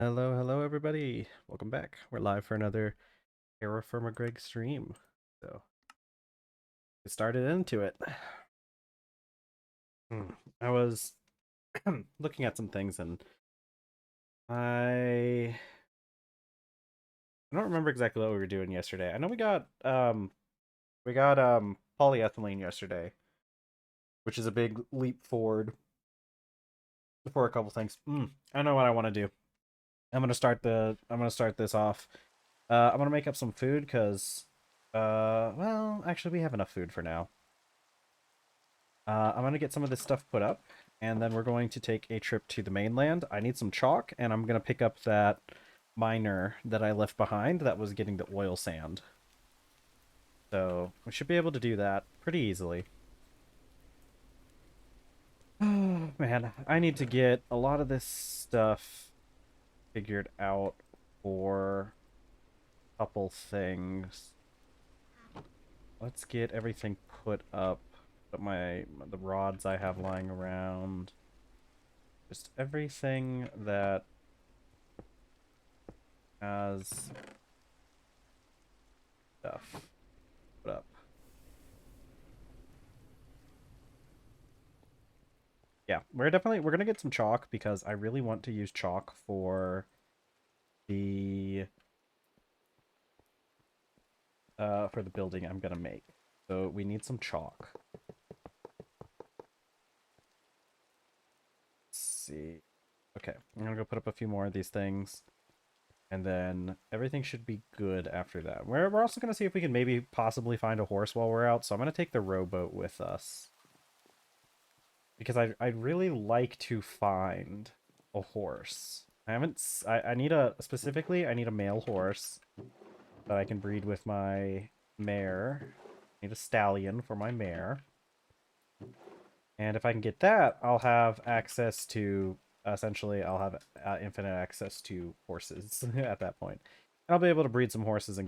Hello, hello, everybody. Welcome back. We're live for another TerrafirmaGreg stream. So, get started into it. I was looking at some things and I I don't remember exactly what we were doing yesterday. I know we got polyethylene yesterday, which is a big leap forward for a couple things. I know what I want to do. I'm gonna start this off. I'm gonna make up some food because well, actually we have enough food for now. I'm going to get some of this stuff put up, and then we're going to take a trip to the mainland. I need some chalk, and I'm going to pick up that miner that I left behind that was getting the oil sand. So we should be able to do that pretty easily. Oh, man, I need to get a lot of this stuff figured out for a couple things. Let's get everything put up. Put the rods I have lying around. Just everything that has stuff put up. Yeah, we're gonna get some chalk because I really want to use chalk the for the building I'm gonna make. So we need some chalk. Let's see. Okay, I'm gonna go put up a few more of these things, and then everything should be good after that. We're also gonna see if we can maybe possibly find a horse while we're out. So I'm gonna take the rowboat with us because I'd really like to find a horse. I need I need a male horse that I can breed with my mare. I need a stallion for my mare. And if I can get that, I'll have access to essentially I'll have infinite access to horses at that point. And I'll be able to breed some horses and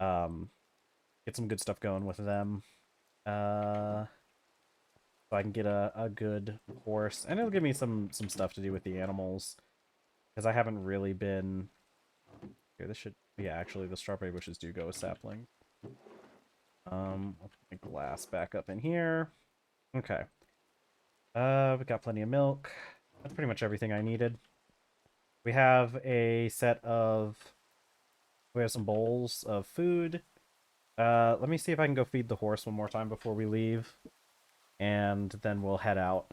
um get some good stuff going with them. Uh so I can get a good horse, and it'll give me some stuff to do with the animals because I haven't really been here. This should, yeah, actually the strawberry bushes do go with sapling. I'll put my glass back up in here. Okay. We got plenty of milk. That's pretty much everything I needed. We have a set of we have some bowls of food. Let me see if I can go feed the horse one more time before we leave, and then we'll head out.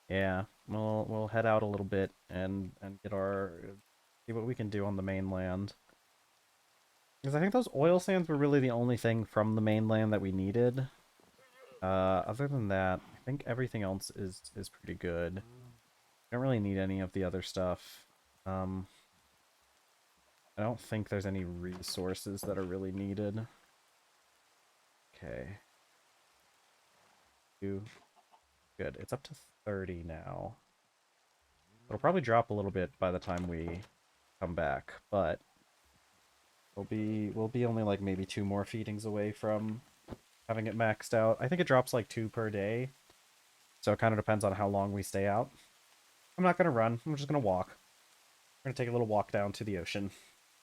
Yeah, we'll head out a little bit and get our see what we can do on the mainland. Because I think those oil sands were really the only thing from the mainland that we needed. Other than that, I think everything else is pretty good. I don't really need any of the other stuff. Um, I don't think there's any resources that are really needed. Okay. Good. It's up to 30 now. It'll probably drop a little bit by the time we come back, but we'll be only like maybe 2 more feedings away from having it maxed out. I think it drops like 2 per day. So it kind of depends on how long we stay out. I'm not gonna run. I'm just gonna walk. We're gonna take a little walk down to the ocean.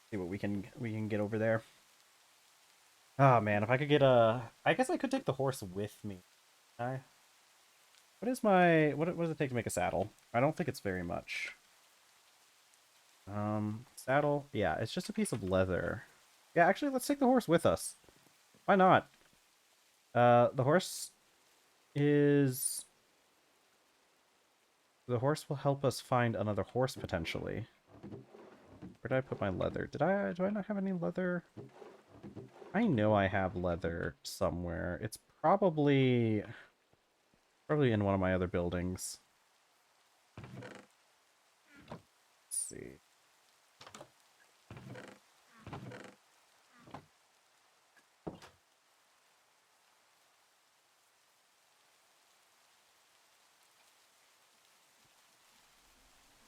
See what we can get over there. Oh man, if I could get I guess I could take the horse with me. I what is my what does it take to make a saddle? I don't think it's very much. Saddle, yeah, it's just a piece of leather. Yeah, actually, let's take the horse with us. Why not? The horse is the horse will help us find another horse potentially. Where did I put my leather? Do I not have any leather? I know I have leather somewhere. It's probably in one of my other buildings. Let's see.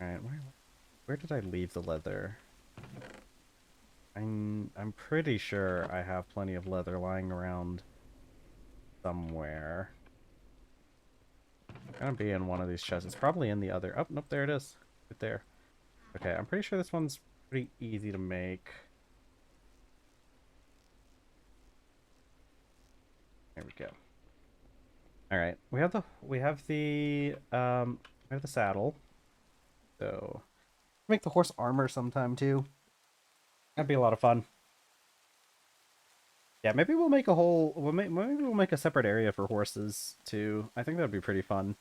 All right, where did I leave the leather? I'm pretty sure I have plenty of leather lying around somewhere. Gonna be in one of these chests. It's probably in the other. Oh, nope, there it is. Right there. Okay, I'm pretty sure this one's pretty easy to make. There we go. All right, we have the saddle. So make the horse armor sometime too. That'd be a lot of fun. Yeah, maybe we'll make a whole. Maybe we'll make a separate area for horses too. I think that'd be pretty fun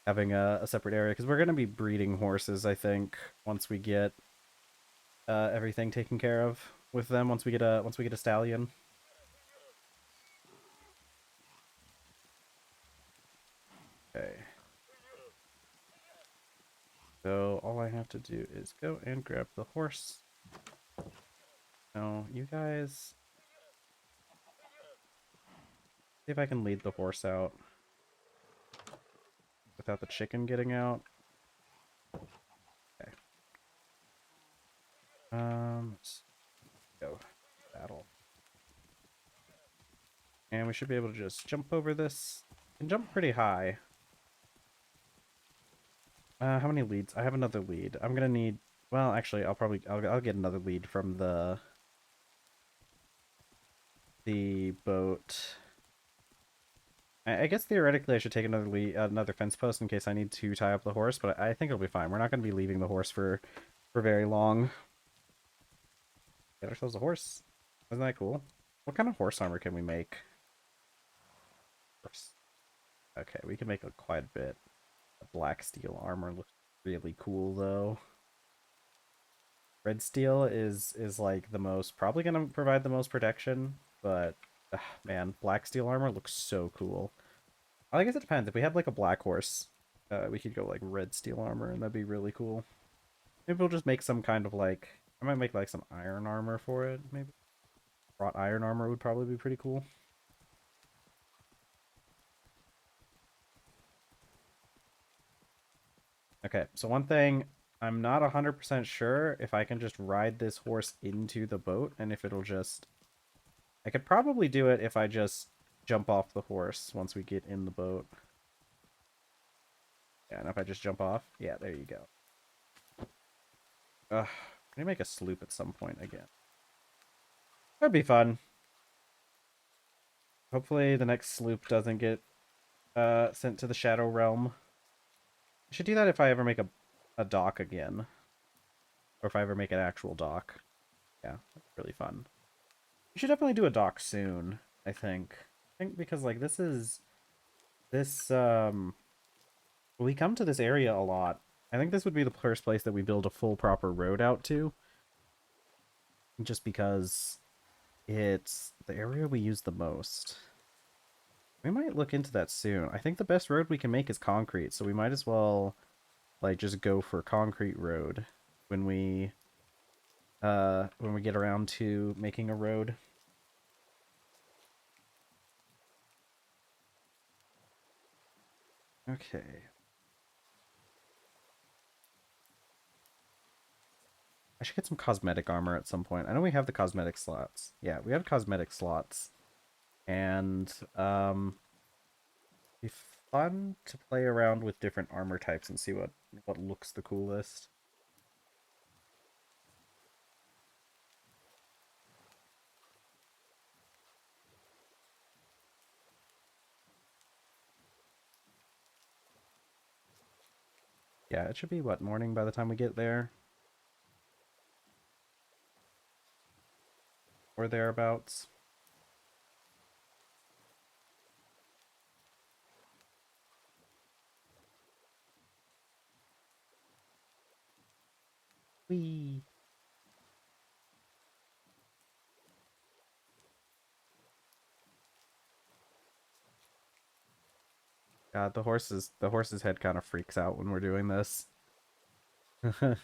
having a separate area because we're gonna be breeding horses. I think once we get everything taken care of with them. Once we get a stallion. Okay. So all I have to do is go and grab the horse. Now, you guys... See if I can lead the horse out without the chicken getting out. Okay. Let's go. Battle. And we should be able to just jump over this. And jump pretty high. How many leads? I have another lead. I'm gonna need... Well, actually, I'll get another lead from the boat. I guess theoretically I should take another fence post in case I need to tie up the horse, but I think it'll be fine. We're not going to be leaving the horse for very long. Get ourselves a horse. Isn't that cool? What kind of horse armor can we make? Horse. Okay, we can make quite a bit. The black steel armor looks really cool though. Red steel is like the most, probably going to provide the most protection, but man, black steel armor looks so cool. I guess it depends. If we had like a black horse, we could go like red steel armor, and that'd be really cool. Maybe we'll just make some kind of like, I might make like some iron armor for it. Maybe wrought iron armor would probably be pretty cool. Okay, so one thing, I'm not 100% sure if I can just ride this horse into the boat, and if it'll just... I could probably do it if I just jump off the horse once we get in the boat. Yeah, and if I just jump off, yeah, there you go. Ugh, I'm gonna make a sloop at some point again. That'd be fun. Hopefully the next sloop doesn't get sent to the Shadow Realm. I should do that if I ever make a dock again. Or if I ever make an actual dock. Yeah, that's really fun. We should definitely do a dock soon, I think. I think because like this we come to this area a lot. I think this would be the first place that we build a full proper road out to. Just because it's the area we use the most. We might look into that soon. I think the best road we can make is concrete, so we might as well like just go for concrete road when we get around to making a road. Okay. I should get some cosmetic armor at some point. I know we have the cosmetic slots. Yeah, we have cosmetic slots. And be fun to play around with different armor types and see what looks the coolest. Yeah, it should be what, morning by the time we get there? Or thereabouts. Whee! God, the horse's head kind of freaks out when we're doing this. We're gonna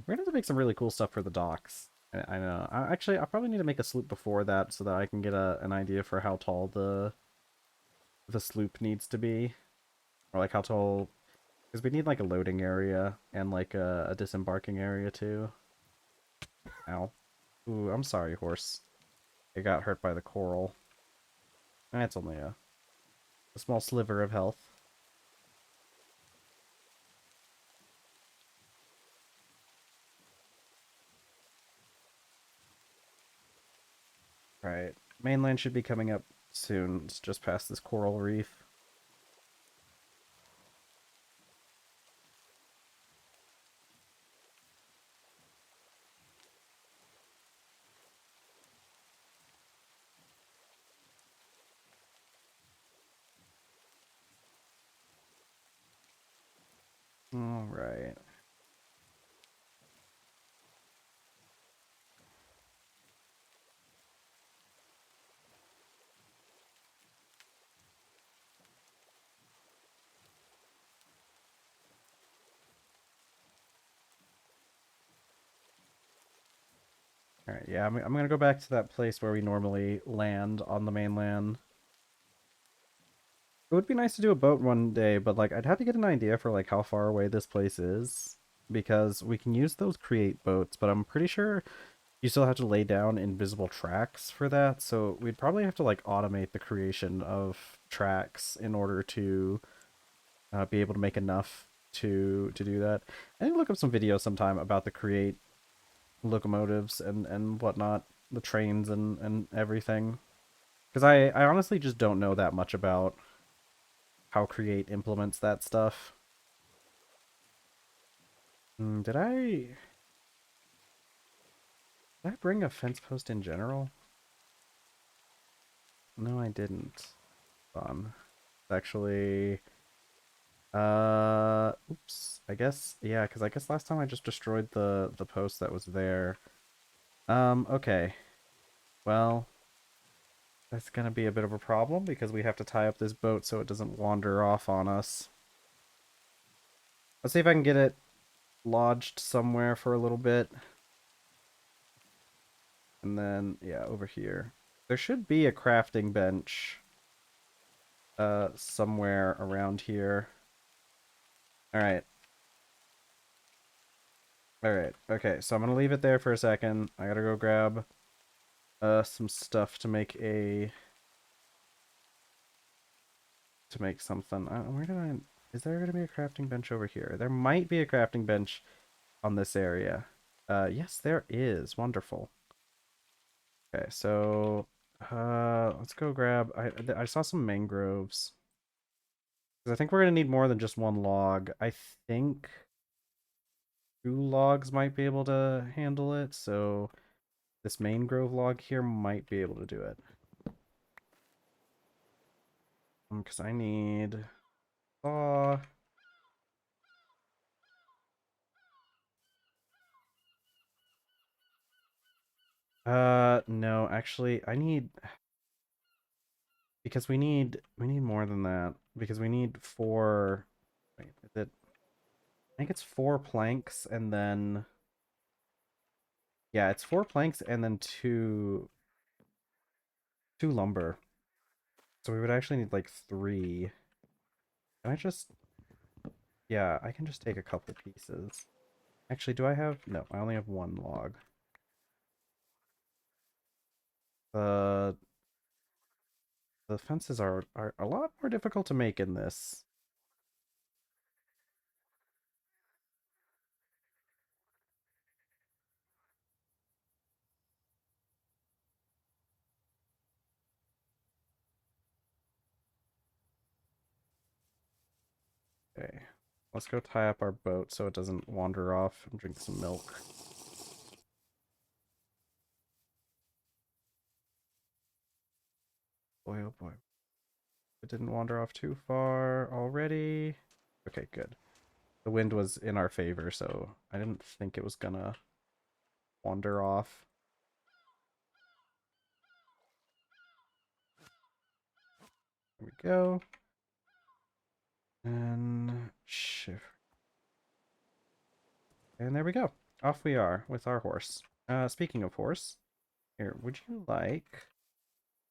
have to make some really cool stuff for the docks. I know. Actually, I'll probably need to make a sloop before that so that I can get an idea for how tall the sloop needs to be, or like how tall, because we need like a loading area and like a disembarking area too. Ow. Ooh, I'm sorry, horse. It got hurt by the coral. That's only a small sliver of health. Right. Mainland should be coming up soon. It's just past this coral reef. All right. All right. Yeah, I'm gonna go back to that place where we normally land on the mainland. It would be nice to do a boat one day, but like I'd have to get an idea for like how far away this place is because we can use those create boats, but I'm pretty sure you still have to lay down invisible tracks for that. So we'd probably have to like automate the creation of tracks in order to be able to make enough to do that. I need to look up some videos sometime about the create locomotives and whatnot, the trains and everything. Because I honestly just don't know that much about how Create implements that stuff. Did I bring a fence post in general? No, I didn't. Fun. Actually, oops. I guess yeah, because I guess last time I just destroyed the post that was there. Okay. Well, that's gonna be a bit of a problem because we have to tie up this boat so it doesn't wander off on us. Let's see if I can get it lodged somewhere for a little bit. And then, yeah, over here. There should be a crafting bench somewhere around here. Alright. Alright. Okay, so I'm gonna leave it there for a second. I gotta go grab some stuff to make something. Where did I... Is there gonna be a crafting bench over here? There might be a crafting bench on this area. Yes, there is. Wonderful. Okay, so let's go grab. I saw some mangroves. 'Cause I think we're gonna need more than just one log. I think two logs might be able to handle it, so this mangrove log here might be able to do it. Because I need saw. No, actually, I need because we need more than that because we need four. Wait, is it? I think it's four planks and then yeah, it's four planks and then two lumber. So we would actually need like three. Can I just yeah, I can just take a couple pieces. Actually, do I have no, I only have one log. The the fences are a lot more difficult to make in this. Okay. Let's go tie up our boat so it doesn't wander off and drink some milk. Boy, oh boy. It didn't wander off too far already. Okay, good. The wind was in our favor, so I didn't think it was gonna wander off. There we go. And shift. And there we go. Off we are with our horse. Speaking of horse, here, would you like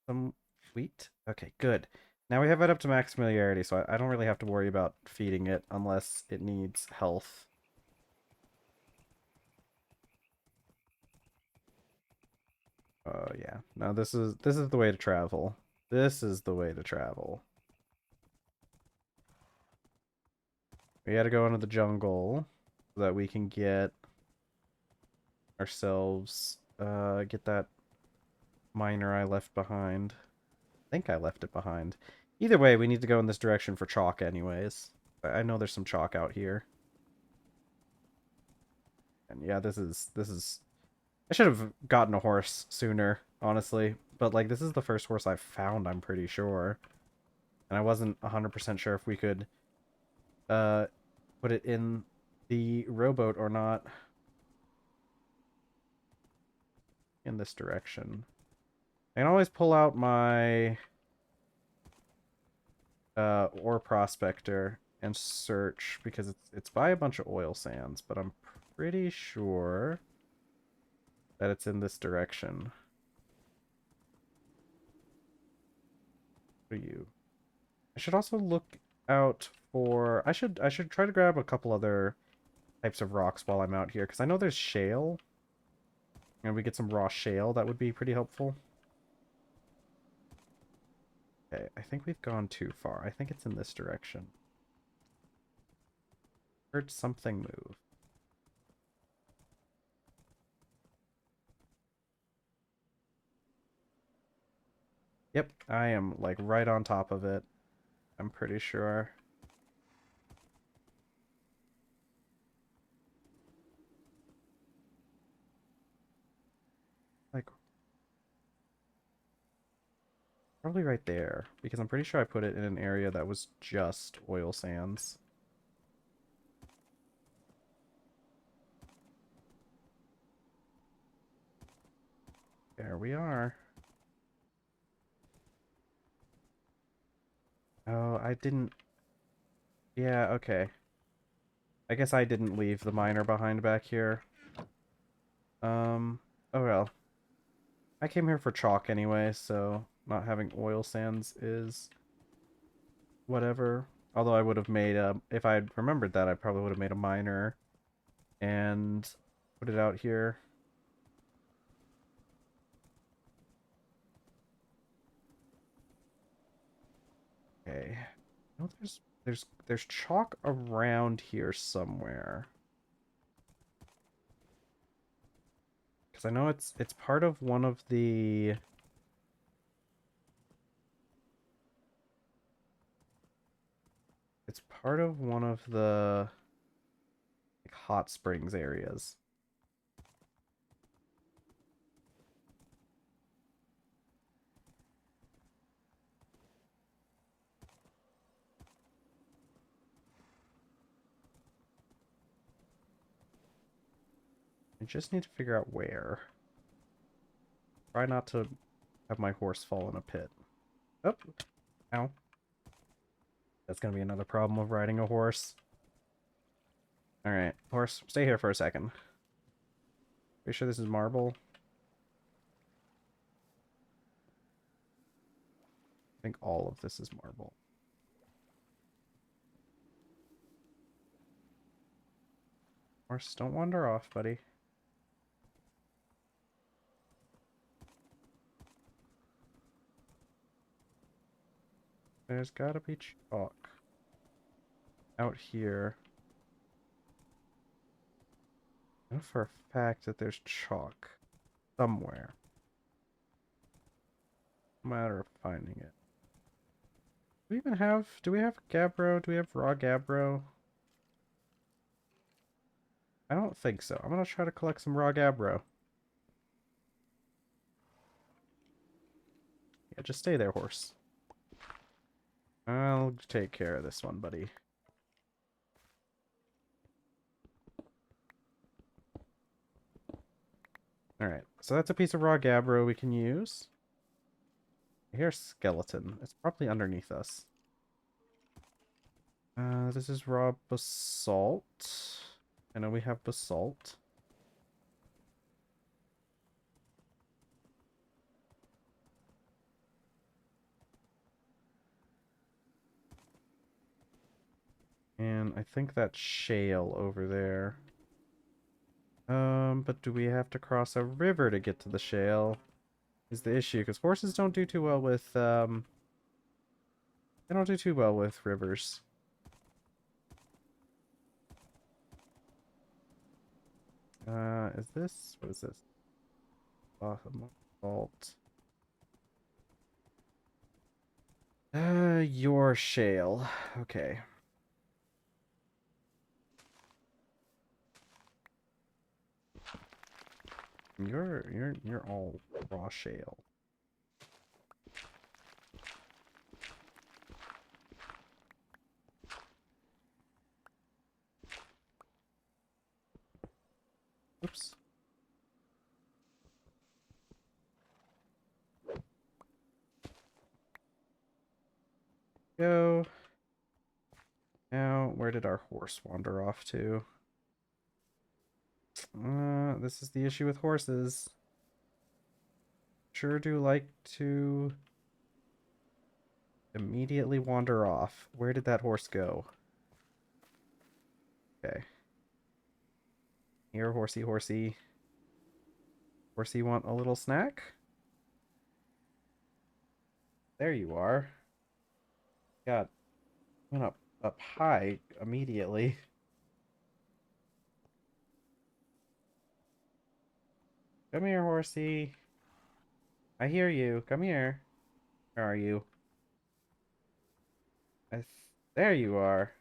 some wheat? Okay, good. Now we have it up to max familiarity, so I don't really have to worry about feeding it unless it needs health. Yeah. No, this is the way to travel. This is the way to travel. We gotta go into the jungle so that we can get ourselves get that miner I left behind. I think I left it behind. Either way, we need to go in this direction for chalk anyways. I know there's some chalk out here. And yeah, this is I should have gotten a horse sooner, honestly. But like this is the first horse I've found, I'm pretty sure. And I wasn't 100% sure if we could put it in the rowboat or not. In this direction. I can always pull out my ore prospector and search because it's by a bunch of oil sands, but I'm pretty sure that it's in this direction. What are you? I should also look out for I should try to grab a couple other types of rocks while I'm out here because I know there's shale. And we get some raw shale, that would be pretty helpful. Okay, I think we've gone too far. I think it's in this direction. Heard something move. Yep, I am like right on top of it. I'm pretty sure. Like probably right there because I'm pretty sure I put it in an area that was just oil sands. There we are. Oh, I didn't... Yeah, okay. I guess I didn't leave the miner behind back here. Oh well. I came here for chalk anyway, so not having oil sands is whatever. Although I would have made a... If I had remembered that, I probably would have made a miner and put it out here. Okay. No, there's chalk around here somewhere. Because I know it's part of one of the... It's part of one of the like, hot springs areas. I just need to figure out where. Try not to have my horse fall in a pit. Oh, ow. That's gonna be another problem of riding a horse. Alright, horse, stay here for a second. Are you sure this is marble? I think all of this is marble. Horse, don't wander off, buddy. There's gotta be chalk out here. I know for a fact that there's chalk somewhere. Matter of finding it. Do we have gabbro? Do we have raw gabbro? I don't think so. I'm gonna try to collect some raw gabbro. Yeah, just stay there, horse. I'll take care of this one, buddy. Alright, so that's a piece of raw gabbro we can use. Here's skeleton. It's probably underneath us. This is raw basalt. I know we have basalt. And I think that's shale over there. But do we have to cross a river to get to the shale? Is the issue, because horses don't do too well with, they don't do too well with rivers. Is this, what is this? Salt. Your shale. Okay. You're all raw shale. Oops. Go. Now, where did our horse wander off to? This is the issue with horses. Sure do like to immediately wander off. Where did that horse go? Okay. Here, horsey, horsey. Horsey, want a little snack? There you are. God, went up high immediately. Come here, horsey. I hear you. Come here. Where are you? There you are.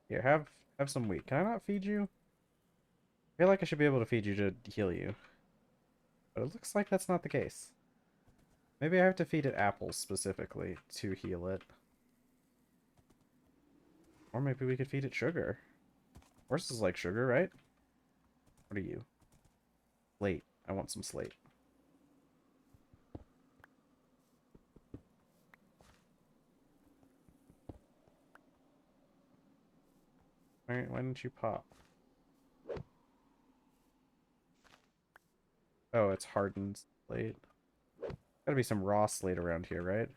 Here, have some wheat. Can I not feed you? I feel like I should be able to feed you to heal you. But it looks like that's not the case. Maybe I have to feed it apples specifically to heal it. Or maybe we could feed it sugar. Horses like sugar, right? What are you? Slate. I want some slate. Why didn't you pop? Oh, it's hardened slate. Gotta be some raw slate around here, right?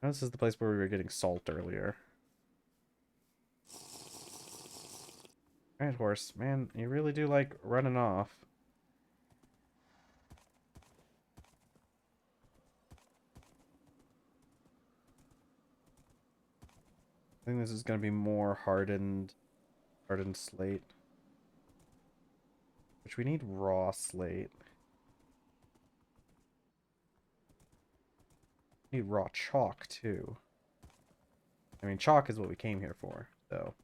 This is the place where we were getting salt earlier. Alright, horse. Man, you really do like running off. I think this is gonna be more hardened slate. Which we need raw slate. We need raw chalk too. I mean, chalk is what we came here for, so.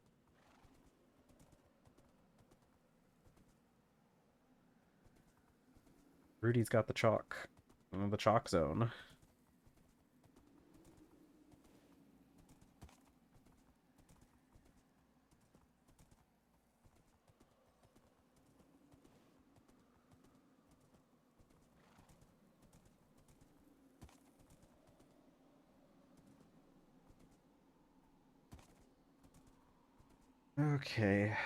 Rudy's got the chalk. The chalk zone. Okay.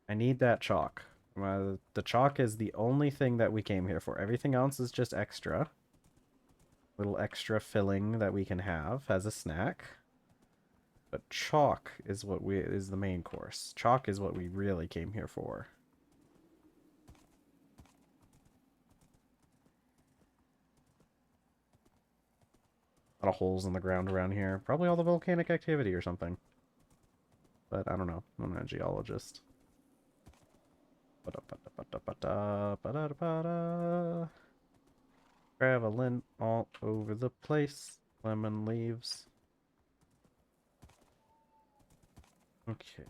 I need that chalk. The chalk is the only thing that we came here for. Everything else is just extra. Little extra filling that we can have as a snack. But chalk is what is the main course. Chalk is what we really came here for. A lot of holes in the ground around here. Probably all the volcanic activity or something. But I don't know. I'm not a geologist. Traveling all over the place. Lemon leaves. Okay.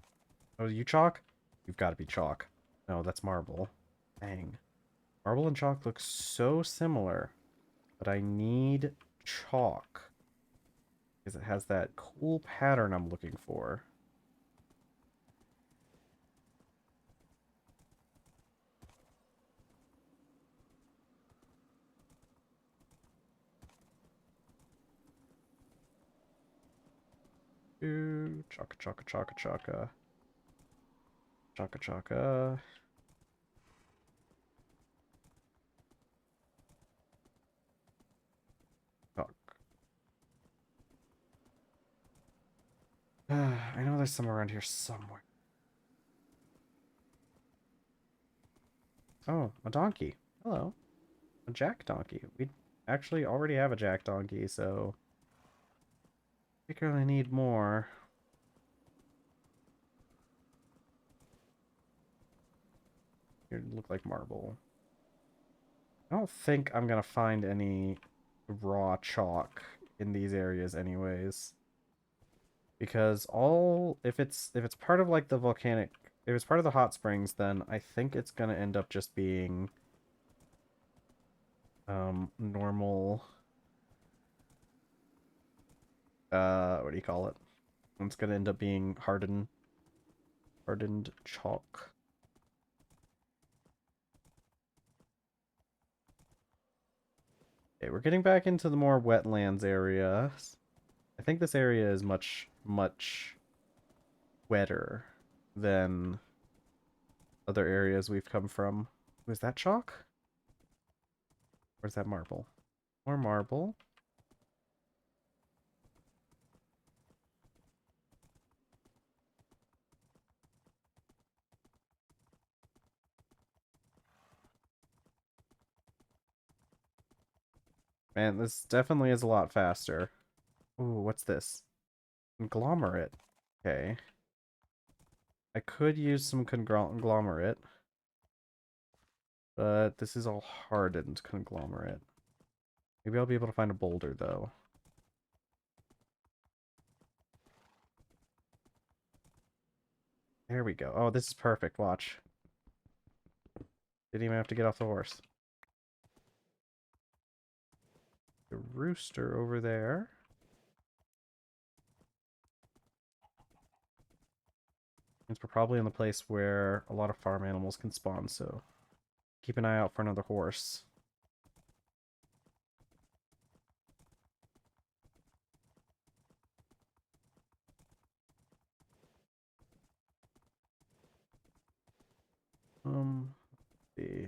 Oh, you chalk? You've got to be chalk. No, that's marble. Dang. Marble and chalk look so similar. But I need chalk. Because it has that cool pattern I'm looking for. Ooh, chaka chaka chaka chaka. Chaka chaka. Chalk. I know there's some around here somewhere. Oh, a donkey. Hello. A jack donkey. We actually already have a jack donkey, so we really need more. Here look like marble. I don't think I'm gonna find any raw chalk in these areas anyways. Because if it's part of like the volcanic, if it's part of the hot springs, then I think it's gonna end up just being normal, what do you call it? It's gonna end up being hardened chalk. Okay, we're getting back into the more wetlands area. I think this area is much, much wetter than other areas we've come from. Was that chalk? Or is that marble? More marble. Man, this definitely is a lot faster. Ooh, what's this? Conglomerate. Okay. I could use some conglomerate. But this is all hardened conglomerate. Maybe I'll be able to find a boulder, though. There we go. Oh, this is perfect. Watch. Didn't even have to get off the horse. The rooster over there. Means we're probably in the place where a lot of farm animals can spawn, so keep an eye out for another horse. Let's see.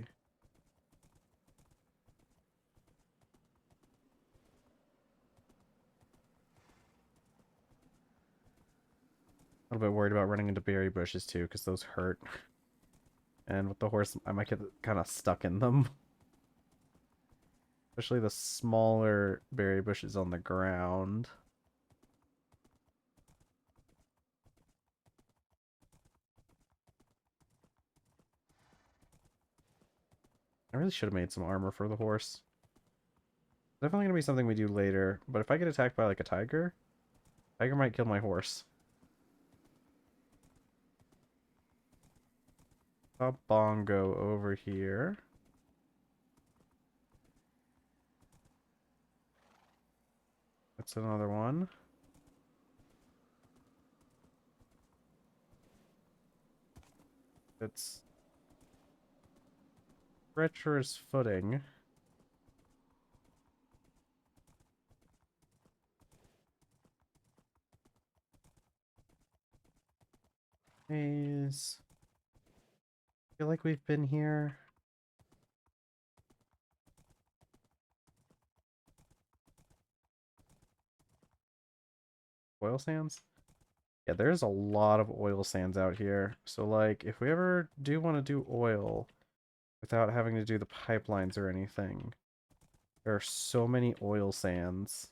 A little bit worried about running into berry bushes too, because those hurt. And with the horse, I might get kind of stuck in them. Especially the smaller berry bushes on the ground. I really should have made some armor for the horse. Definitely gonna be something we do later, but if I get attacked by like a tiger might kill my horse. A bongo over here. That's another one. It's treacherous footing. Maze. Feel like we've been here. Oil sands? Yeah, there's a lot of oil sands out here. So like, if we ever do want to do oil without having to do the pipelines or anything, there are so many oil sands.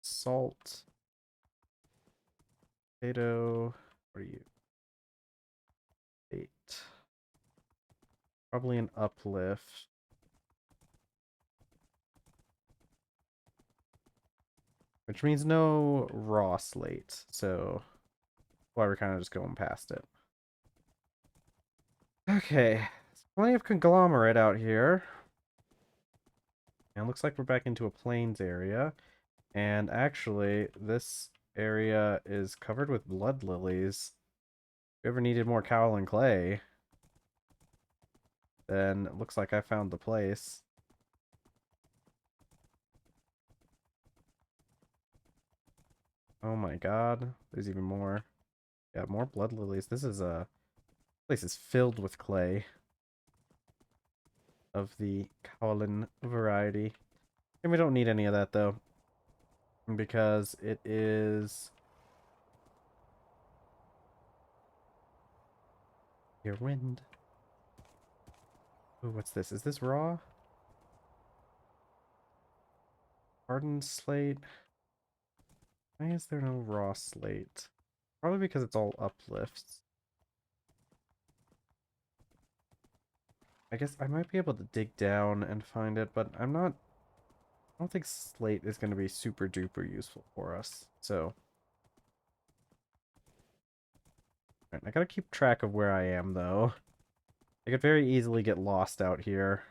Salt. Potato. What are you? 8. Probably an uplift. Which means no raw slate, so why we're kind of just going past it. Okay, there's plenty of conglomerate out here. And it looks like we're back into a plains area. And actually, this area is covered with blood lilies. If you ever needed more cowl and clay, then it looks like I found the place. Oh my god, there's even more. Yeah, more blood lilies. This is a place is filled with clay of the Kaolin variety. And we don't need any of that though, because it is your wind. Ooh, what's this? Is this raw? Hardened slate? Why is there no raw slate? Probably because it's all uplifts. I guess I might be able to dig down and find it, but I'm not... I don't think slate is going to be super duper useful for us, so... Right, I gotta keep track of where I am, though. I could very easily get lost out here.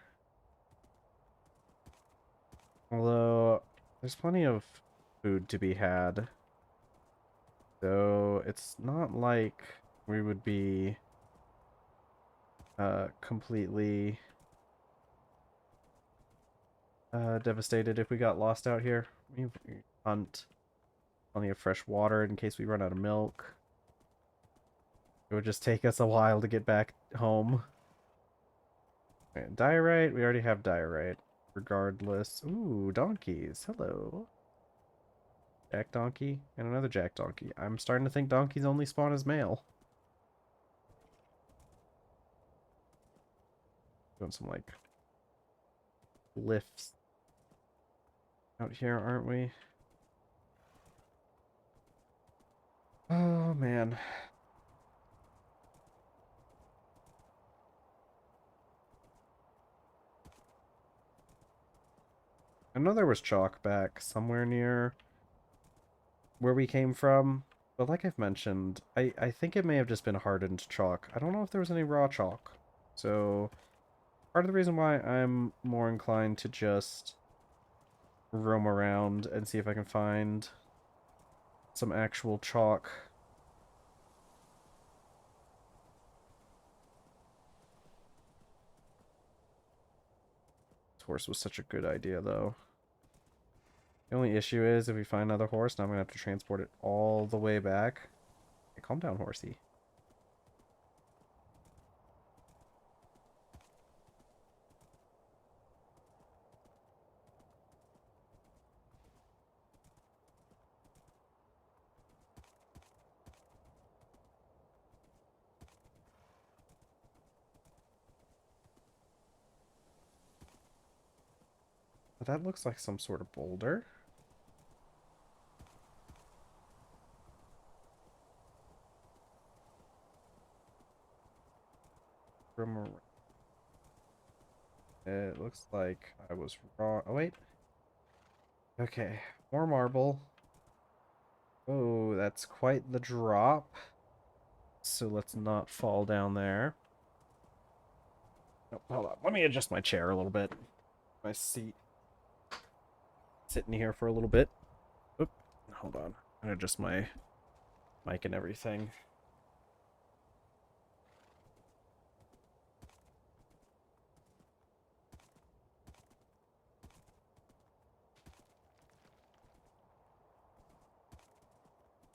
Although, there's plenty of food to be had. So, it's not like we would be completely devastated if we got lost out here. We hunt plenty of fresh water in case we run out of milk. It would just take us a while to get back home. Okay, diorite, we already have diorite. Regardless. Ooh, donkeys. Hello. Jack donkey and another jack donkey. I'm starting to think donkeys only spawn as male. Doing some like lifts out here, aren't we? Oh man. I know there was chalk back somewhere near where we came from, but like I've mentioned, I think it may have just been hardened chalk. I don't know if there was any raw chalk. So part of the reason why I'm more inclined to just roam around and see if I can find some actual chalk. This horse was such a good idea, though. The only issue is if we find another horse, now I'm going to have to transport it all the way back. Hey, calm down, horsey. But that looks like some sort of boulder. It looks like I was wrong. Oh, wait. Okay, more marble. Oh, that's quite the drop. So let's not fall down there. Oh, hold on. Let me adjust my chair a little bit. My seat. Sitting here for a little bit. Oop. Hold on. I'm gonna adjust my mic and everything.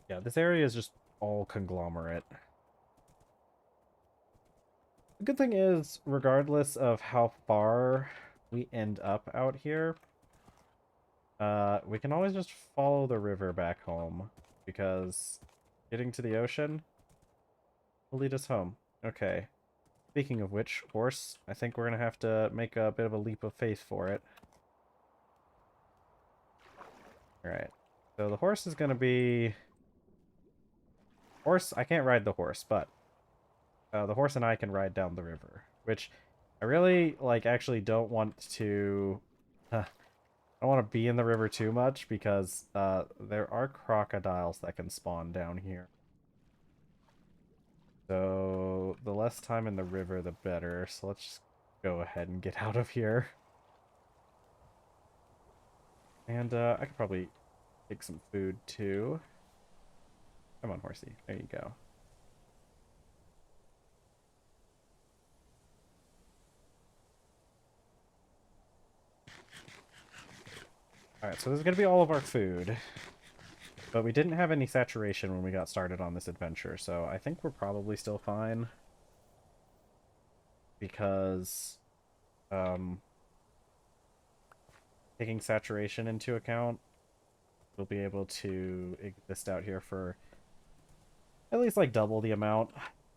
Yeah, this area is just all conglomerate. The good thing is, regardless of how far we end up out here, we can always just follow the river back home, because getting to the ocean will lead us home. Okay. Speaking of which, horse, I think we're going to have to make a bit of a leap of faith for it. Alright. So the horse is going to be... Horse, I can't ride the horse, but the horse and I can ride down the river, which I really, like, actually don't want to... I don't want to be in the river too much, because there are crocodiles that can spawn down here. So the less time in the river, the better. So let's just go ahead and get out of here. And I could probably take some food too. Come on, horsey. There you go. Alright, so this is going to be all of our food. But we didn't have any saturation when we got started on this adventure, so I think we're probably still fine. Because, taking saturation into account, we'll be able to exist out here for at least like double the amount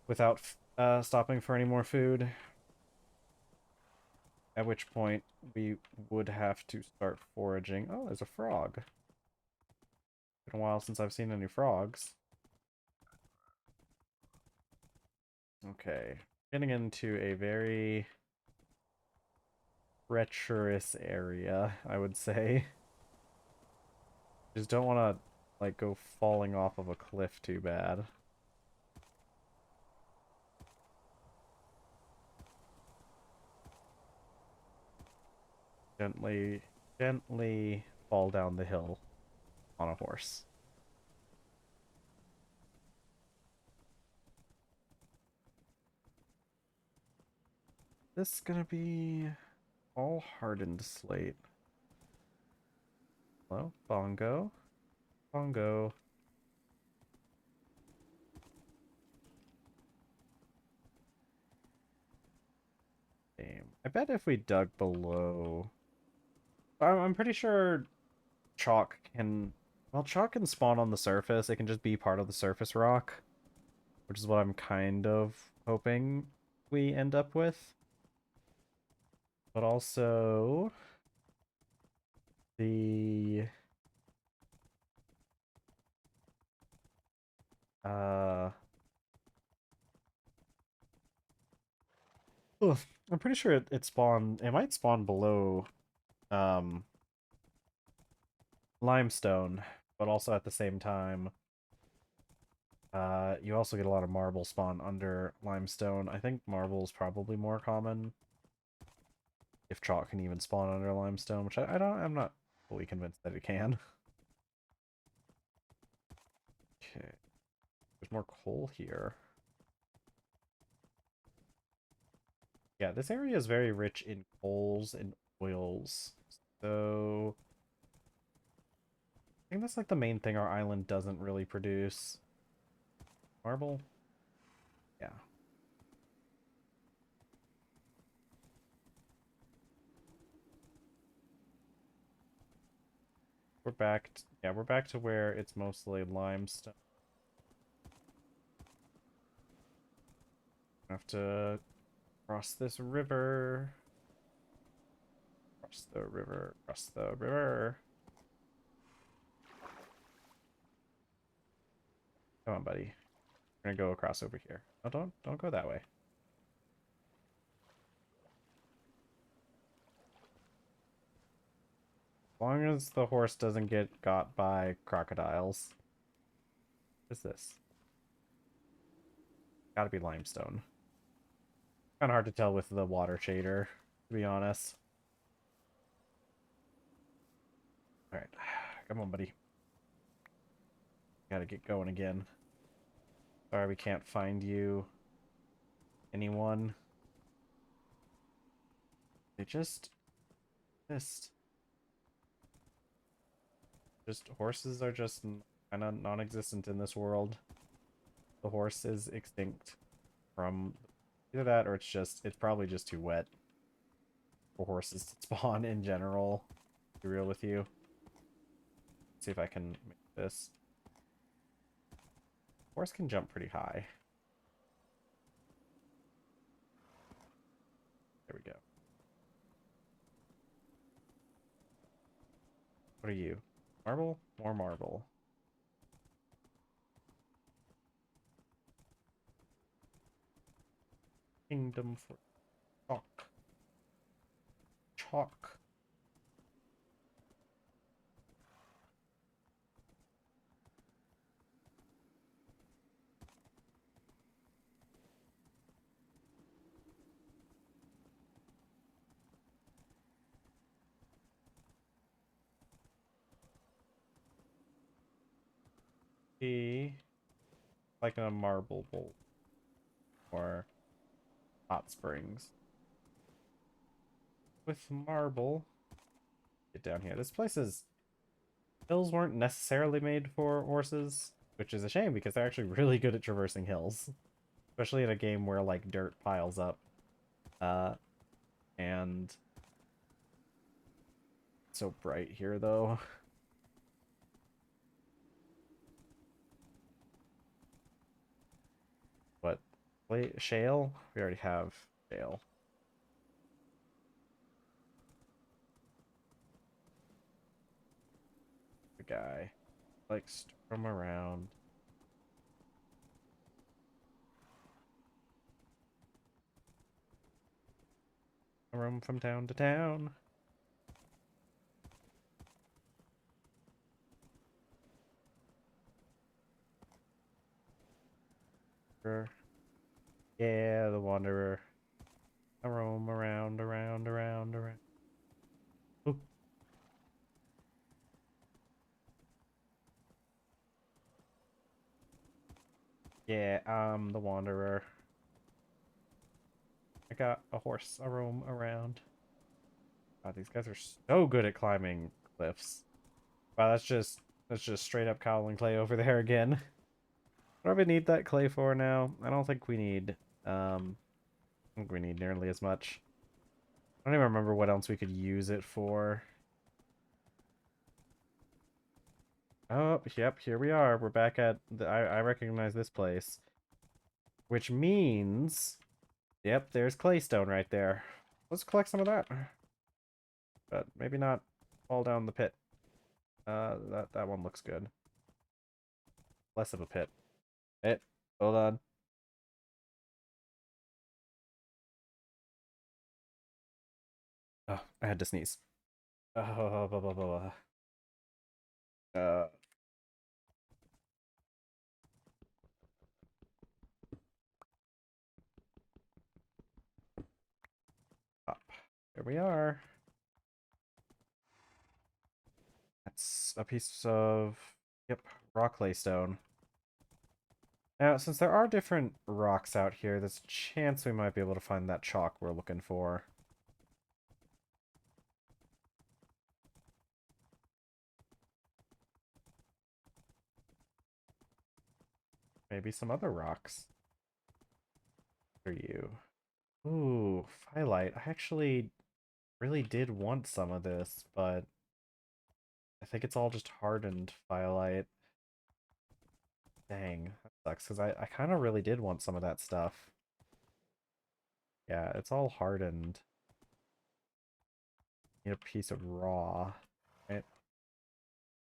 without stopping for any more food. At which point we would have to start foraging. Oh, there's a frog. Been a while since I've seen any frogs. Okay. Getting into a very treacherous area, I would say. Just don't want to, like, go falling off of a cliff too bad. Gently, gently fall down the hill on a horse. This is gonna be all hardened slate. Hello? Bongo? Bongo. Damn. I bet if we dug below... I'm pretty sure chalk can... Well, chalk can spawn on the surface. It can just be part of the surface rock, which is what I'm kind of hoping we end up with. But also... The... Uh... Ugh, I'm pretty sure it spawned... It might spawn below... Um... Limestone, but also at the same time... you also get a lot of marble spawn under limestone. I think marble is probably more common. If chalk can even spawn under limestone, which I'm not fully convinced that it can. Okay. There's more coal here. Yeah, this area is very rich in coals and oils. So I think that's like the main thing our island doesn't really produce. Marble? Yeah. We're back yeah, we're back to where it's mostly limestone. Have to cross this river. Cross the river. Cross the river. Come on, buddy. We're gonna go across over here. Oh, don't go that way. As long as the horse doesn't get got by crocodiles. What is this? Gotta be limestone. Kind of hard to tell with the water shader, to be honest. Alright. Come on, buddy. Gotta get going again. Sorry we can't find you. Anyone? They just... Just horses are just kind of non-existent in this world. The horse is extinct from either that or it's probably just too wet for horses to spawn in general, to be real with you. Let's see if I can make this. Horse can jump pretty high. There we go. What are you? Marble? More marble. Kingdom for chalk. Chalk. Be like a marble bowl or hot springs. With marble. Get down here. This place is... Hills weren't necessarily made for horses, which is a shame because they're actually really good at traversing hills. Especially in a game where, like, dirt piles up. And... It's so bright here, though. What? Wait, shale? We already have shale. The guy likes to roam around. I roam from town to town. Yeah, the Wanderer. I roam around, around, around, around. Ooh. Yeah, I'm the Wanderer. I got a horse. I roam around. God, these guys are so good at climbing cliffs. Wow, that's just straight up Cowling Clay over there again. What do we need that clay for now? I don't think we need I think we need nearly as much. I don't even remember what else we could use it for. Oh, yep, here we are. We're back at I recognize this place. Which means yep, there's claystone right there. Let's collect some of that. But maybe not fall down the pit. That one looks good. Less of a pit. Hey, hold on. Oh, I had to sneeze. Oh, blah, blah, blah, blah. Up. Here we are. That's a piece of, yep, rock claystone. Now, since there are different rocks out here, there's a chance we might be able to find that chalk we're looking for. Maybe some other rocks. What are you? Ooh, Phyllite. I actually really did want some of this, but I think it's all just hardened Phyllite. Dang, that sucks, because I kind of really did want some of that stuff. Yeah, it's all hardened. Need a piece of raw. Right?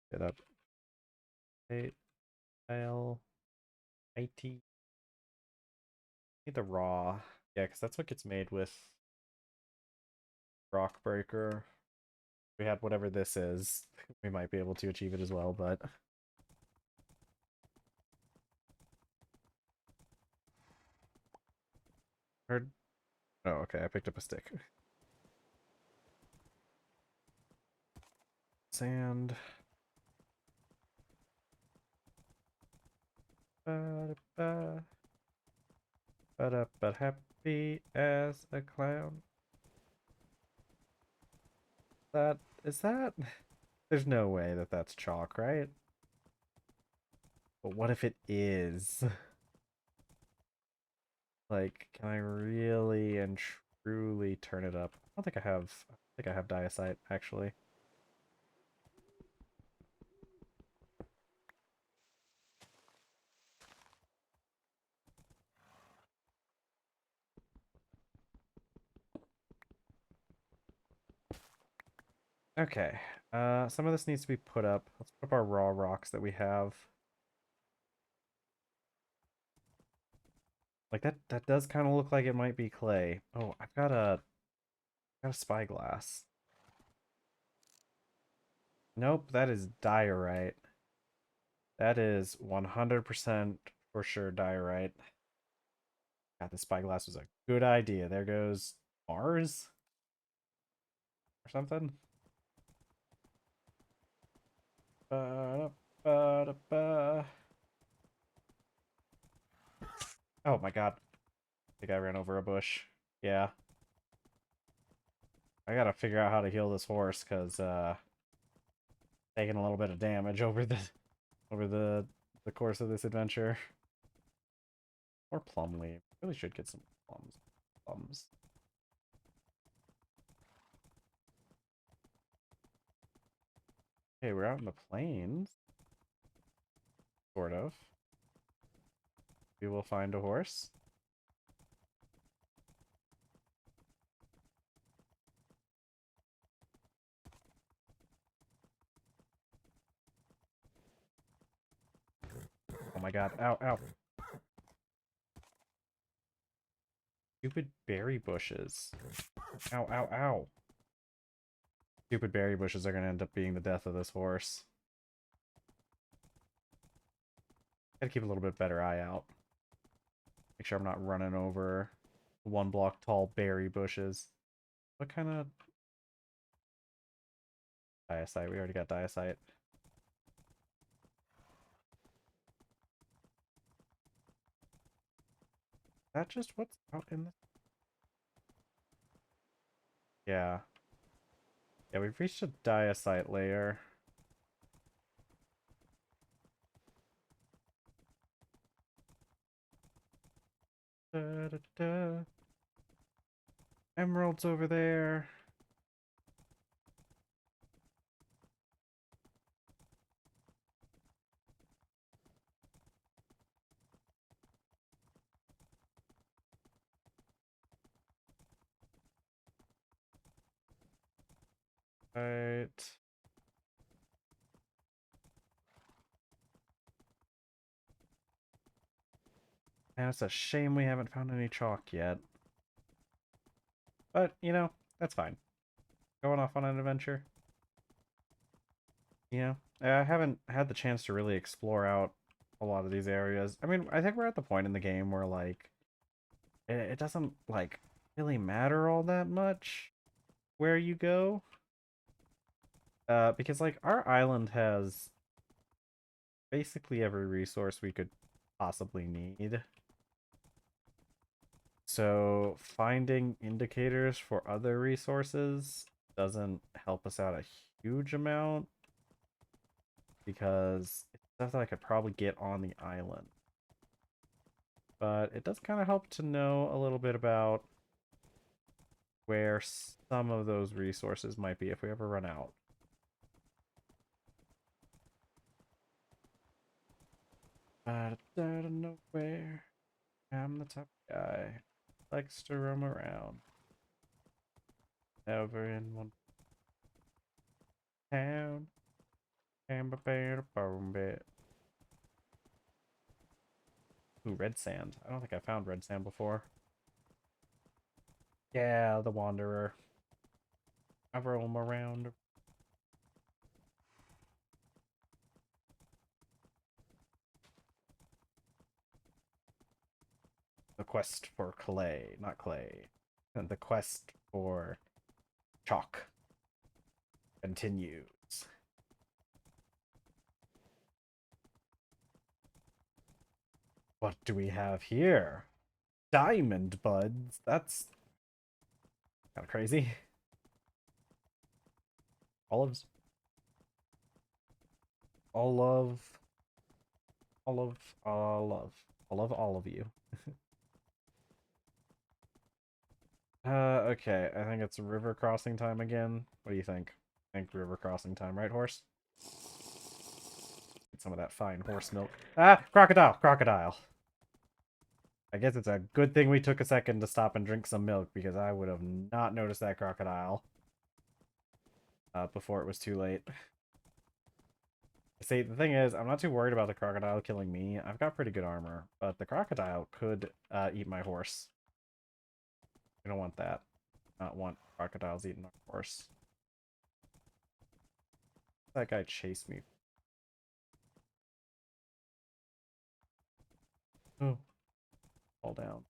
Get up. Hey, I'll IT. Need the raw. Yeah, because that's what gets made with Rock Breaker. We had whatever this is. We might be able to achieve it as well, but heard. Oh, okay. I picked up a stick. Sand. Ba-da-ba. Ba-da-ba, happy as a clown. That is that? There's no way that that's chalk, right? But what if it is? Like, can I really and truly turn it up? I don't think I have. I think I have diacite actually. Okay. Some of this needs to be put up. Let's put up our raw rocks that we have. Like that does kind of look like it might be clay. Oh, got a spyglass. Nope, that is diorite. That is 100% for sure diorite. God, the spyglass was a good idea. There goes Mars or something. Ba-da-ba-da-ba. Oh my god. I think I ran over a bush. Yeah. I gotta figure out how to heal this horse, because taking a little bit of damage over the course of this adventure. Or plum leaf. Really should get some plums. Plums. Okay, we're out in the plains. Sort of. We will find a horse. Oh my god. Ow, ow. Stupid berry bushes. Ow, ow, ow. Stupid berry bushes are going to end up being the death of this horse. Gotta keep a little bit better eye out. Make sure I'm not running over 1 block tall berry bushes. What kind of... Diacite? We already got diacite. That just what's out in the... Yeah. Yeah, we've reached a diacite layer. Da, da, da. Emeralds over there. Right. And it's a shame we haven't found any chalk yet. But, you know, that's fine. Going off on an adventure. You know, I haven't had the chance to really explore out a lot of these areas. I mean, I think we're at the point in the game where, like, it doesn't, like, really matter all that much where you go. Because, like, our island has basically every resource we could possibly need. So finding indicators for other resources doesn't help us out a huge amount because it's stuff that I could probably get on the island. But it does kind of help to know a little bit about where some of those resources might be if we ever run out. Out of nowhere, I'm the top guy. Likes to roam around. Never in one town. And a bone bit. Ooh, red sand. I don't think I found red sand before. Yeah, the Wanderer. I roam around. The quest for clay, not clay. And the quest for chalk continues. What do we have here? Diamond buds. That's kind of crazy. Olives. Olive. Olive. Olive. I love all of you. Okay. I think it's river crossing time again. What do you think? I think river crossing time, right, horse? Get some of that fine horse milk. Ah! Crocodile! Crocodile! I guess it's a good thing we took a second to stop and drink some milk because I would have not noticed that crocodile before it was too late. See, the thing is, I'm not too worried about the crocodile killing me. I've got pretty good armor, but the crocodile could eat my horse. We don't want that. Not want crocodiles eating our horse. That guy chased me. Oh, fall down.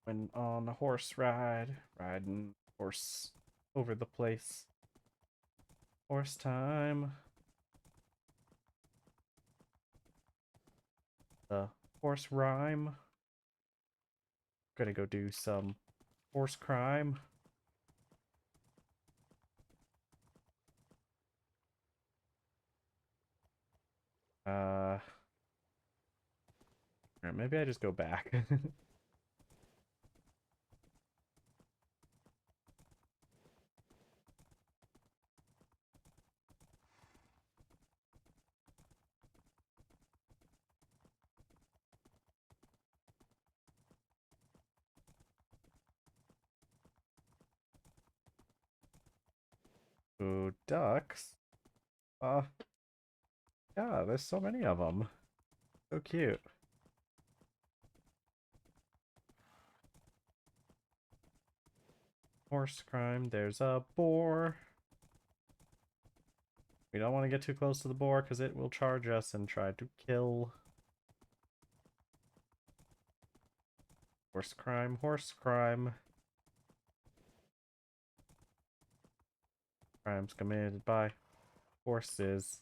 When on a horse ride, riding horse over the place. Horse time. The horse rhyme. Gonna go do some horse crime. Alright, maybe I just go back. Ooh, ducks. Yeah, there's so many of them. So cute. Horse crime. There's a boar. We don't want to get too close to the boar because it will charge us and try to kill. Horse crime, horse crime. Crimes committed by horses.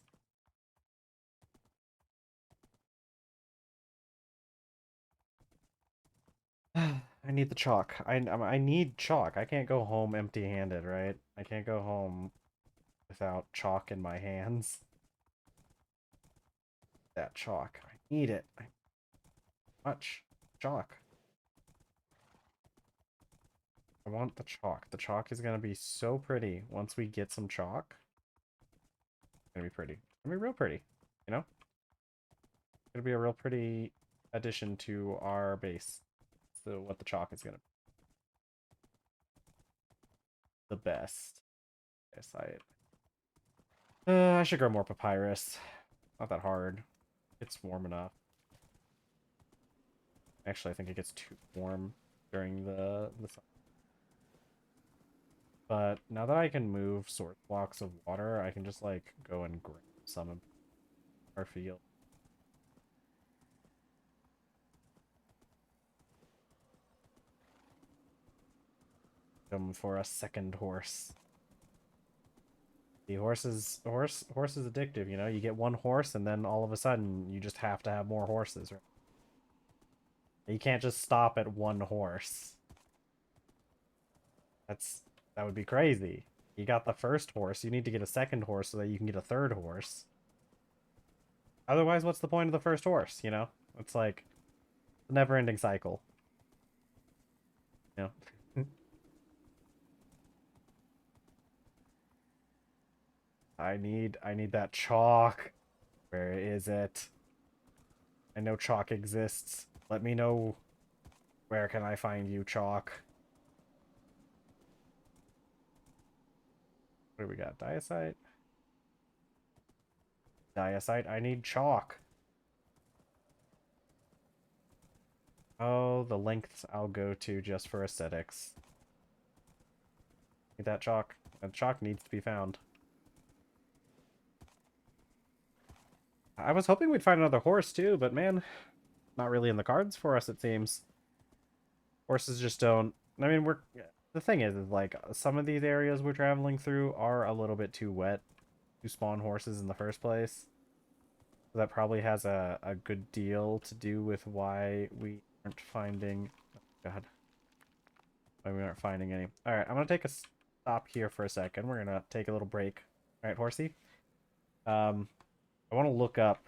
I need the chalk. I need chalk. I can't go home empty-handed, right? I can't go home without chalk in my hands. That chalk. I need it. Much chalk. I want the chalk. The chalk is gonna be so pretty once we get some chalk. It's gonna be pretty. It's gonna be real pretty, you know? It's gonna be a real pretty addition to our base. So what the chalk is gonna be. The best. Yes, I should grow more papyrus. Not that hard. It's warm enough. Actually, I think it gets too warm during the sun. But now that I can move source blocks of water, I can just like go and grab some of our field. Come for a second horse. The horse is addictive, you know? You get one horse and then all of a sudden you just have to have more horses, right? You can't just stop at one horse. That would be crazy. You got the first horse, you need to get a second horse so that you can get a third horse. Otherwise, what's the point of the first horse, you know? It's like a never-ending cycle. You know? I need that chalk. Where is it? I know chalk exists. Let me know where can I find you, chalk. What do we got? Diacite? Diacite, I need chalk. Oh, the lengths I'll go to just for aesthetics. Need that chalk. That chalk needs to be found. I was hoping we'd find another horse too, but man, not really in the cards for us, it seems. Horses just don't... I mean, the thing is like, some of these areas we're traveling through are a little bit too wet to spawn horses in the first place. So that probably has a good deal to do with why we aren't finding... Oh, God. Why we aren't finding any. Alright, I'm gonna take a stop here for a second. We're gonna take a little break. Alright, horsey. I want to look up...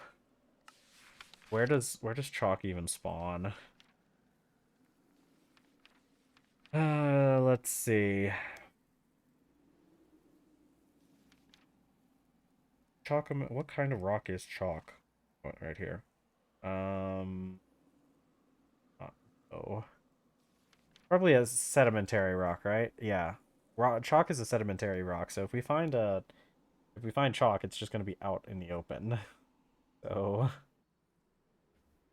Where does chalk even spawn? Let's see. Chalk, what kind of rock is chalk? Oh, right here. Oh. Probably a sedimentary rock, right? Yeah. Chalk is a sedimentary rock, so if we find chalk, it's just gonna be out in the open. So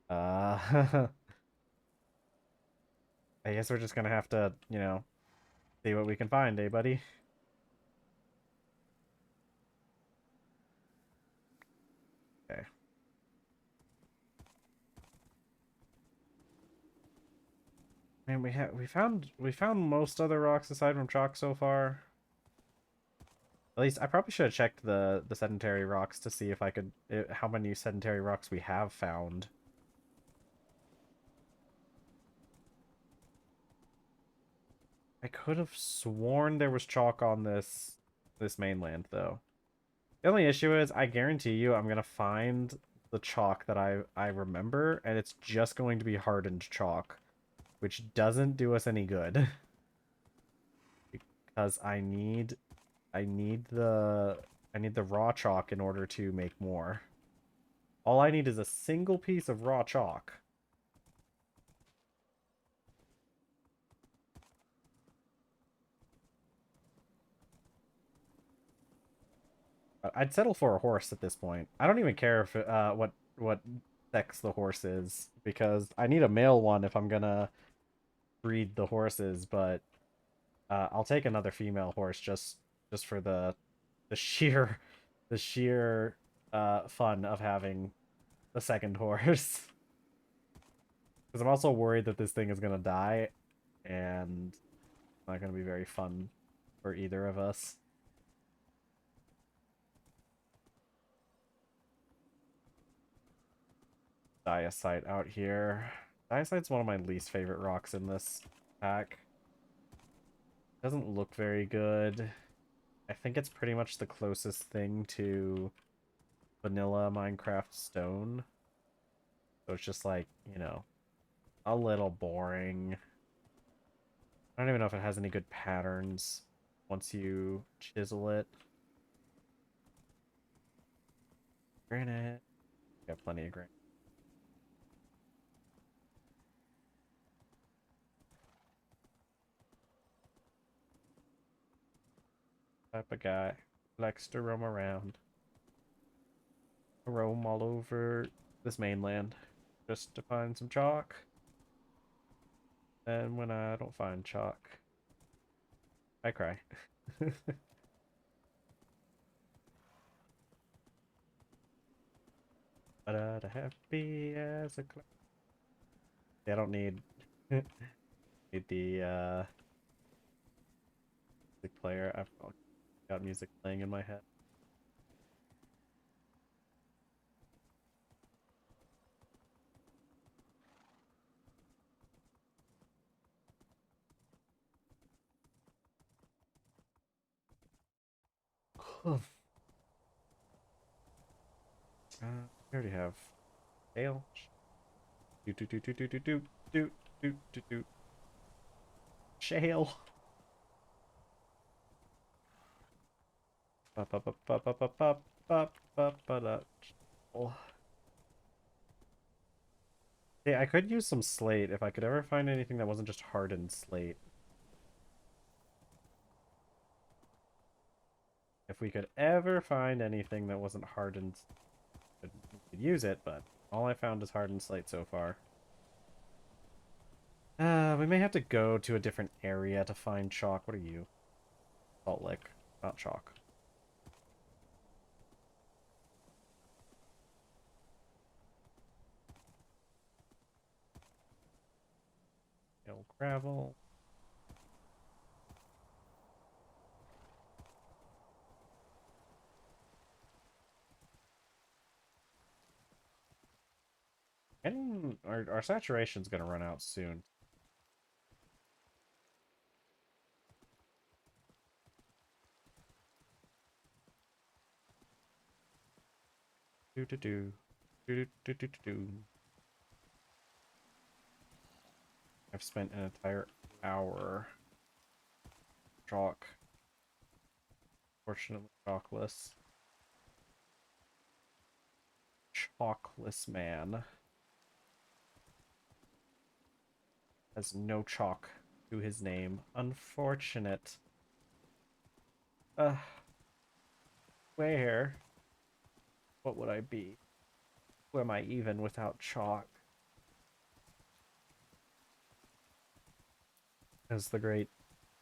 I guess we're just gonna have to, you know, see what we can find, eh, buddy? Okay. Man, we found most other rocks aside from chalk so far. At least I probably should have checked the sedentary rocks to see if I could how many sedentary rocks we have found. I could have sworn there was chalk on this mainland though. The only issue is I guarantee you I'm gonna find the chalk that I remember, and it's just going to be hardened chalk, which doesn't do us any good. Because I need the raw chalk in order to make more. All I need is a single piece of raw chalk. I'd settle for a horse at this point. I don't even care if what sex the horse is, because I need a male one if I'm gonna breed the horses, but I'll take another female horse just for the sheer the sheer fun of having a second horse. Because I'm also worried that this thing is gonna die, and it's not gonna be very fun for either of us. Diacite out here. Diacite's one of my least favorite rocks in this pack. Doesn't look very good. I think it's pretty much the closest thing to vanilla Minecraft stone. So it's just like, a little boring. I don't even know if it has any good patterns once you chisel it. Granite. Got plenty of granite. Type of guy. Likes to roam around. Roam all over this mainland just to find some chalk. And when I don't find chalk, I cry. But happy as a cloud. Yeah, I don't need need the music player. I've got music playing in my head. We already have ale. Do do do do do do do do do do do. Shale. Ba ba ba ba ba ba ba ba ba ba da. Oh. Yeah, I could use some slate if I could ever find anything that wasn't just hardened slate. If we could ever find anything that wasn't hardened, we could use it, but all I found is hardened slate so far. We may have to go to a different area to find chalk. What are you? Salt lick, not chalk. Gravel. And our saturation's gonna run out soon. Do do do do do do do do. I've spent an entire hour chalk. Fortunately, chalkless. Chalkless man has no chalk to his name. Unfortunate. Where? What would I be? Who am I even without chalk? As the great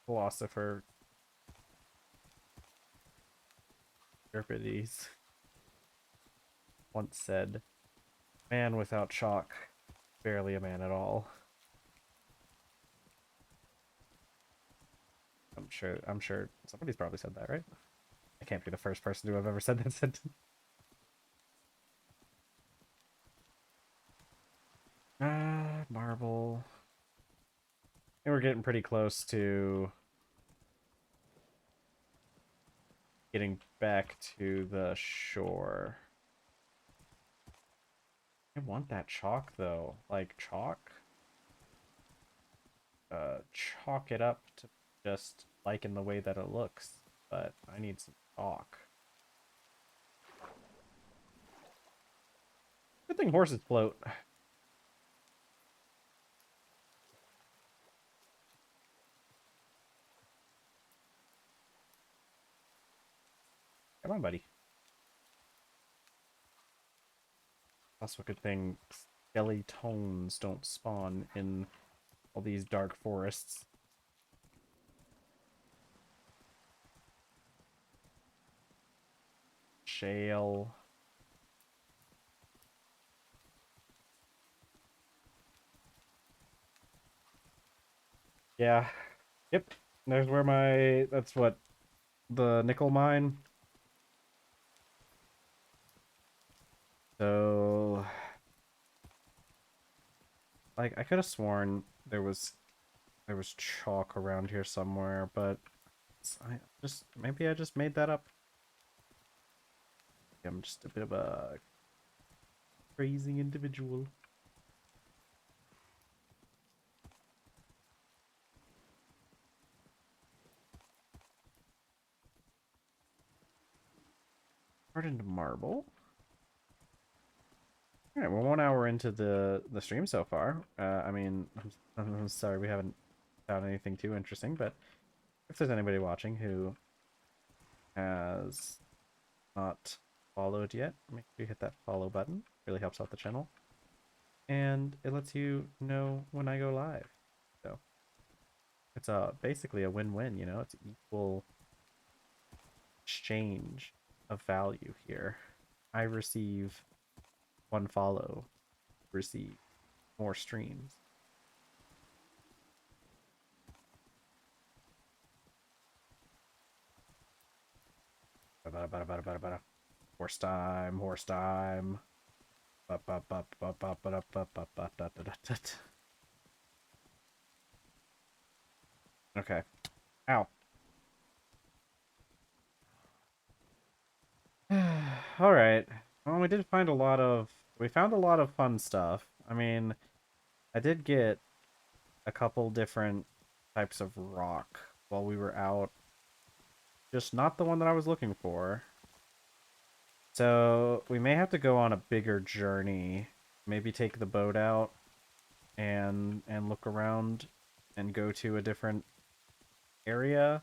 philosopher Euripides once said, "Man without chalk, barely a man at all." I'm sure somebody's probably said that, right? I can't be the first person to have ever said that sentence. Marble. And we're getting pretty close to getting back to the shore. I want that chalk though. Like chalk? Chalk it up to just liking the way that it looks. But I need some chalk. Good thing horses float. Come on, buddy. That's a good thing. Skeletones don't spawn in all these dark forests. Shale. Yeah. Yep. There's where my... That's what... The nickel mine. So... Like, I could have sworn there was chalk around here somewhere, but maybe I just made that up. I'm just a bit of a crazy individual. Hardened marble. All right, we're 1 hour into the stream so far. I mean, I'm sorry we haven't found anything too interesting, but if there's anybody watching who has not followed yet, make sure you hit that follow button. Really helps out the channel, and it lets you know when I go live. So it's basically a win-win. You know, it's equal exchange of value here. I receive one follow, receive more streams. Horse time, horse time. Okay. Ow. All right. Well, we found a lot of fun stuff. I mean, I did get a couple different types of rock while we were out. Just not the one that I was looking for. So we may have to go on a bigger journey. Maybe take the boat out and look around and go to a different area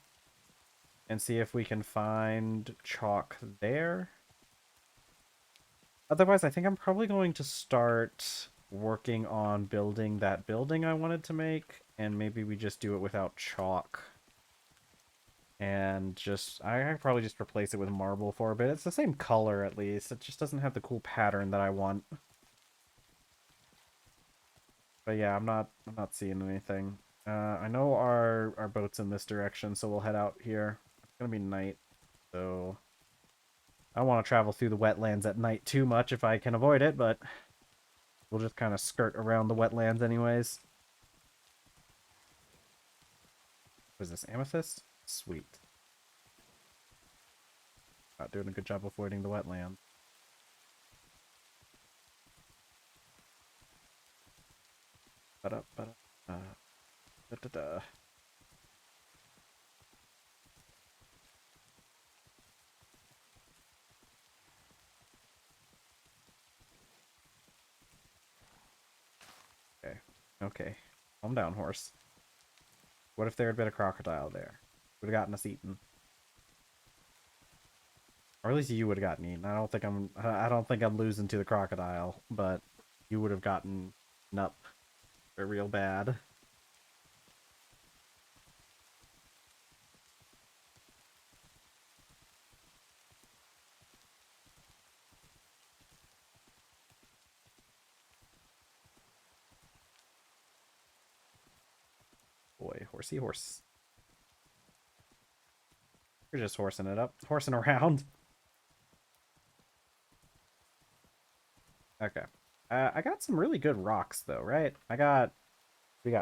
and see if we can find chalk there. Otherwise, I think I'm probably going to start working on building that building I wanted to make, and maybe we just do it without chalk. And I probably just replace it with marble for a bit. It's the same color at least. It just doesn't have the cool pattern that I want. But yeah, I'm not seeing anything. I know our boat's in this direction, so we'll head out here. It's gonna be night, so I don't want to travel through the wetlands at night too much if I can avoid it, but we'll just kind of skirt around the wetlands anyways. What is this, amethyst? Sweet. Not doing a good job avoiding the wetland. Da-da-da. Okay. Okay. Calm down, horse. What if there had been a crocodile there? Would have gotten us eaten. Or at least you would have gotten eaten. I don't think I'm losing to the crocodile, but you would have gotten up real bad. Boy, horsey horse. You're just horsing it up, horsing around. Okay. I got some really good rocks though, right? We got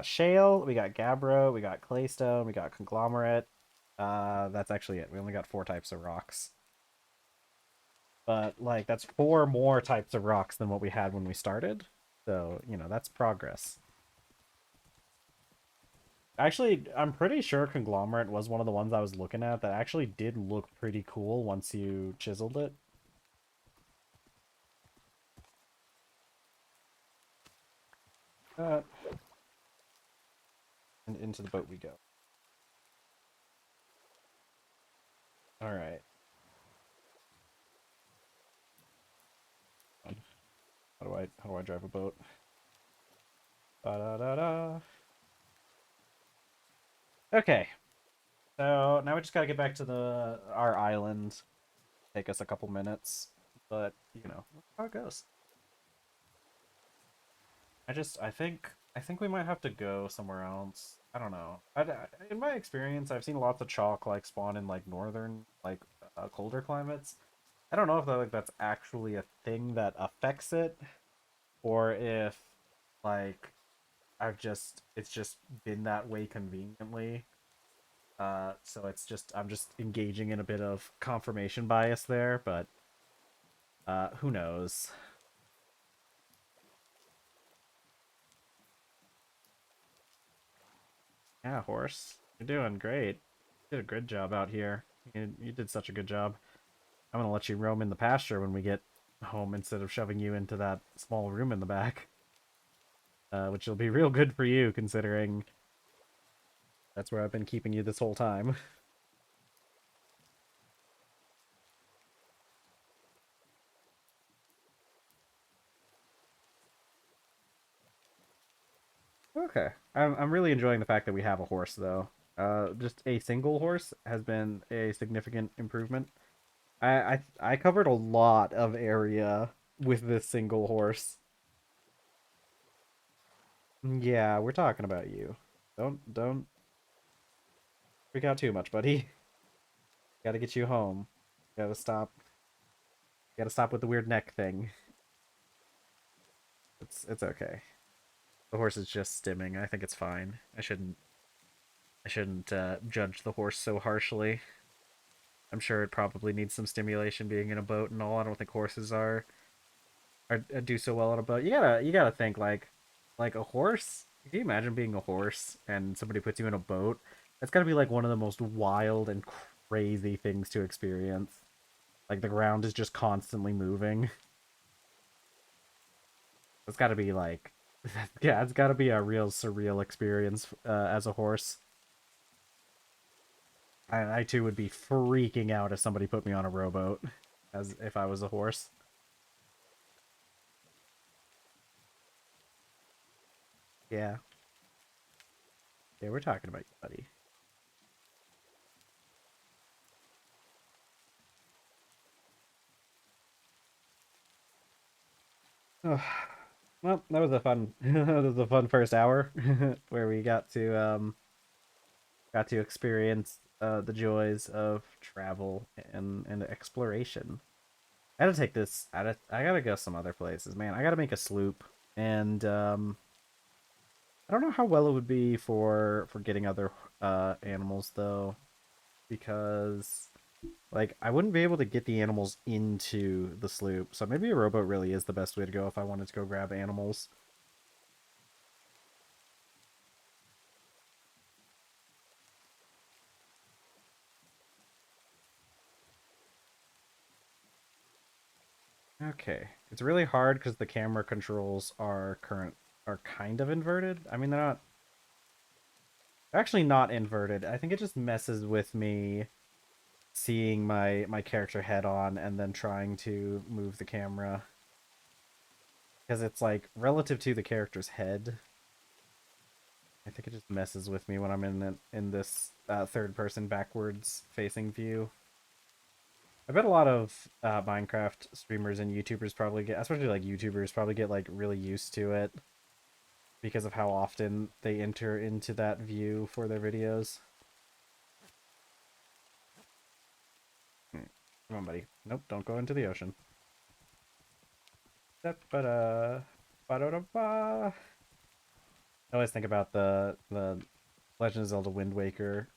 shale, we got gabbro, we got claystone, we got conglomerate. That's actually it. We only got 4 types of rocks. But like that's 4 more types of rocks than what we had when we started. So, you know, that's progress. Actually, I'm pretty sure conglomerate was one of the ones I was looking at that actually did look pretty cool once you chiseled it. And into the boat we go. All right. How do I drive a boat? Da da da da. Okay, so now we just gotta get back to our island. Take us a couple minutes, but you know that's how it goes. I think we might have to go somewhere else. I don't know. In my experience, I've seen lots of chalk like spawn in like northern, like colder climates. I don't know if that's actually a thing that affects it, or if like it's just been that way conveniently. So I'm just engaging in a bit of confirmation bias there, but who knows? Yeah, horse, you're doing great. You did a good job out here. You did such a good job. I'm gonna let you roam in the pasture when we get home instead of shoving you into that small room in the back, which will be real good for you considering that's where I've been keeping you this whole time. Okay. I'm really enjoying the fact that we have a horse though. Just a single horse has been a significant improvement. I covered a lot of area with this single horse. Yeah, we're talking about you. Don't freak out too much, buddy. Gotta get you home. Gotta stop. Gotta stop with the weird neck thing. It's okay. The horse is just stimming. I think it's fine. I shouldn't judge the horse so harshly. I'm sure it probably needs some stimulation being in a boat and all. I don't think horses are do so well on a boat. You gotta think like a horse. Can you imagine being a horse and somebody puts you in a boat? That's gotta be like one of the most wild and crazy things to experience. Like the ground is just constantly moving. It's gotta be like, yeah, it's gotta be a real surreal experience as a horse. I too would be freaking out if somebody put me on a rowboat, as if I was a horse. Yeah, yeah, we're talking about you, buddy. Oh, well, that was a fun, that was a fun first hour where we got to experience the joys of travel and exploration. I gotta take this. I gotta go some other places, man. I gotta make a sloop, and I don't know how well it would be for getting other animals though, because like I wouldn't be able to get the animals into the sloop. So maybe a rowboat really is the best way to go if I wanted to go grab animals. Okay, it's really hard because the camera controls are kind of inverted. I mean, they're actually not inverted. I think it just messes with me seeing my character head on and then trying to move the camera because it's like relative to the character's head. I think it just messes with me when I'm in this third person backwards facing view. I bet a lot of Minecraft streamers and YouTubers probably get, especially like YouTubers, probably get like really used to it because of how often they enter into that view for their videos. Hmm. Come on, buddy. Nope, don't go into the ocean. Da-ba-da, ba-da-da-ba. I always think about the Legend of Zelda Wind Waker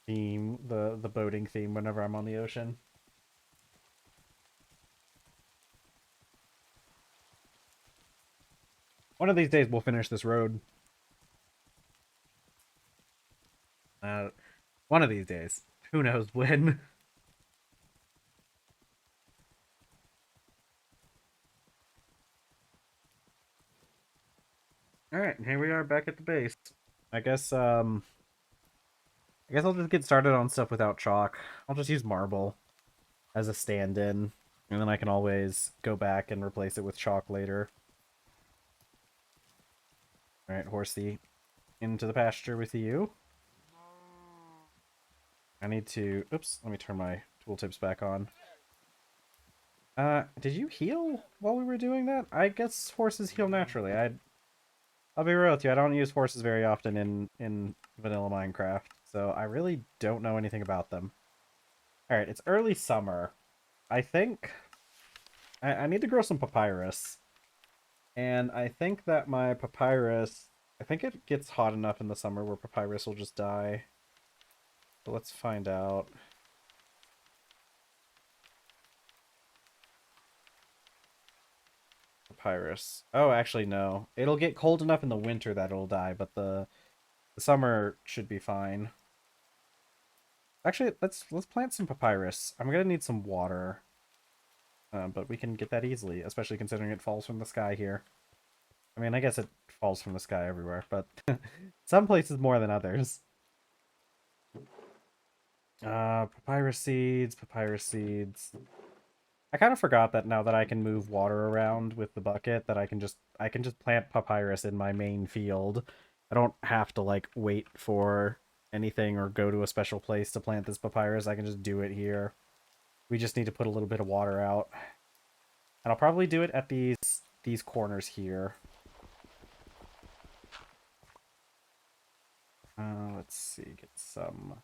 theme, the boating theme whenever I'm on the ocean. One of these days we'll finish this road. Uh, one of these days. Who knows when? All right, here we are back at the base. I guess I guess I'll just get started on stuff without chalk. I'll just use marble as a stand-in. And then I can always go back and replace it with chalk later. Alright, horsey, into the pasture with you. I need to... Oops, let me turn my tooltips back on. Did you heal while we were doing that? I guess horses heal naturally. I'll be real with you, I don't use horses very often in vanilla Minecraft, so I really don't know anything about them. Alright, it's early summer. I think... I need to grow some papyrus. And I think that my papyrus... I think it gets hot enough in the summer where papyrus will just die. So let's find out. Papyrus. Oh, actually, no. It'll get cold enough in the winter that it'll die, but the summer should be fine. Actually, let's plant some papyrus. I'm gonna need some water. But we can get that easily, especially considering it falls from the sky here. I mean, I guess it falls from the sky everywhere, but some places more than others. Papyrus seeds, papyrus seeds. I kind of forgot that now that I can move water around with the bucket, that I can just plant papyrus in my main field. I don't have to like wait for anything or go to a special place to plant this papyrus. I can just do it here. We just need to put a little bit of water out. And I'll probably do it at these corners here. Let's see, get some.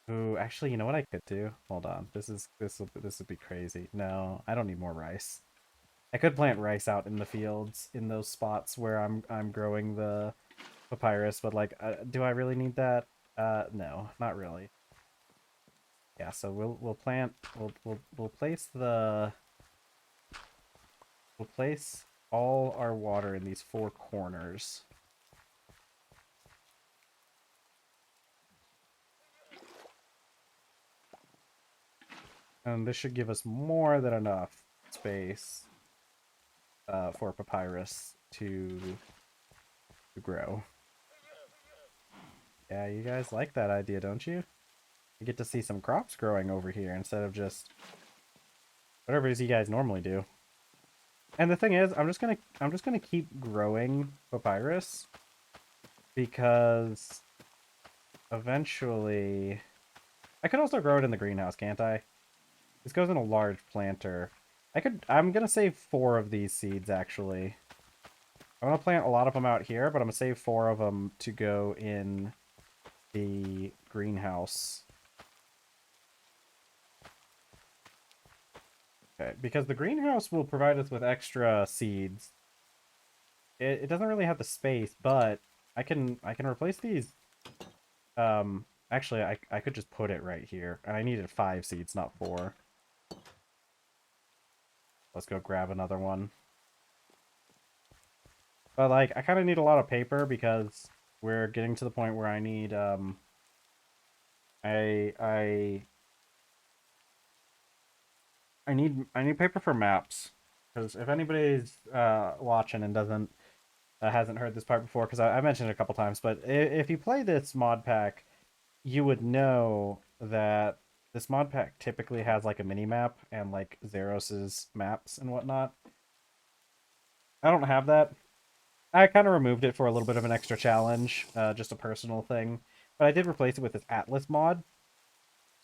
Ooh, actually, you know what I could do? Hold on. This would be crazy. No, I don't need more rice. I could plant rice out in the fields in those spots where I'm growing the papyrus, but like, do I really need that? No, not really. Yeah, so we'll plant. We'll place the. We'll place all our water in these four corners. And this should give us more than enough space for papyrus to grow. Yeah, you guys like that idea, don't you? You get to see some crops growing over here instead of just whatever it is you guys normally do. And the thing is, I'm just gonna keep growing papyrus because eventually I could also grow it in the greenhouse, can't I? This goes in a large planter. I'm gonna save 4 of these seeds, actually. I'm gonna plant a lot of them out here, but I'm gonna save 4 of them to go in the greenhouse. Okay, because the greenhouse will provide us with extra seeds. It doesn't really have the space, but I can replace these. Actually, I could just put it right here. And I needed 5 seeds, not 4. Let's go grab another one. But, like, I kind of need a lot of paper because we're getting to the point where I need, I need paper for maps. Because if anybody's watching and hasn't heard this part before, because I mentioned it a couple times, but if you play this mod pack, you would know that this mod pack typically has like a mini map and like Zeros's maps and whatnot. I don't have that. I kind of removed it for a little bit of an extra challenge, just a personal thing. But I did replace it with this Atlas mod,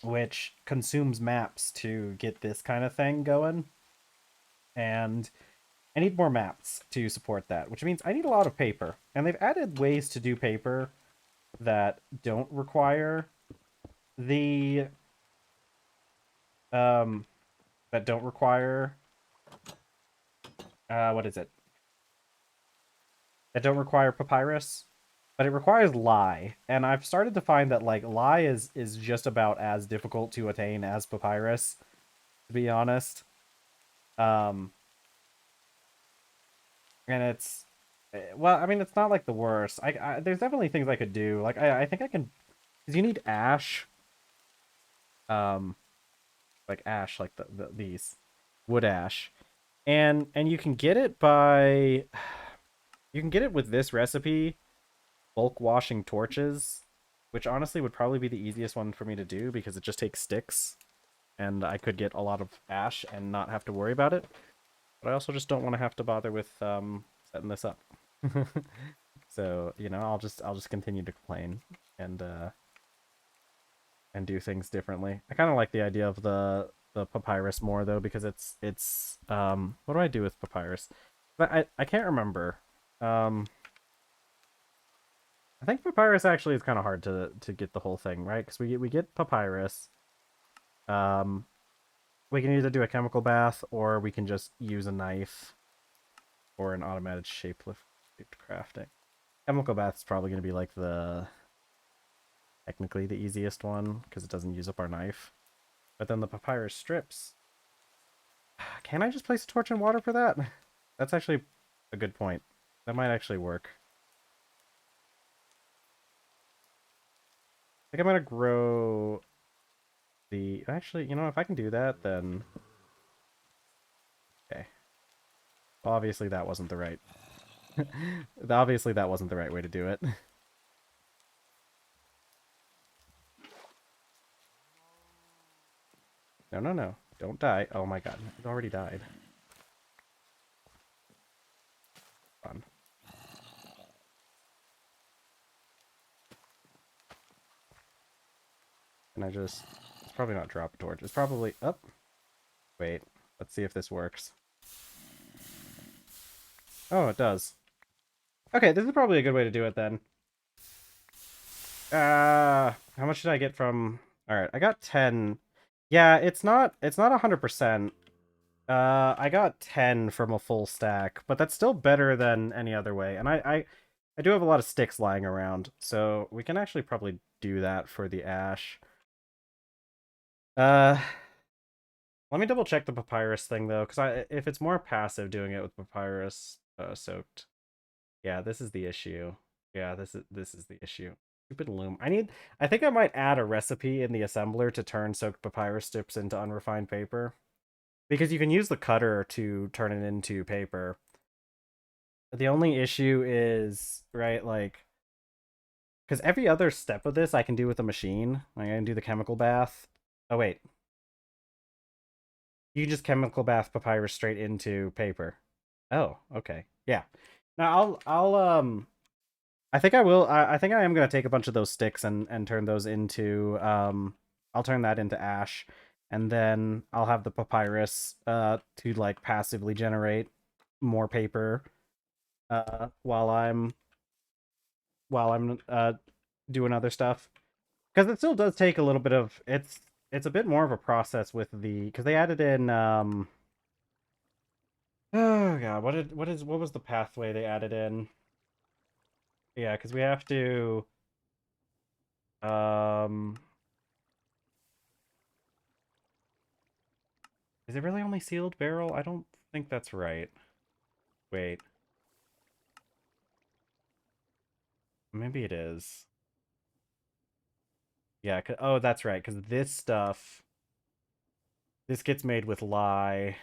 which consumes maps to get this kind of thing going. And I need more maps to support that, which means I need a lot of paper. And they've added ways to do paper that don't require the that don't require what is it? That don't require papyrus, but it requires lye. And I've started to find that like lye is just about as difficult to attain as papyrus, to be honest. And it's well, I mean, it's not like the worst. There's definitely things I could do. Like I think I can, because you need ash. Like ash, like these wood ash, and you can get it by, you can get it with this recipe, bulk washing torches, which honestly would probably be the easiest one for me to do because it just takes sticks. and I could get a lot of ash and not have to worry about it. But I also just don't want to have to bother with setting this up. So, you know, I'll just continue to complain and do things differently. I kind of like the idea of the papyrus more though, because it's what do I do with papyrus? But I can't remember. I think papyrus actually is kind of hard to get the whole thing, right? Because we get papyrus. We can either do a chemical bath or we can just use a knife or an automated shaped crafting. Chemical bath is probably going to be like technically the easiest one because it doesn't use up our knife. But then the papyrus strips. Can I just place a torch in water for that? That's actually a good point. That might actually work. I think I'm gonna grow the... Actually, you know, if I can do that, then... Okay. Well, obviously that wasn't the right... Obviously that wasn't the right way to do it. No, no, no. Don't die. Oh my god. It already died. Fun. Can I just... It's probably not drop a torch. It's probably... Up. Wait. Let's see if this works. Oh, it does. Okay, this is probably a good way to do it then. How much did I get from... Alright, I got 10. Yeah, it's not 100%. I got 10 from a full stack, but that's still better than any other way. And I do have a lot of sticks lying around, so we can actually probably do that for the ash. Let me double check the papyrus thing though, because if it's more passive doing it with papyrus soaked. Yeah, this is the issue. Yeah, this is the issue. Stupid loom. I think I might add a recipe in the assembler to turn soaked papyrus strips into unrefined paper. Because you can use the cutter to turn it into paper. The only issue is, right, like... Because every other step of this I can do with a machine. Like, I can do the chemical bath. Oh, wait. You can just chemical bath papyrus straight into paper. Oh, okay. Yeah. Now, I think I will. I think I am going to take a bunch of those sticks and turn those into... I'll turn that into ash. And then I'll have the papyrus to, like, passively generate more paper while I'm doing other stuff. Because it still does take a little bit of... It's a bit more of a process with the... Because they added in... Oh, God. What was the pathway they added in? Yeah, because we have to... Is it really only sealed barrel? I don't think that's right. Wait. Maybe it is. Yeah, oh, that's right, because this stuff... This gets made with lye.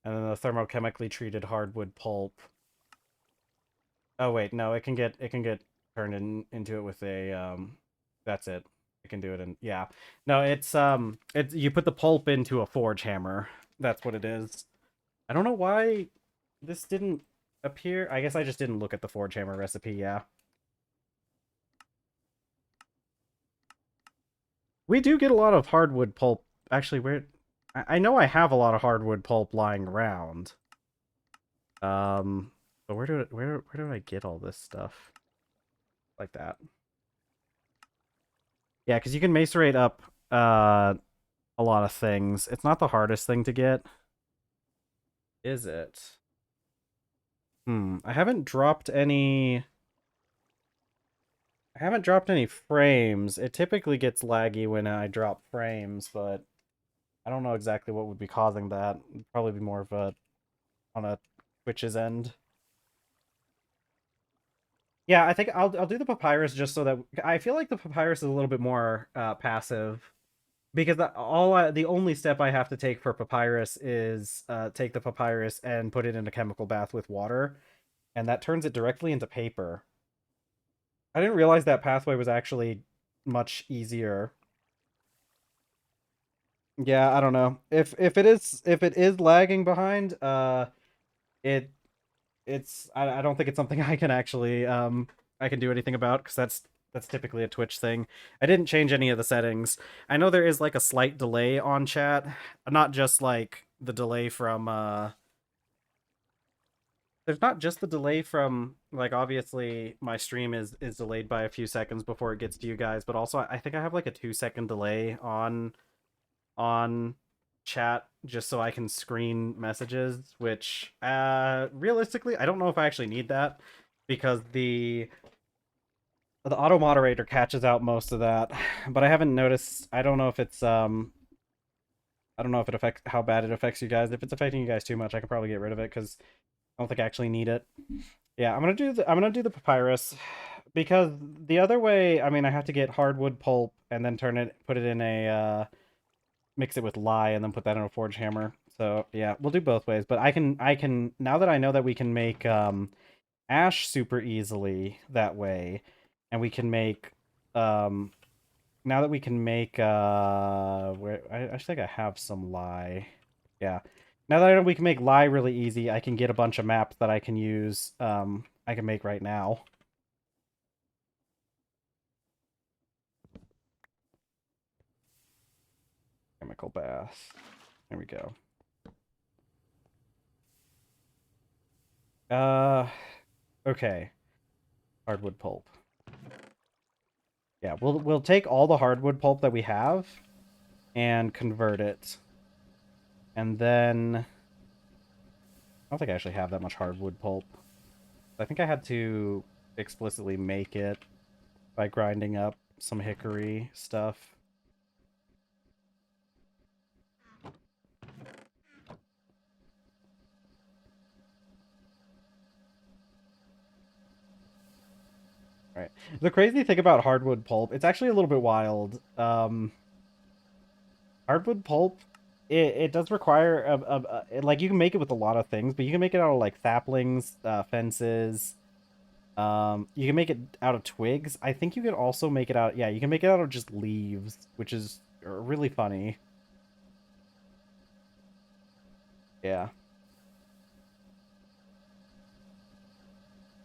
And then the thermochemically treated hardwood pulp. Oh, wait, no, it can get turned into it with a... That's it. It can do it in... Yeah. No, it's you put the pulp into a forge hammer. That's what it is. I don't know why this didn't appear. I guess I just didn't look at the forge hammer recipe, yeah. We do get a lot of hardwood pulp. Actually, I know I have a lot of hardwood pulp lying around. But where do I get all this stuff? Like that. Yeah, because you can macerate up a lot of things. It's not the hardest thing to get. Is it? I haven't dropped any... I haven't dropped any frames. It typically gets laggy when I drop frames, but I don't know exactly what would be causing that. It'd probably be more of a... on a Twitch's end. Yeah, I think I'll do the papyrus just so that... I feel like the papyrus is a little bit more passive. Because the only step I have to take for papyrus is take the papyrus and put it in a chemical bath with water. And that turns it directly into paper. I didn't realize that pathway was actually much easier. Yeah, I don't know. If it is lagging behind, it I don't think it's something I can actually I can do anything about, because that's typically a Twitch thing. I didn't change any of the settings. I know there is like a slight delay on chat, not just like the delay from there's not just the delay from, like, obviously my stream is delayed by a few seconds before it gets to you guys, but also I think I have like a 2 second delay on chat, just so I can screen messages, which realistically I don't know if I actually need that, because the auto moderator catches out most of that. But I haven't noticed. I don't know if it's I don't know if it affects how bad it affects you guys. If it's affecting you guys too much, I could probably get rid of it, because I don't think I actually need it. Yeah, I'm gonna do the papyrus, because the other way, I mean, I have to get hardwood pulp and then put it in a mix it with lye and then put that in a forge hammer. So yeah, we'll do both ways. But I can now that I know that we can make ash super easily that way, and we can make um now that we can make where I think I have some lye. Yeah. Now that I know we can make lye really easy, I can get a bunch of maps that I can use I can make right now. Chemical bath. There we go. Uh okay. Hardwood pulp. Yeah, we'll take all the hardwood pulp that we have and convert it. And then I don't think I actually have that much hardwood pulp. I think I had to explicitly make it by grinding up some hickory stuff. Right. The crazy thing about hardwood pulp, it's actually a little bit wild. Hardwood pulp, it does require like, you can make it with a lot of things, but you can make it out of like saplings, fences. You can make it out of twigs. I think you can also make it out. Yeah, you can make it out of just leaves, which is really funny. Yeah.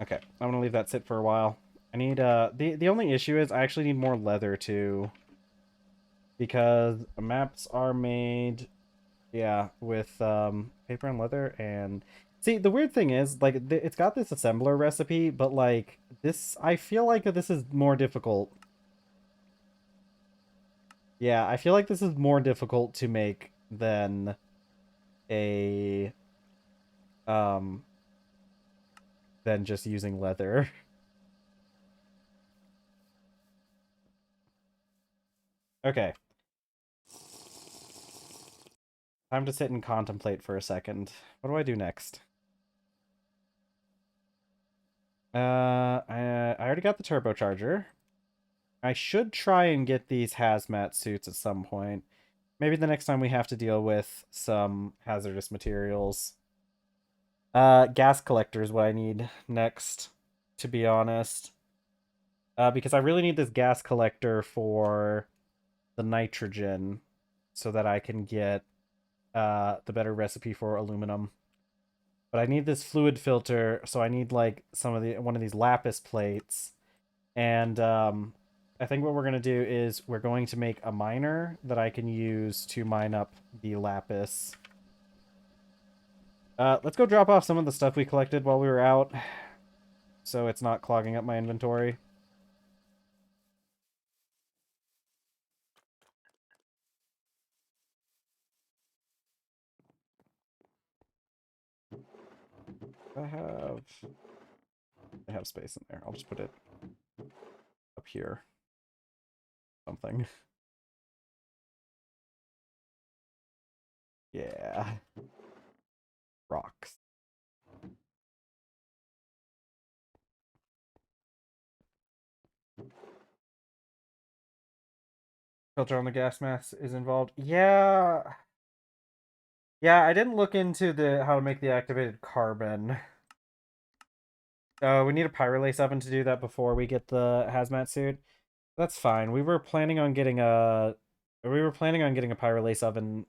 Okay, I'm gonna leave that sit for a while. I need the only issue is I actually need more leather too, because maps are made, yeah, with paper and leather. And see, the weird thing is, like, it's got this assembler recipe, but like this, I feel like this is more difficult. Yeah, I feel like this is more difficult to make a um than just using leather. Okay, time to sit and contemplate for a second. What do I do next? I already got the turbocharger. I should try and get these hazmat suits at some point. Maybe the next time we have to deal with some hazardous materials. Gas collector is what I need next, to be honest. Because I really need this gas collector for the nitrogen, so that I can get the better recipe for aluminum. But I need this fluid filter, so I need like one of these lapis plates. And I think what we're gonna do is we're going to make a miner that I can use to mine up the lapis. Let's go drop off some of the stuff we collected while we were out, so it's not clogging up my inventory. I have space in there. I'll just put it up here. Something. Yeah. Rocks. Filter on the gas mask is involved. Yeah. Yeah, I didn't look into the how to make the activated carbon. We need a pyrolase oven to do that before we get the hazmat suit. That's fine. We were planning on getting a We were planning on getting a pyrolase oven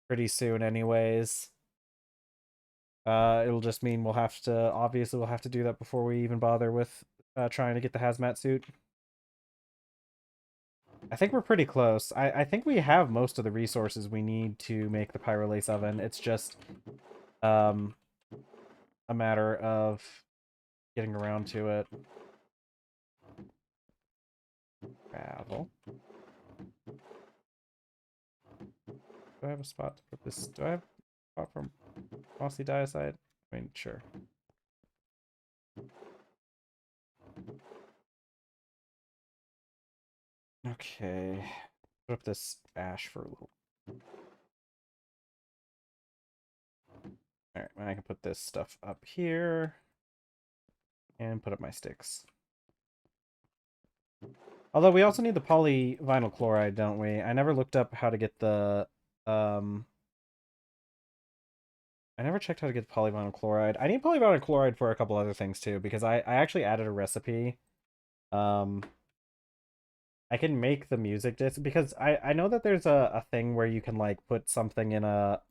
pretty soon anyways. It'll just mean obviously we'll have to do that before we even bother with trying to get the hazmat suit. I think we're pretty close. I think we have most of the resources we need to make the pyrolase oven. It's just um, a matter of getting around to it. Gravel. Do I have a spot to put this? Do I have a spot for mossy diacide? I mean, sure. Okay. Put up this ash for a little. Alright, I can put this stuff up here. And put up my sticks. Although we also need the polyvinyl chloride, don't we? I never looked up how to get the I never checked how to get polyvinyl chloride. I need polyvinyl chloride for a couple other things too, because I actually added a recipe. I can make the music disc because I know that there's a thing where you can like put something in a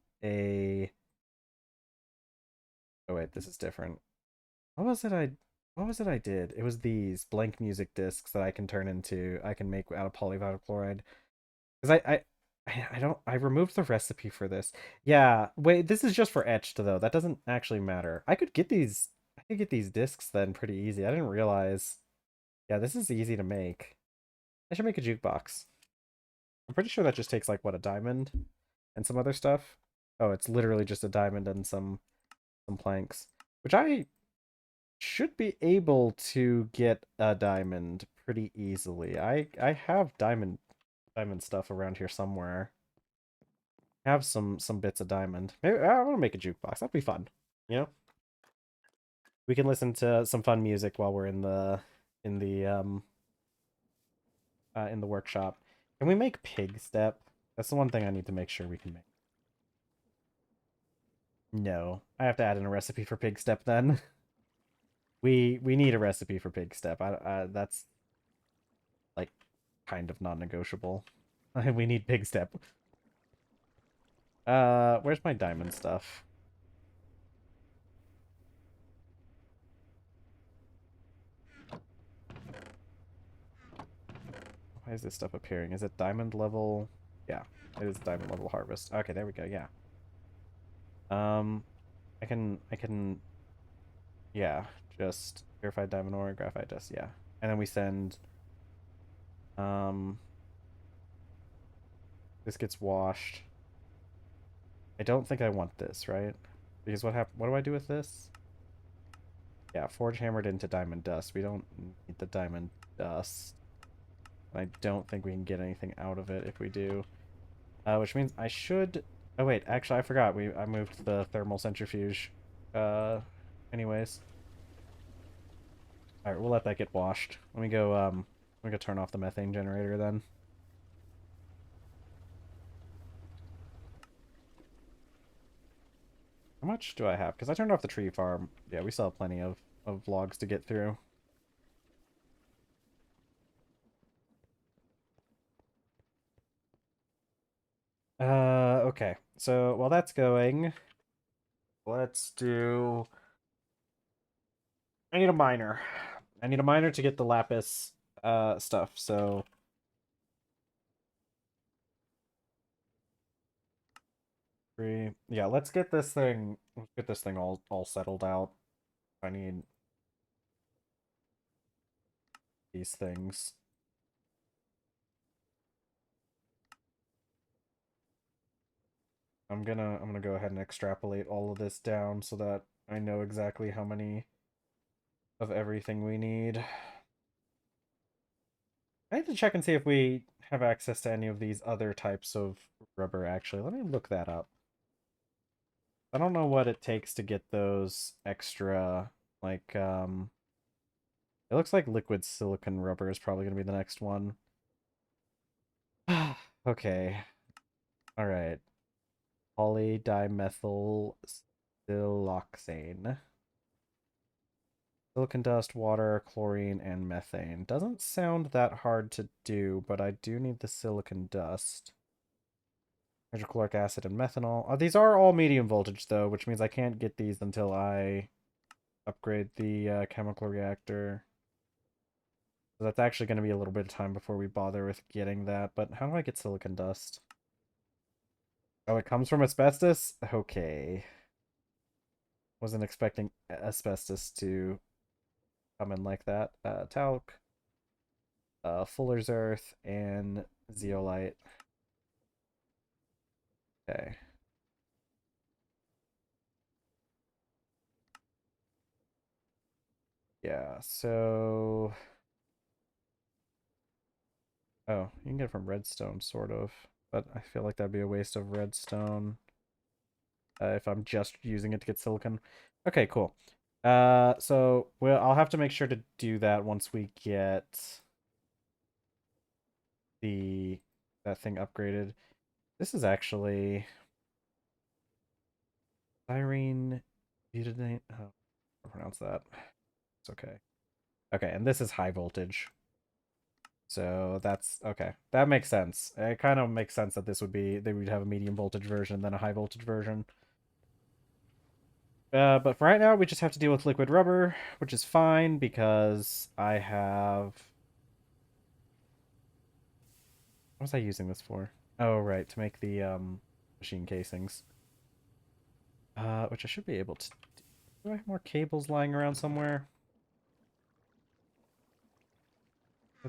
oh wait, this is different. What was it I did? It was these blank music discs that I can make out of polyvinyl chloride. Because I removed the recipe for this. Yeah, wait, this is just for etched though. That doesn't actually matter. I could get these discs then pretty easy. I didn't realize. Yeah, this is easy to make. I should make a jukebox. I'm pretty sure that just takes like what, a diamond and some other stuff. Oh, it's literally just a diamond and some planks, which I should be able to get a diamond pretty easily. I have diamond stuff around here somewhere. I have some bits of diamond. Maybe I want to make a jukebox. That'd be fun. You know, we can listen to some fun music while we're in the in the workshop. Can we make pig step? That's the one thing I need to make sure we can make. No, I have to add in a recipe for pig step then. We need a recipe for pig step. That's like kind of non-negotiable. We need pig step. Where's my diamond stuff? Why is this stuff appearing? Is it diamond level? Yeah, it is diamond level harvest. Okay, there we go. Yeah. Um, I can, yeah, just purified diamond ore, graphite dust. Yeah, and then we send. Um, this gets washed. I don't think I want this, right? Because what do I do with this? Yeah, forge hammered into diamond dust. We don't need the diamond dust. I don't think we can get anything out of it if we do. Which means I should... Oh wait, actually I forgot. I moved the thermal centrifuge. Anyways. Alright, we'll let that get washed. Let me go turn off the methane generator then. How much do I have? Because I turned off the tree farm. Yeah, we still have plenty of logs to get through. Okay. So while that's going, let's do... I need a miner. I need a miner to get the lapis stuff, so... Yeah, let's get this thing all settled out. I need these things. I'm gonna go ahead and extrapolate all of this down so that I know exactly how many of everything we need. I need to check and see if we have access to any of these other types of rubber, actually. Let me look that up. I don't know what it takes to get those extra, like, it looks like liquid silicon rubber is probably going to be the next one. Okay. Alright. Polydimethyl siloxane. Silicon dust, water, chlorine, and methane. Doesn't sound that hard to do, but I do need the silicon dust. hydrochloric acid and methanol. These are all medium voltage though, which means I can't get these until I upgrade the chemical reactor. So that's actually going to be a little bit of time before we bother with getting that. But how do I get silicon dust? Oh, it comes from asbestos? Okay. Wasn't expecting asbestos to come in like that. Talc, fuller's earth, and zeolite. Okay. Yeah, so... Oh, you can get it from redstone, sort of. But I feel like that'd be a waste of redstone if I'm just using it to get silicon. Okay, cool. So I'll have to make sure to do that once we get that thing upgraded. This is actually styrene butadiene. Oh, I pronounce that. It's okay. Okay, and this is high voltage. So that's okay. That makes sense. It kind of makes sense that they would have a medium voltage version than a high voltage version. But for right now, we just have to deal with liquid rubber, which is fine because I have... What was I using this for? Oh, right, to make the machine casings. Which I should be able to... Do I have more cables lying around somewhere?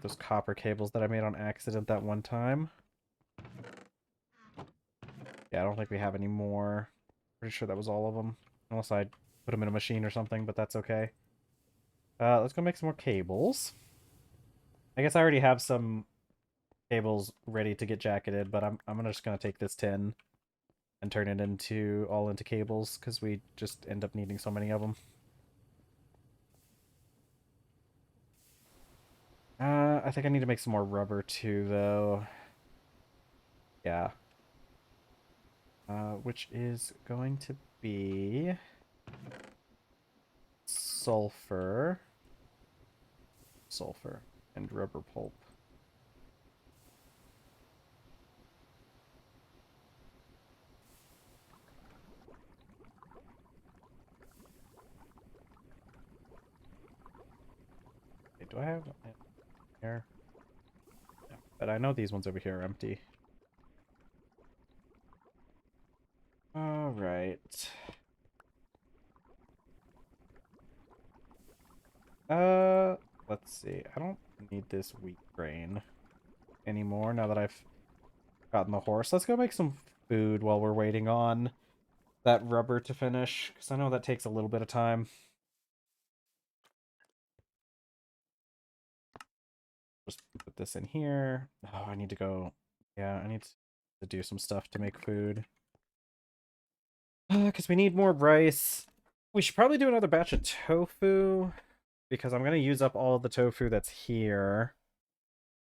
Those copper cables that I made on accident that one time. Yeah, I don't think we have any more. Pretty sure that was all of them. Unless I put them in a machine or something, but that's okay. Let's go make some more cables. I guess I already have some cables ready to get jacketed, but I'm just gonna take this tin and turn it into cables because we just end up needing so many of them. I think I need to make some more rubber too, though. Yeah. Which is going to be sulfur, and rubber pulp. Wait, do I have it here? No, but I know these ones over here are empty. All right. Let's see. I don't need this wheat grain anymore now that I've gotten the horse. Let's go make some food while we're waiting on that rubber to finish, because I know that takes a little bit of time. Just put this in here. Oh, I need to go... Yeah, I need to do some stuff to make food. Because we need more rice. We should probably do another batch of tofu, because I'm going to use up all of the tofu that's here.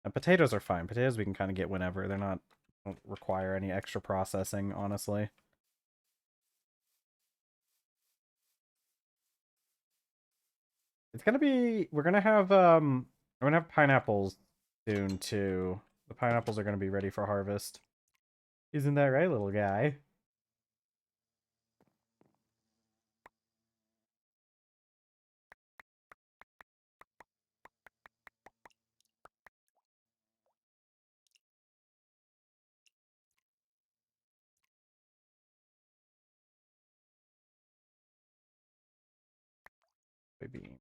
And potatoes are fine. Potatoes we can kind of get whenever. Don't require any extra processing, honestly. It's gonna be we're gonna have pineapples soon too. The pineapples are gonna be ready for harvest. Isn't that right, little guy? Baby.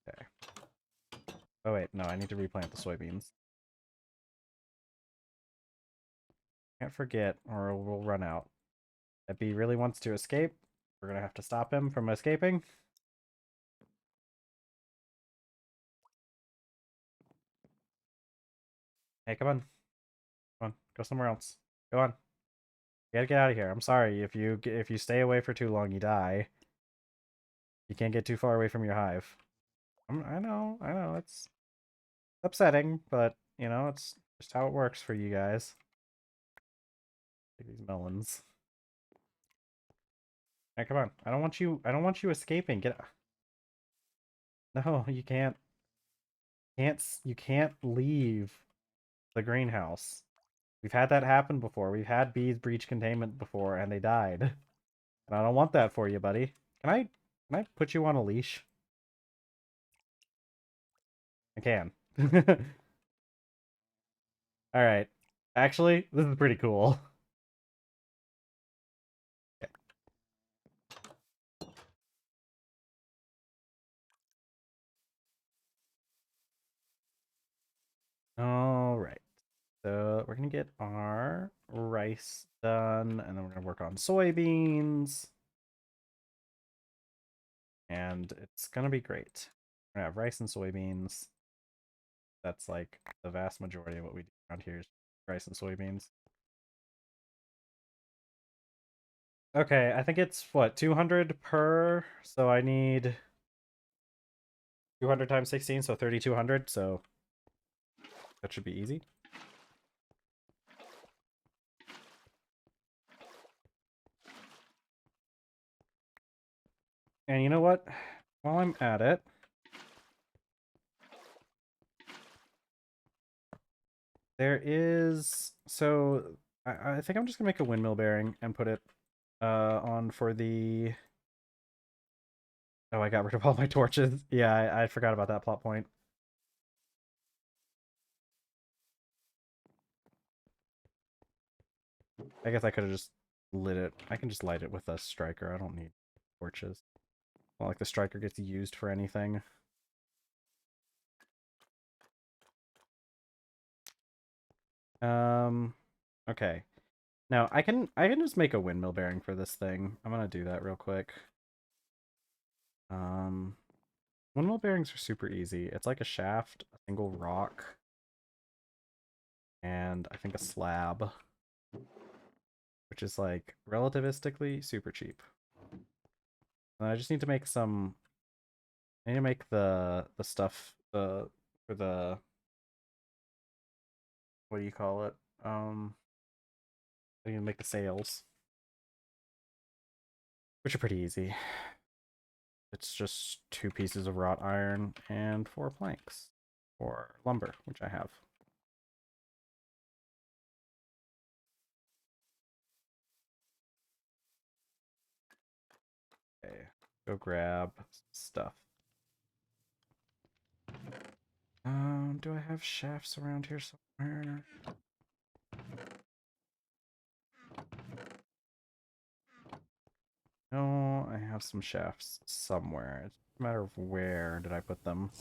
Okay. Oh wait, no, I need to replant the soybeans. Can't forget, or we'll run out. If he really wants to escape, we're gonna have to stop him from escaping. Hey, come on. Come on, go somewhere else. Go on. You gotta get out of here. I'm sorry. If you stay away for too long, you die. You can't get too far away from your hive. I know. It's upsetting, but it's just how it works for you guys. Take these melons. Hey, come on. I don't want you escaping. Get No, you can't. You can't leave the greenhouse. We've had that happen before. We've had bees breach containment before, and they died. And I don't want that for you, buddy. Can I put you on a leash? I can. All right. Actually, this is pretty cool. All right. So we're gonna get our rice done, and then we're gonna work on soybeans, and it's gonna be great. We're gonna have rice and soybeans. That's like the vast majority of what we do around here is rice and soybeans. Okay, I think it's what 200 per. So I need 200 times 16, so 3,200. So that should be easy. And you know what? While I'm at it, there is I think I'm just gonna make a windmill bearing and put it on for the. Oh, I got rid of all my torches. Yeah, I forgot about that plot point. I guess I could have just lit it. I can just light it with a striker. I don't need torches. Not like the striker gets used for anything. Okay. Now I can just make a windmill bearing for this thing. I'm gonna do that real quick. Um, Windmill bearings are super easy. It's like a shaft, a single rock, and I think a slab, which is like relativistically super cheap. And I just need to make some. I need to make the stuff for the what do you call it? I need to make the sails, which are pretty easy. It's just 2 pieces of wrought iron and 4 planks, or lumber, which I have. Okay, go grab stuff. Do I have shafts around here somewhere? No, I have some shafts somewhere. It's a matter of where did I put them.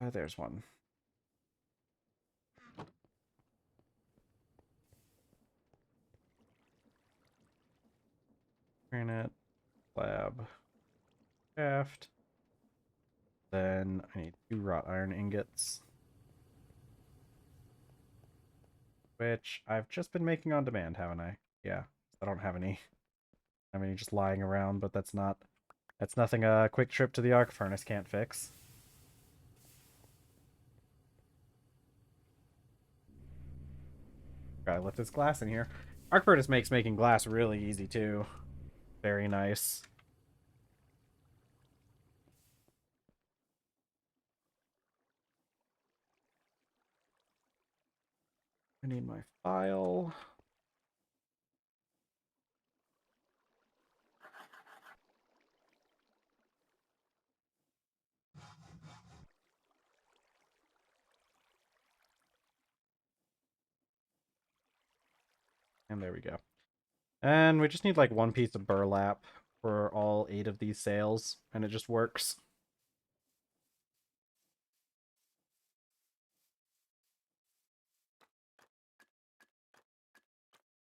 Oh, there's one. Granite, slab, shaft. Then I need 2 wrought iron ingots, which I've just been making on demand, haven't I? Yeah, I don't have any. I mean, just lying around, but that's nothing a quick trip to the arc furnace can't fix. I left this glass in here. Arc furnace makes making glass really easy too. Very nice. I need my file. And there we go. And we just need like 1 piece of burlap for all 8 of these sails, and it just works.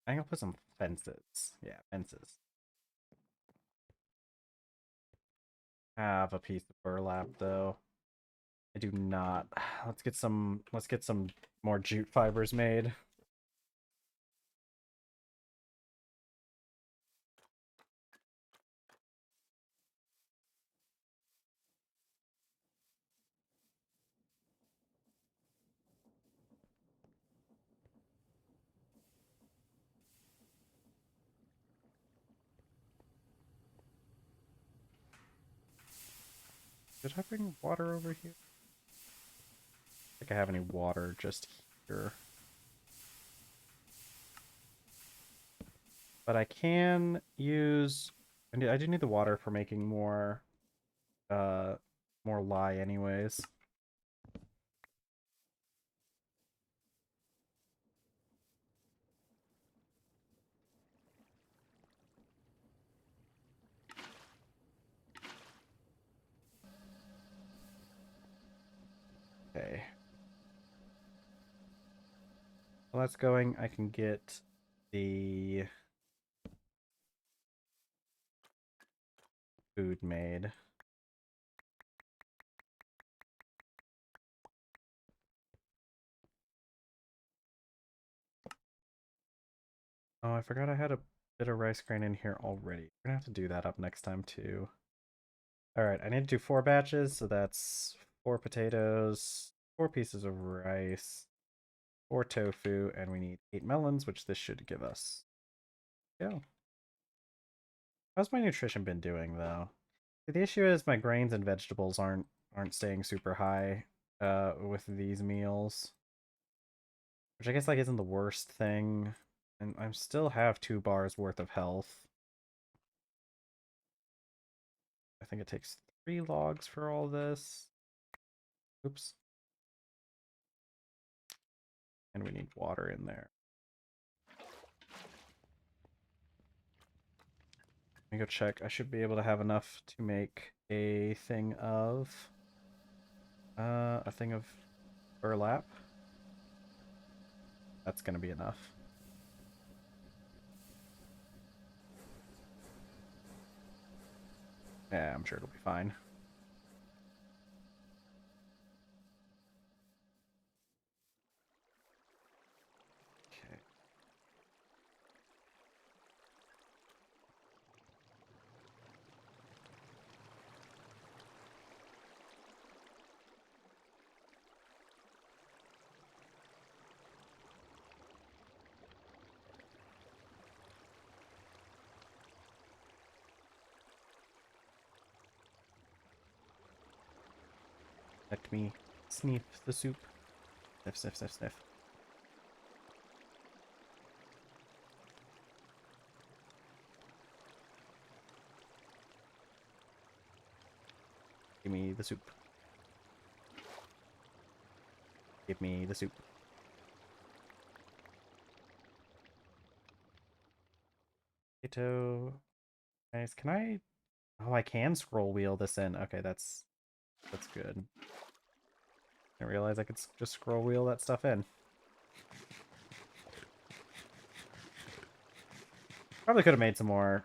I think I'll put some fences. Yeah, fences. Have a piece of burlap though. I do not. Let's get some more jute fibers made. Did I bring water over here? I don't think I have any water just here. But I can use... I do need the water for making uh, more lye anyways. Okay. While that's going, I can get the food made. Oh, I forgot I had a bit of rice grain in here already. We're gonna have to do that up next time too. Alright, I need to do 4 batches, so that's 4 potatoes, 4 pieces of rice, 4 tofu, and we need 8 melons, which this should give us. Yeah. How's my nutrition been doing though? The issue is my grains and vegetables aren't staying super high with these meals. Which I guess like isn't the worst thing. And I still have 2 bars worth of health. I think it takes 3 logs for all this. Oops. And we need water in there. Let me go check. I should be able to have enough to make a thing of burlap. That's gonna be enough. Yeah, I'm sure it'll be fine. Okay. Let me sniff the soup. Sniff, sniff, sniff, sniff. Give me the soup. Give me the soup. Potato. Nice. Can I... Oh, I can scroll wheel this in. Okay, that's good. I didn't realize I could just scroll wheel that stuff in. Probably could have made some more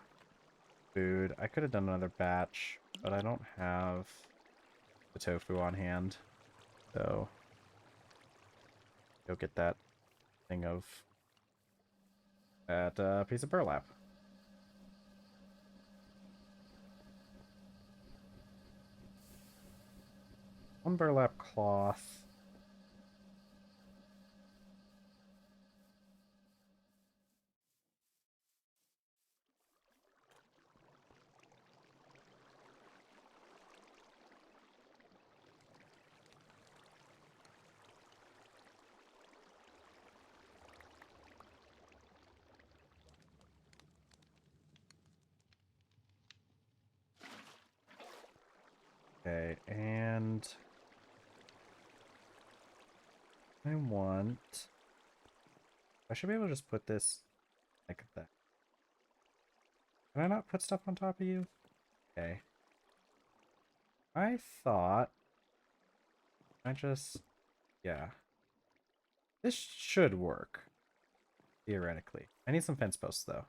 food. I could have done another batch, but I don't have the tofu on hand. So, go get that thing of that piece of burlap. One burlap cloth. Okay, and I should be able to just put this like that. Can I not put stuff on top of you? Okay. I thought yeah. This should work, theoretically. I need some fence posts, though.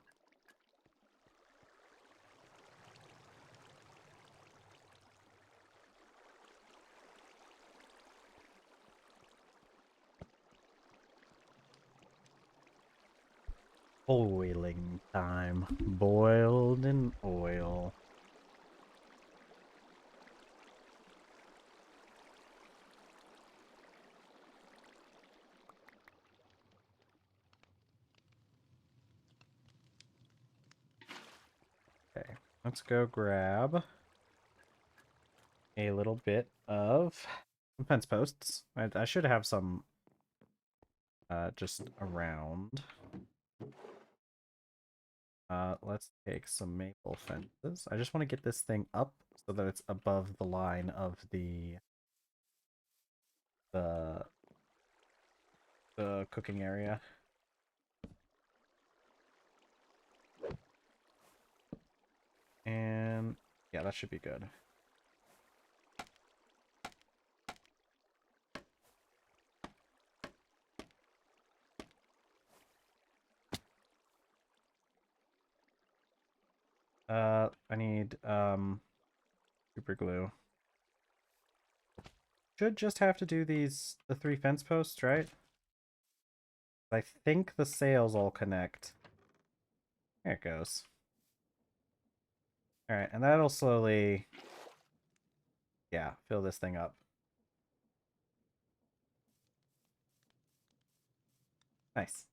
Boiling time. Boiled in oil. Okay, let's go grab a little bit of fence posts. I should have some just around. Let's take some maple fences. I just want to get this thing up so that it's above the line of the the cooking area. And yeah, that should be good. I need super glue. Should just have to do the 3 fence posts, right? I think the sails all connect. There it goes. All right, and that'll slowly, yeah, fill this thing up. Nice.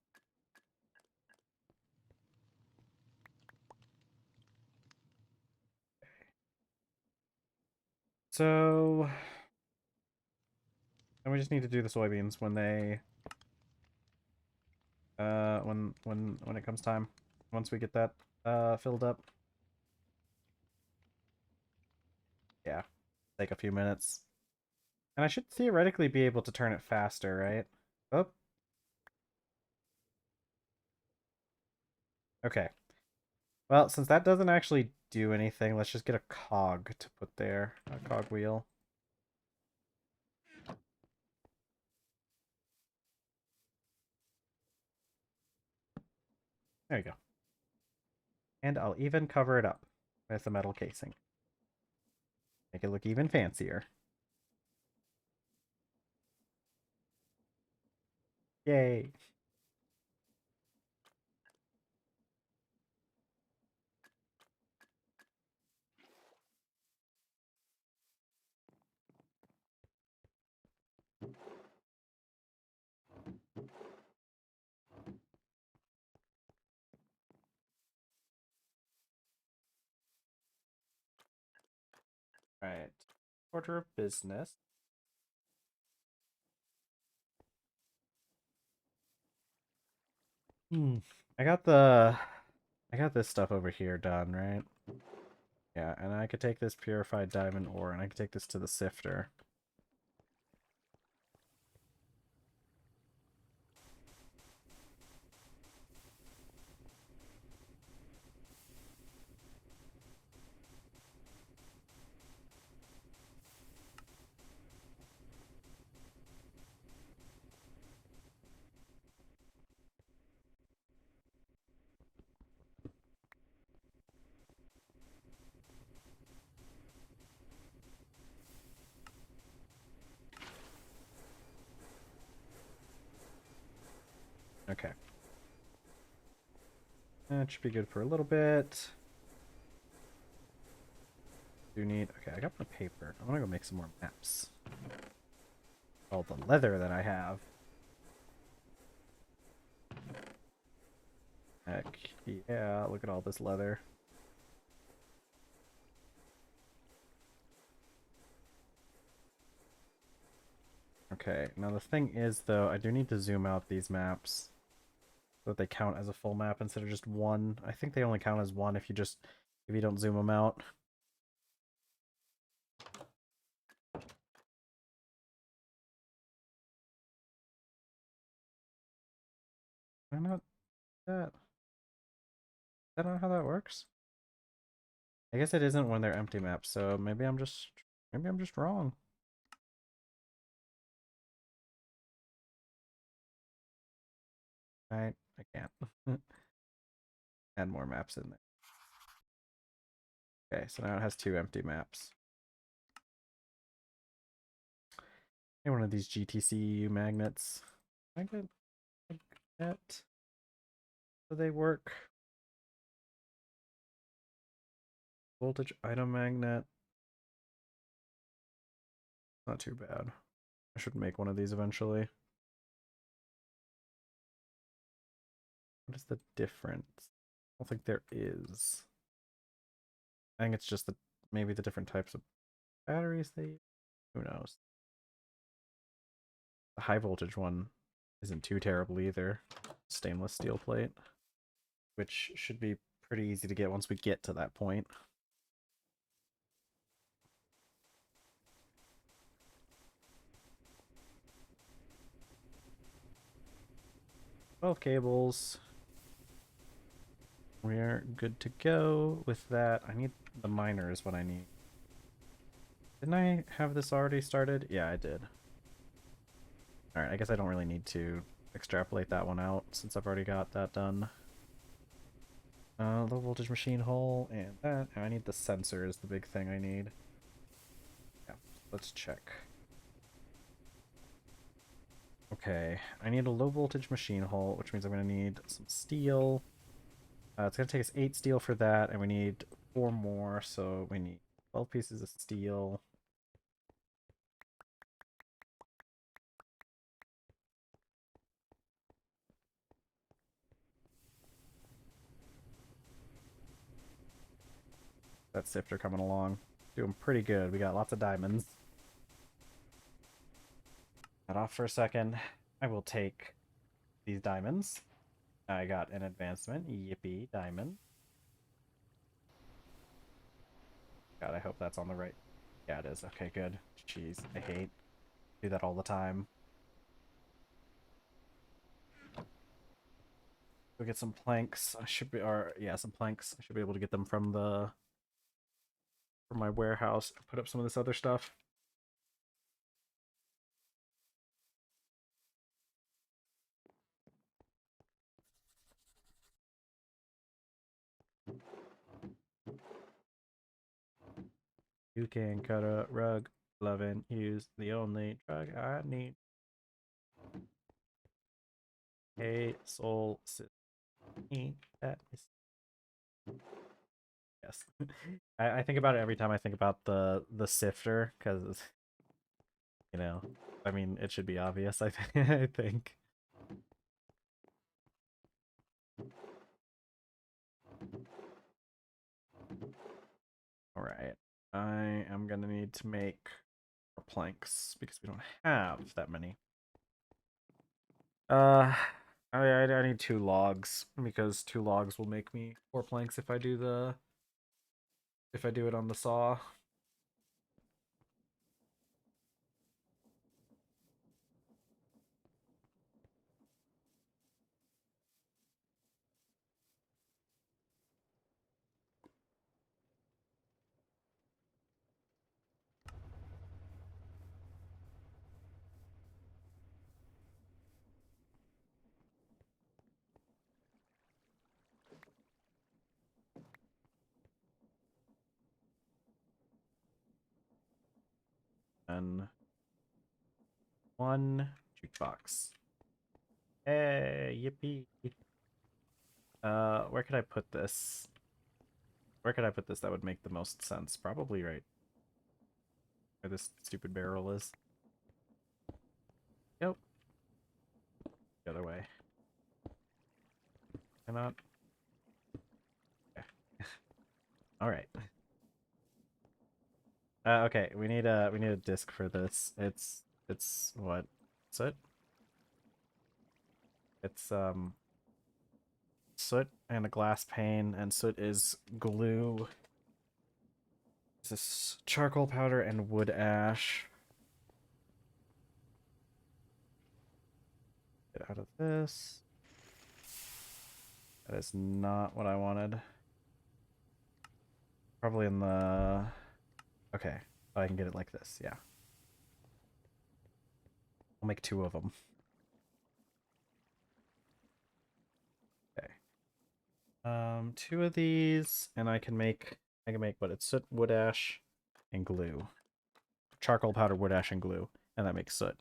So, and we just need to do the soybeans when they, when it comes time. Once we get that filled up. Yeah, take a few minutes. And I should theoretically be able to turn it faster, right? Oh, okay. Well, since that doesn't actually do anything, let's just get a cog to put there. A cog wheel. There you go. And I'll even cover it up with a metal casing. Make it look even fancier. Yay. Right. Order of business. Hmm. I got this stuff over here done, right? Yeah, and I could take this purified diamond ore and I could take this to the sifter. Okay. That should be good for a little bit. Do need... Okay, I got my paper. I want to go make some more maps. All the leather that I have. Heck yeah, look at all this leather. Okay, now the thing is, though, I do need to zoom out these maps so that they count as a full map instead of just one. I think they only count as one if you don't zoom them out. Why not that? Is that not how that works? I guess it isn't when they're empty maps, so maybe I'm just wrong. I can't. Add more maps in there. Okay, so now it has 2 empty maps. Hey, one of these GTC magnets. Can I get that? Do they work? Voltage item magnet. Not too bad. I should make one of these eventually. What is the difference? I don't think there is. I think it's just maybe the different types of batteries they use? Who knows? The high voltage one isn't too terrible either. Stainless steel plate, which should be pretty easy to get once we get to that point. 12 cables. We're good to go with that. I need the miner is what I need. Didn't I have this already started? Yeah, I did. Alright, I guess I don't really need to extrapolate that one out since I've already got that done. Low voltage machine hull and that. And I need the sensor is the big thing I need. Yeah, let's check. Okay, I need a low voltage machine hull, which means I'm going to need some steel. It's going to take us 8 steel for that, and we need 4 more, so we need 12 pieces of steel. That sifter coming along. Doing pretty good. We got lots of diamonds. That off for a second. I will take these diamonds. I got an advancement. Yippee, diamond. God, I hope that's on the right. Yeah, it is. Okay, good. Jeez, I hate do that all the time. Go get some planks. I should be, or yeah, some planks. I should be able to get them from from my warehouse. Put up some of this other stuff. You can cut a rug. Loving use the only drug I need. A soul system. That is yes. I think about it every time I think about the sifter because you know, I mean, it should be obvious. I think. All right, I am gonna need to make more planks because we don't have that many. Uh, I need 2 logs because 2 logs will make me 4 planks if I do it on the saw. And 1 jukebox. Hey, yippee. Where could I put this? Where could I put this that would make the most sense? Probably right where this stupid barrel is. Yep. The other way. Cannot. Okay. All right. Okay, we need a disc for this. It's what? Soot? It's soot and a glass pane, and soot is glue. This is charcoal powder and wood ash. Get out of this. That is not what I wanted. Probably in the... Okay, I can get it like this, yeah. I'll make 2 of them. Okay. 2 of these, and I can make what? It's soot, wood ash, and glue. Charcoal powder, wood ash, and glue, and that makes soot.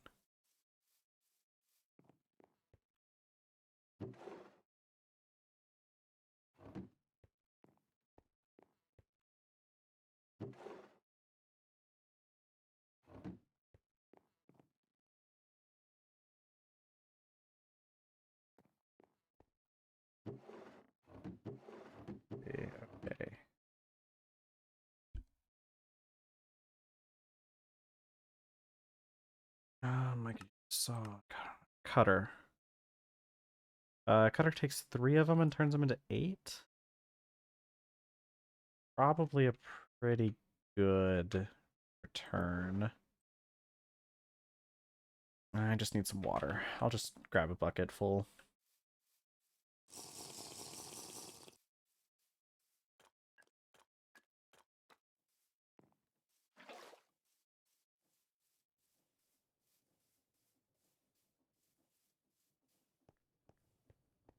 Okay. saw, cutter. Cutter takes 3 of them and turns them into 8. Probably a pretty good return. I just need some water. I'll just grab a bucket full.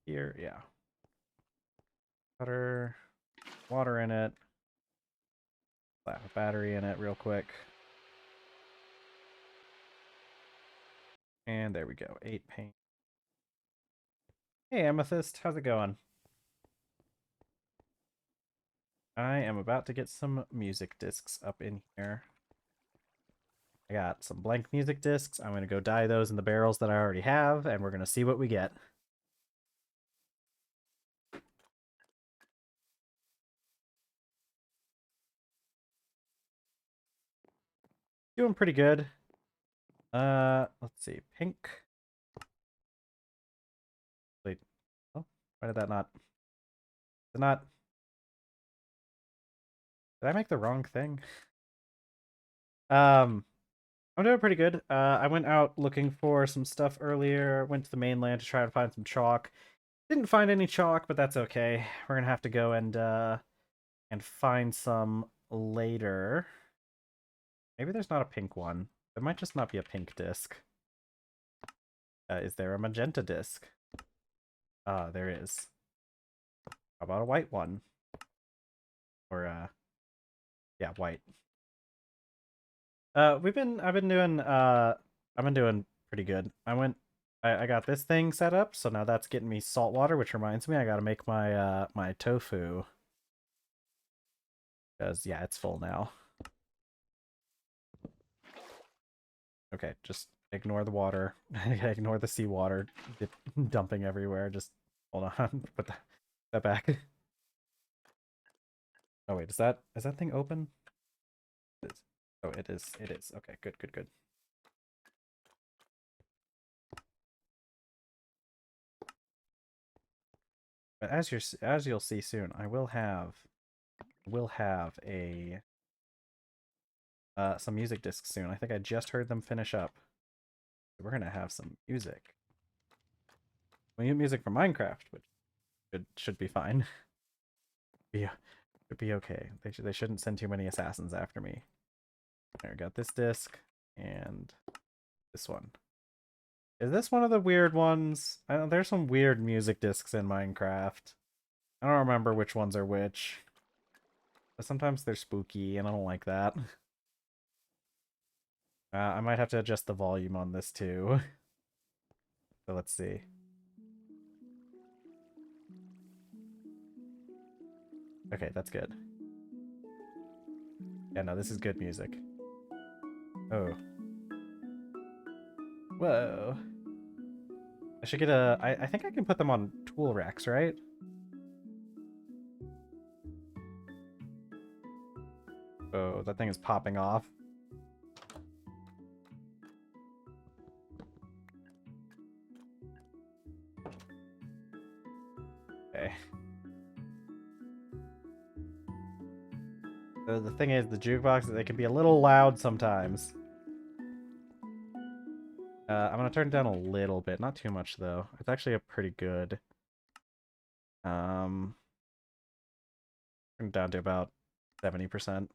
Here, yeah. Cutter, water in it. Slap a battery in it real quick. And there we go. 8 paint. Hey, Amethyst. How's it going? I am about to get some music discs up in here. I got some blank music discs. I'm going to go dye those in the barrels that I already have, and we're going to see what we get. Doing pretty good. Let's see. Pink. Wait. Oh, why did that not? Did not? Did I make the wrong thing? I'm doing pretty good. I went out looking for some stuff earlier. Went to the mainland to try to find some chalk. Didn't find any chalk, but that's okay. We're gonna have to go and find some later. Maybe there's not a pink one. There might just not be a pink disc. Is there a magenta disc? There is. How about a white one? Or yeah, white. I've been doing pretty good. I got this thing set up, so now that's getting me salt water, which reminds me I gotta make my my tofu. Because yeah, it's full now. Okay, just ignore the water. Ignore the seawater dumping everywhere. Just hold on. Put that back. Oh wait, is that thing open? It is. Oh, it is. It is. Okay, good, good, good. But as you'll see soon, I will have a some music discs soon. I think I just heard them finish up. We're gonna have some music. We need music from Minecraft, which should be fine. Should be okay. They shouldn't send too many assassins after me. There, got this disc and this one. Is this one of the weird ones? There's some weird music discs in Minecraft. I don't remember which ones are which. But sometimes they're spooky, and I don't like that. I might have to adjust the volume on this too. So let's see. Okay, that's good. Yeah, no, this is good music. Oh. Whoa. I should get a... I think I can put them on tool racks, right? Oh, that thing is popping off. Okay. So the thing is, the jukeboxes, they can be a little loud sometimes. I'm gonna turn it down a little bit, not too much though. It's actually a pretty good. Turn it down to about 70%.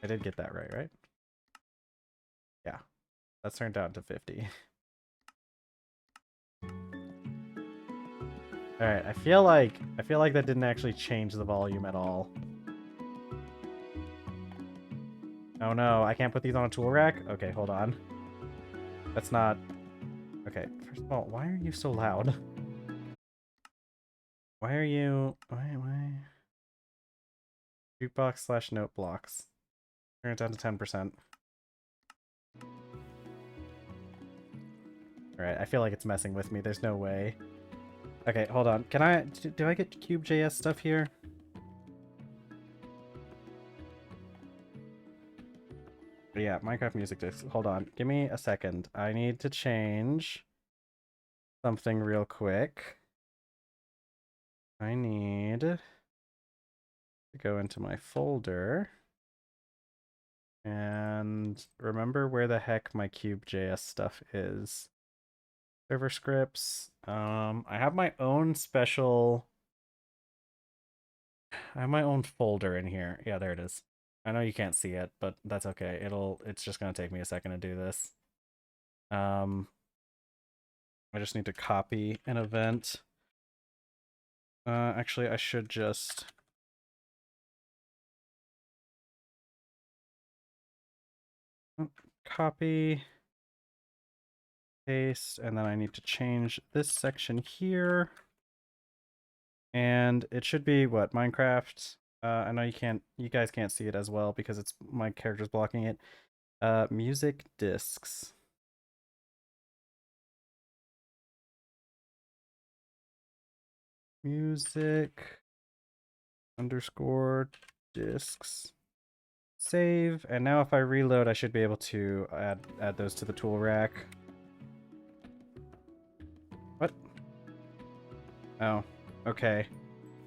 I did get that right? Yeah. Let's turn it down to 50. Alright, I feel like that didn't actually change the volume at all. Oh no, I can't put these on a tool rack? Okay, hold on. That's not... Okay, first of all, why are you so loud? Why are you... Why? Jukebox / note blocks. Turn it down to 10%. Alright, I feel like it's messing with me. There's no way. Okay, hold on. Can I... Do I get Cube.js stuff here? Yeah, Minecraft music disc. Hold on. Give me a second. I need to change something real quick. I need to go into my folder and remember where the heck my Cube.js stuff is. Server scripts. I have my own special... I have my own folder in here. Yeah, there it is. I know you can't see it, but that's okay. It's just gonna take me a second to do this. I just need to copy an event. Actually, I should just... copy, paste, and then I need to change this section here. And it should be, what, Minecraft? I know you guys can't see it as well because it's my character's blocking it. Music discs. Music underscore discs. Save, and now if I reload, I should be able to add those to the tool rack. What? Oh, okay.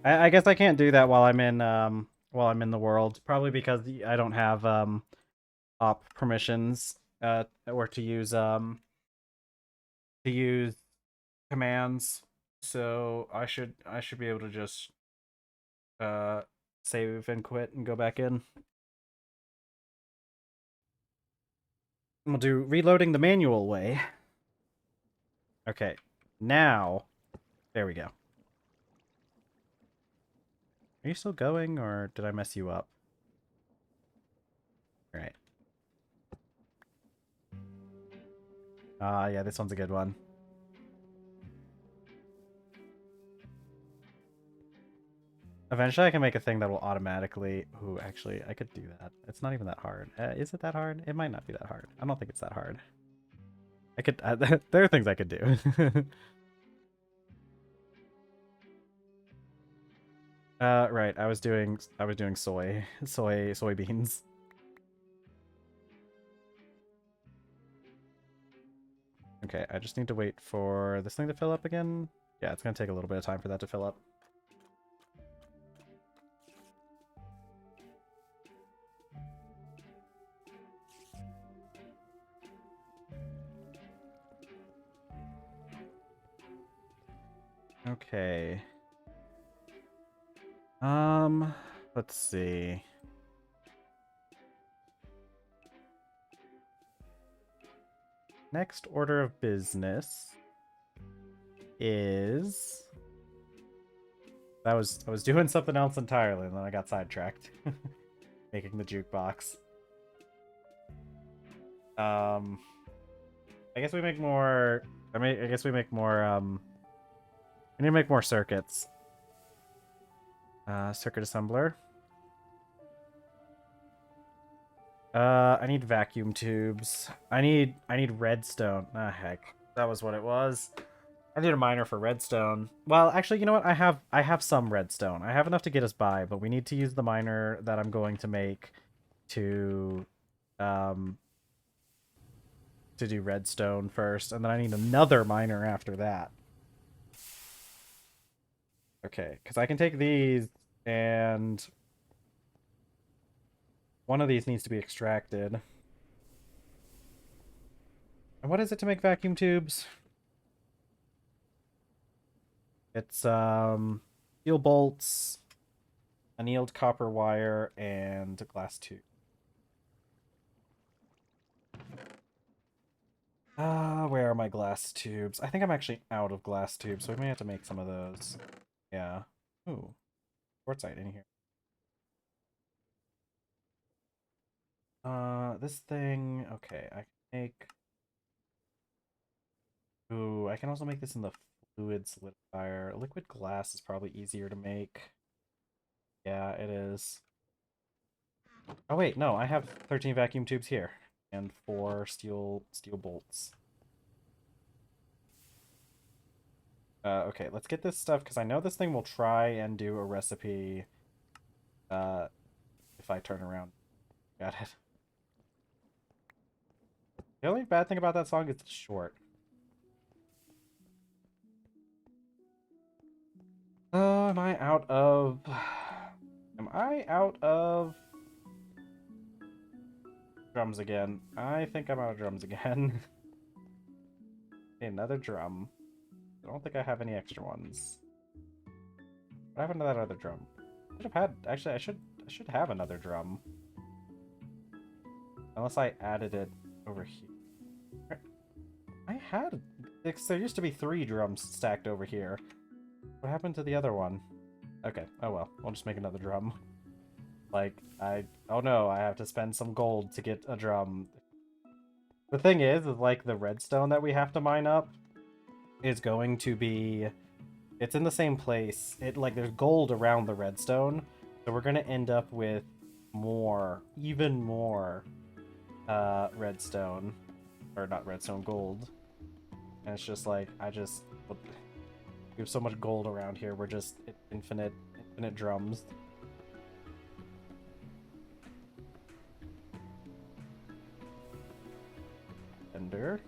I guess I can't do that while I'm in the world, probably because I don't have op permissions or to use commands. So I should be able to just save and quit and go back in. We'll do reloading the manual way. Okay, now, there we go. Are you still going, or did I mess you up? All right. Yeah, this one's a good one. Eventually I can make a thing that will automatically... Ooh, actually, I could do that. It's not even that hard. Is it that hard? It might not be that hard. I don't think it's that hard. I could... there are things I could do. Right. I was doing soybeans. Okay, I just need to wait for this thing to fill up again. Yeah, it's gonna take a little bit of time for that to fill up. Okay. Let's see. Next order of business is... I was doing something else entirely, and then I got sidetracked. Making the jukebox. I guess we make more... I guess we make more, we need to make more circuits. Circuit assembler. I need vacuum tubes. I need redstone. Ah, heck. That was what it was. I need a miner for redstone. Well, actually, you know what? I have some redstone. I have enough to get us by, but we need to use the miner that I'm going to make to do redstone first, and then I need another miner after that. Okay, because I can take these, and one of these needs to be extracted. And what is it to make vacuum tubes? It's steel bolts, annealed copper wire, and a glass tube. Where are my glass tubes? I think I'm actually out of glass tubes, so we may have to make some of those. Yeah. Ooh. Quartzite in here. This thing... Okay, I can make... Ooh, I can also make this in the fluid solidifier. Liquid glass is probably easier to make. Yeah, it is. Oh wait, no, I have 13 vacuum tubes here. And 4 steel bolts. Okay, let's get this stuff, because I know this thing will try and do a recipe if I turn around. Got it. The only bad thing about that song is it's short. Am I out of... Am I out of drums again? I think I'm out of drums again. Okay, another drum. I don't think I have any extra ones. What happened to that other drum? I should have had... Actually, I should have another drum. Unless I added it over here. I had... There used to be 3 drums stacked over here. What happened to the other one? Okay, oh well. We'll just make another drum. Like, oh no, I have to spend some gold to get a drum. The thing is, like, the redstone that we have to mine up is going to be... It's in the same place. Like, there's gold around the redstone, so we're gonna end up with more, even more, redstone. Or not redstone, gold. And it's just like, we have so much gold around here, we're just infinite drums. Ender.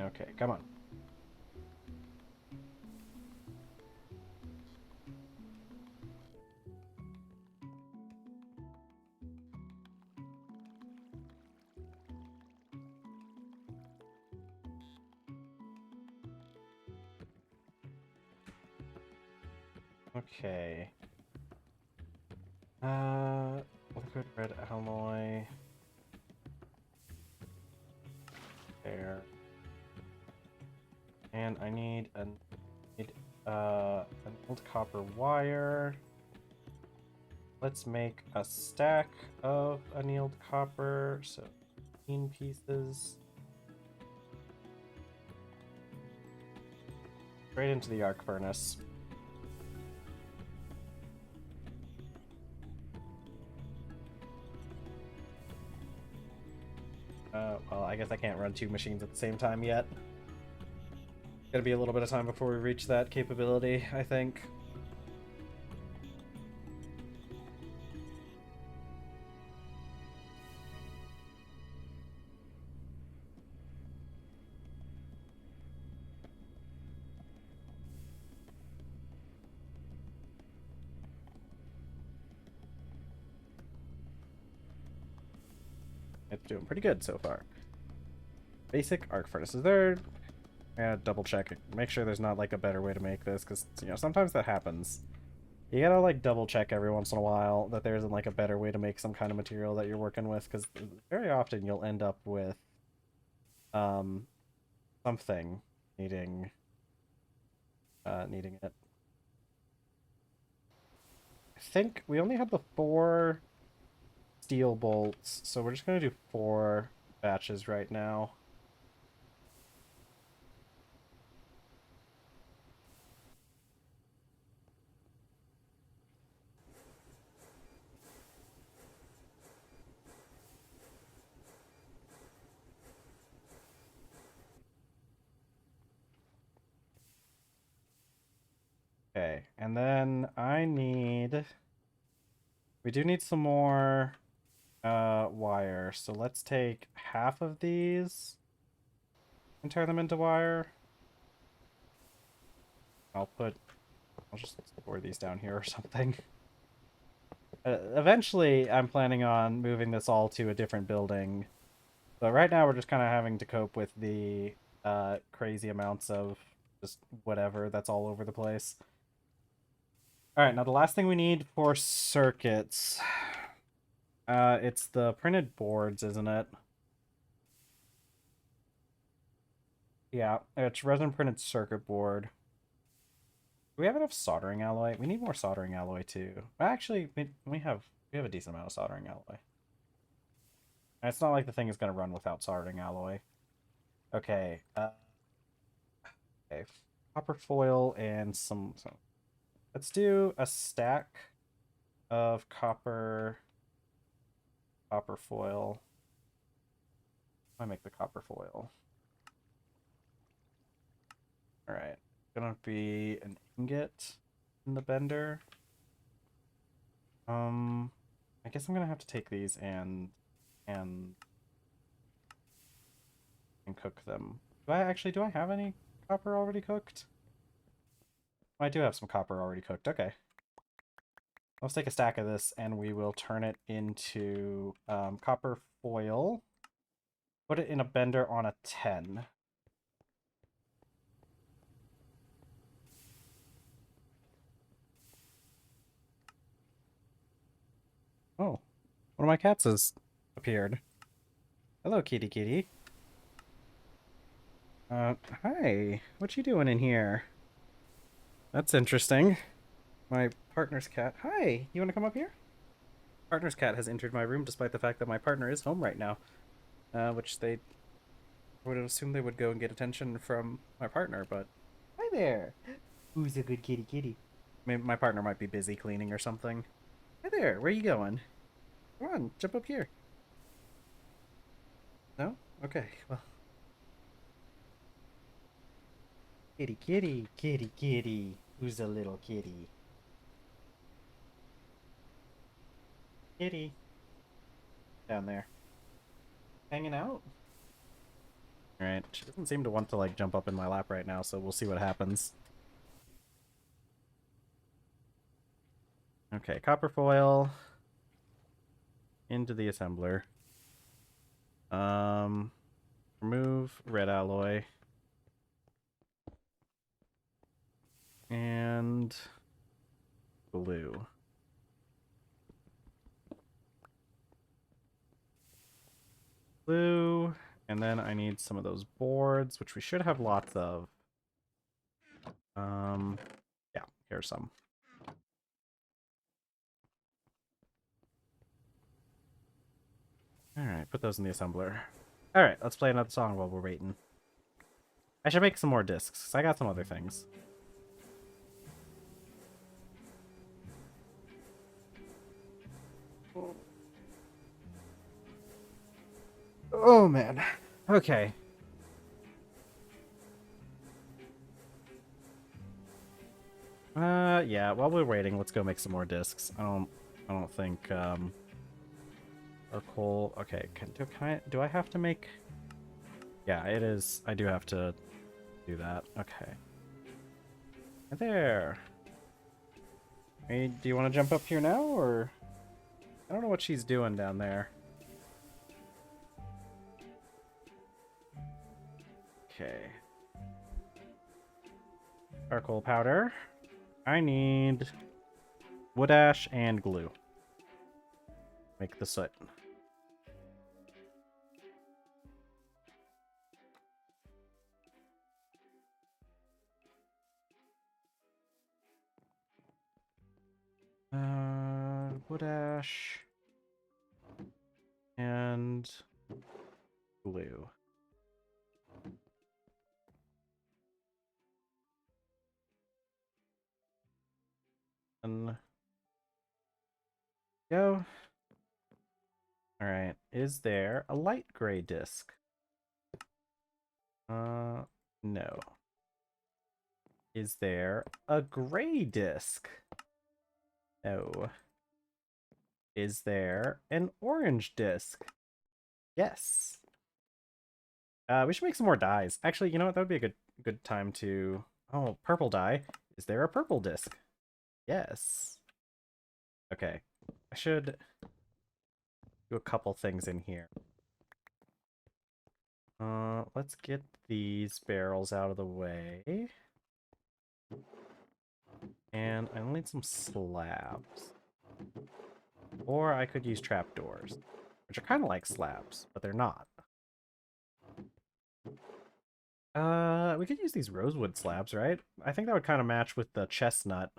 Okay, come on. Okay. Liquid red alloy. There. And I need an old copper wire. Let's make a stack of annealed copper, so 15 pieces. Straight into the arc furnace. Well, I guess I can't run 2 machines at the same time yet. Gonna be a little bit of time before we reach that capability, I think. It's doing pretty good so far. Basic arc furnaces. There. Double check it. Make sure there's not like a better way to make this, because you know sometimes that happens. You gotta like double check every once in a while that there isn't like a better way to make some kind of material that you're working with, because very often you'll end up with something needing it. I think we only have the 4 steel bolts, so we're just gonna do 4 batches right now. Okay, and then we do need some more wire, so let's take half of these and turn them into wire. I'll just store these down here or something. Eventually, I'm planning on moving this all to a different building, but right now we're just kind of having to cope with the crazy amounts of just whatever that's all over the place. Alright, now the last thing we need for circuits, it's the printed boards, isn't it? Yeah, it's resin printed circuit board. Do we have enough soldering alloy? We need more soldering alloy too. Actually, we have a decent amount of soldering alloy. And it's not like the thing is going to run without soldering alloy. Okay, okay, copper foil and some. Let's do a stack of copper foil. I make the copper foil. Alright. Gonna be an ingot in the bender. I guess I'm gonna have to take these and cook them. Do I have any copper already cooked? I do have some copper already cooked. Okay. Let's take a stack of this and we will turn it into copper foil. Put it in a bender on a 10. Oh, one of my cats has appeared. Hello, kitty kitty. Hi. What you doing in here? That's interesting. My partner's cat. Hi, you want to come up here? Partner's cat has entered my room despite the fact that my partner is home right now. Which they would assume they would go and get attention from my partner, but... Hi there! Who's a good kitty kitty? Maybe my partner might be busy cleaning or something. Hi there, where are you going? Come on, jump up here. No? Okay, well... Kitty kitty, kitty kitty. Who's a little kitty? Kitty. Down there. Hanging out? Alright, she doesn't seem to want to, like, jump up in my lap right now, so we'll see what happens. Okay, copper foil. Into the assembler. Remove red alloy. And glue. Glue. And then I need some of those boards, which we should have lots of. Yeah, here's some. Alright, put those in the assembler. Alright, let's play another song while we're waiting. I should make some more discs, because I got some other things. Oh, man. Okay. Yeah, while we're waiting, let's go make some more discs. I don't think, our coal... Okay, do I have to make... Yeah, it is. I do have to do that. Okay. There. Hey, do you want to jump up here now, or... I don't know what she's doing down there. Okay. Charcoal powder. I need wood ash and glue. Make the soot. Wood ash and glue. And go. Alright, is there a light gray disc? No. Is there a gray disc? No. Is there an orange disc? Yes. We should make some more dyes. Actually, you know what? That would be a good time to... Oh, purple dye. Is there a purple disc? Yes. Okay. I should do a couple things in here. Let's get these barrels out of the way. And I need some slabs. Or I could use trapdoors, which are kind of like slabs, but they're not. We could use these rosewood slabs, right? I think that would kind of match with the chestnut.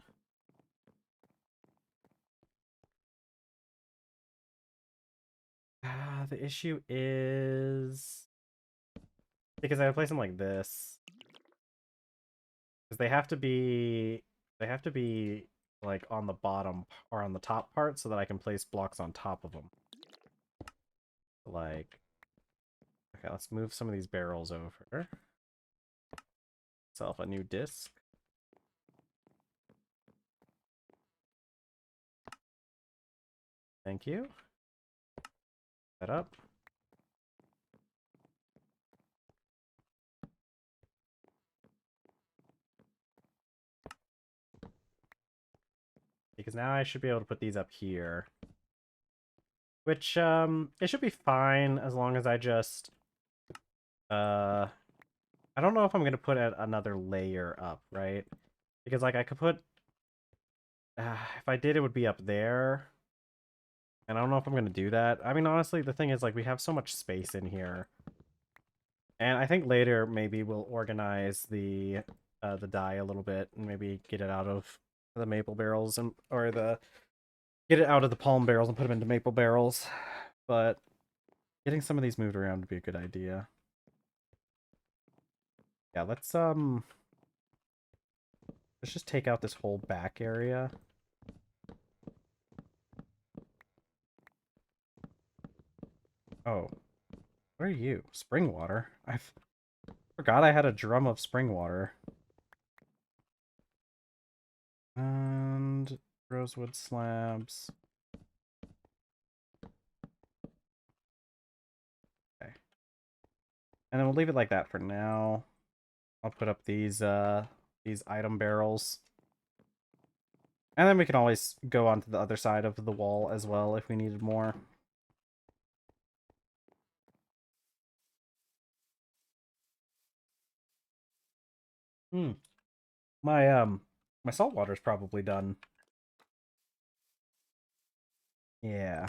The issue is... Because I would place them like this. Because they have to be... They have to be, like, on the bottom or on the top part so that I can place blocks on top of them. Like... Okay, let's move some of these barrels over. Self a new disc. Thank you. Set up. Because now I should be able to put these up here. Which, it should be fine as long as I just, I don't know if I'm going to put another layer up, right? Because, like, I could put, if I did, it would be up there. And I don't know if I'm going to do that. I mean, honestly, the thing is, like, we have so much space in here. And I think later, maybe we'll organize the dye a little bit and maybe get it out of the maple barrels and, get it out of the palm barrels and put them into maple barrels. But getting some of these moved around would be a good idea. Yeah, let's just take out this whole back area. Oh, what are you? Spring water? I forgot I had a drum of spring water. And rosewood slabs. Okay. And then we'll leave it like that for now. I'll put up these item barrels. And then we can always go onto the other side of the wall as well if we needed more. Hmm. My salt water's probably done. Yeah.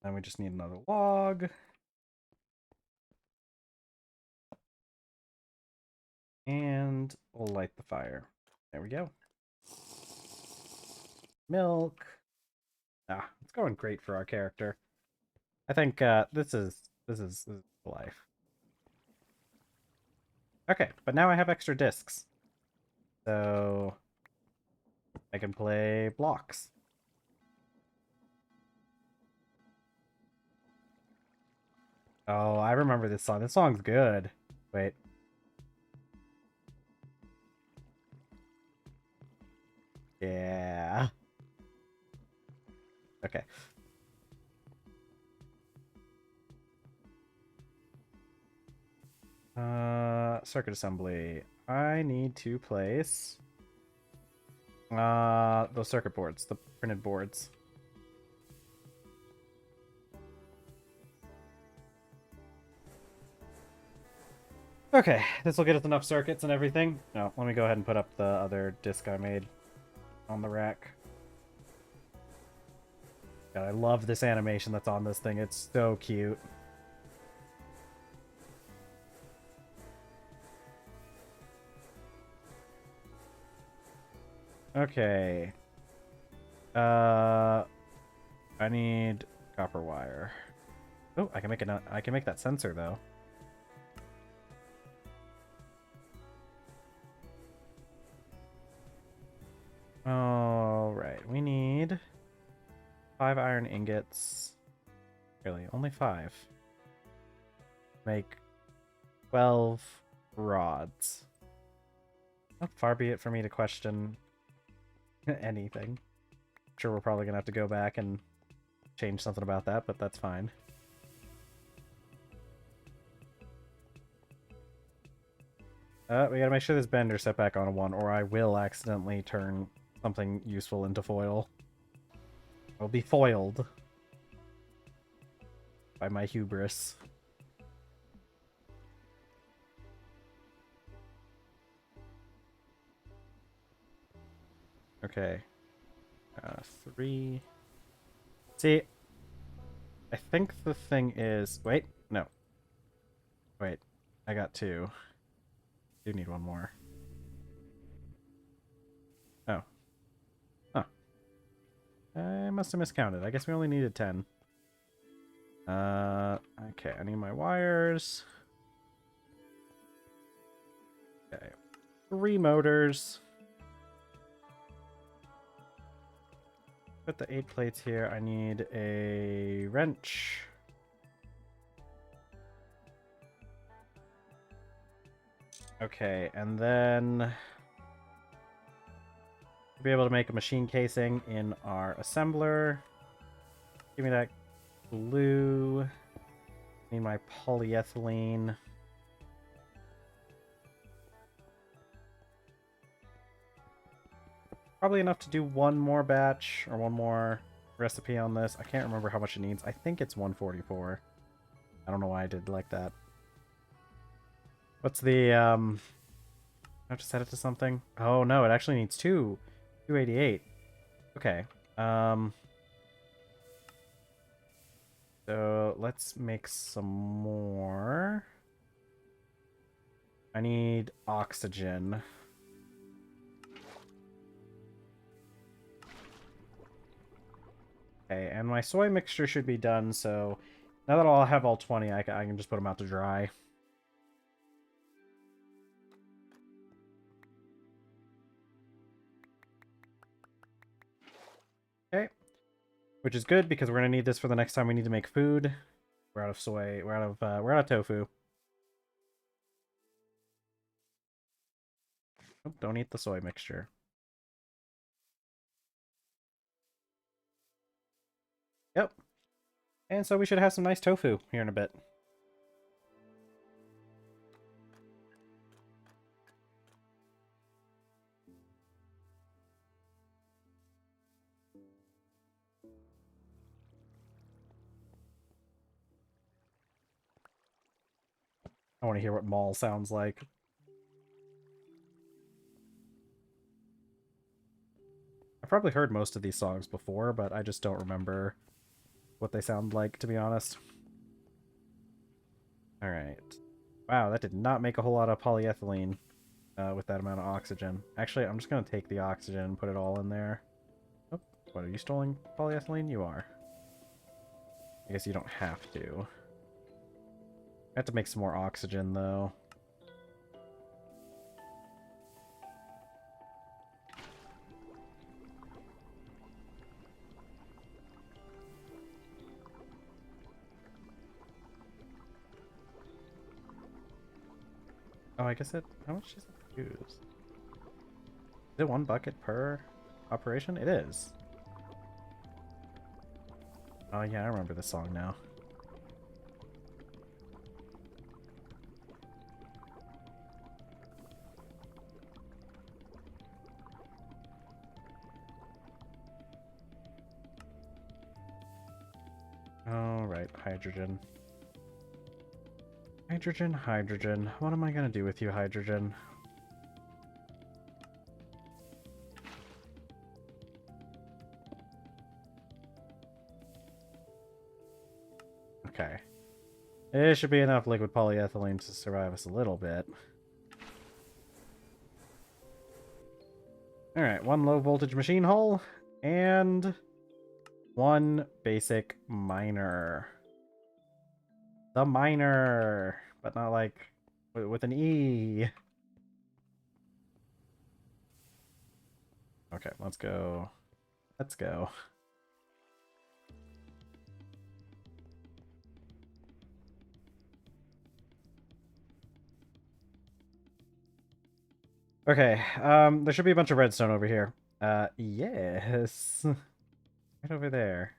Then we just need another log. And we'll light the fire. There we go. Milk. Ah, it's going great for our character. I think this is life. Okay, but now I have extra discs. So I can play blocks. Oh, I remember this song. This song's good. Wait. Yeah. Okay. Circuit assembly. I need to place those circuit boards, the printed boards. Okay, this will get us enough circuits and everything. No, let me go ahead and put up the other disc I made on the rack. God, I love this animation that's on this thing. It's so cute. Okay. I need copper wire. Oh, I can make that sensor though. All right, we need 5 iron ingots. Really, only 5. Make 12 rods. How far be it for me to question anything. I'm sure we're probably gonna have to go back and change something about that, but that's fine. We gotta make sure this bender set back on a 1, or I will accidentally turn something useful into foil. I'll be foiled by my hubris. Okay. 3. See, I think the thing is... Wait, no. Wait, I got 2. Do need 1 more. Oh. Huh. I must have miscounted. I guess we only needed 10. Okay, I need my wires. Okay. 3 motors. Put the 8 plates here. I need a wrench. Okay, and then be able to make a machine casing in our assembler. Give me that glue. Need my polyethylene. Probably enough to do one more batch or one more recipe on this. I can't remember how much it needs. I think it's 144. I don't know why I did like that. What's the I have to set it to something? Oh no, it actually needs 288. Okay. So let's make some more. I need oxygen. Okay, and my soy mixture should be done, so now that I'll have all 20, I can just put them out to dry. Okay, which is good because we're gonna need this for the next time we need to make food. We're out of soy. We're out of tofu. Oh, don't eat the soy mixture. Yep. And so we should have some nice tofu here in a bit. I want to hear what mall sounds like. I've probably heard most of these songs before, but I just don't remember what they sound like, to be honest. Alright. Wow, that did not make a whole lot of polyethylene with that amount of oxygen. Actually, I'm just going to take the oxygen and put it all in there. Oh, what, are you storing polyethylene? You are. I guess you don't have to. I have to make some more oxygen, though. Oh, I guess it... How much does it use? Is it 1 bucket per operation? It is. Oh, yeah, I remember this song now. Alright, hydrogen. Hydrogen, hydrogen. What am I gonna do with you, hydrogen? Okay. It should be enough liquid polyethylene to survive us a little bit. Alright, 1 low voltage machine hull, and 1 basic miner. The miner, but not like with an E. Okay, let's go. Let's go. Okay, there should be a bunch of redstone over here. Yes. Right over there.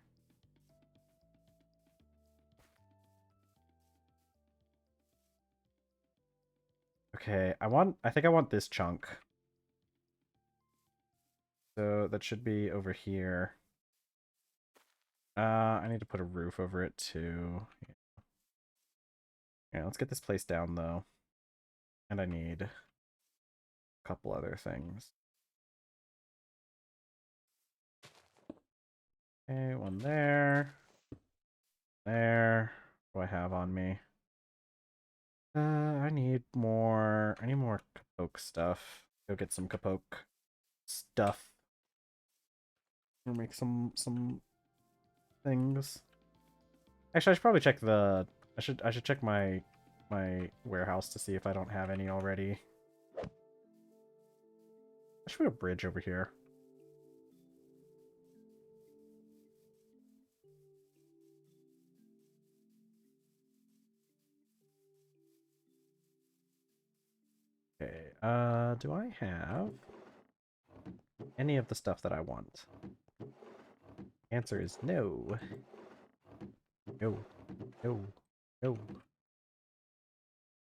Okay, I think I want this chunk. So that should be over here. I need to put a roof over it too. Yeah, let's get this place down though. And I need a couple other things. Okay, 1 there. There. What do I have on me? I need more Capoke stuff. Go get some Capoke stuff. Or make some things. Actually, I should probably check the I should check my warehouse to see if I don't have any already. I should put a bridge over here. Okay, do I have any of the stuff that I want? Answer is no. No. No. No.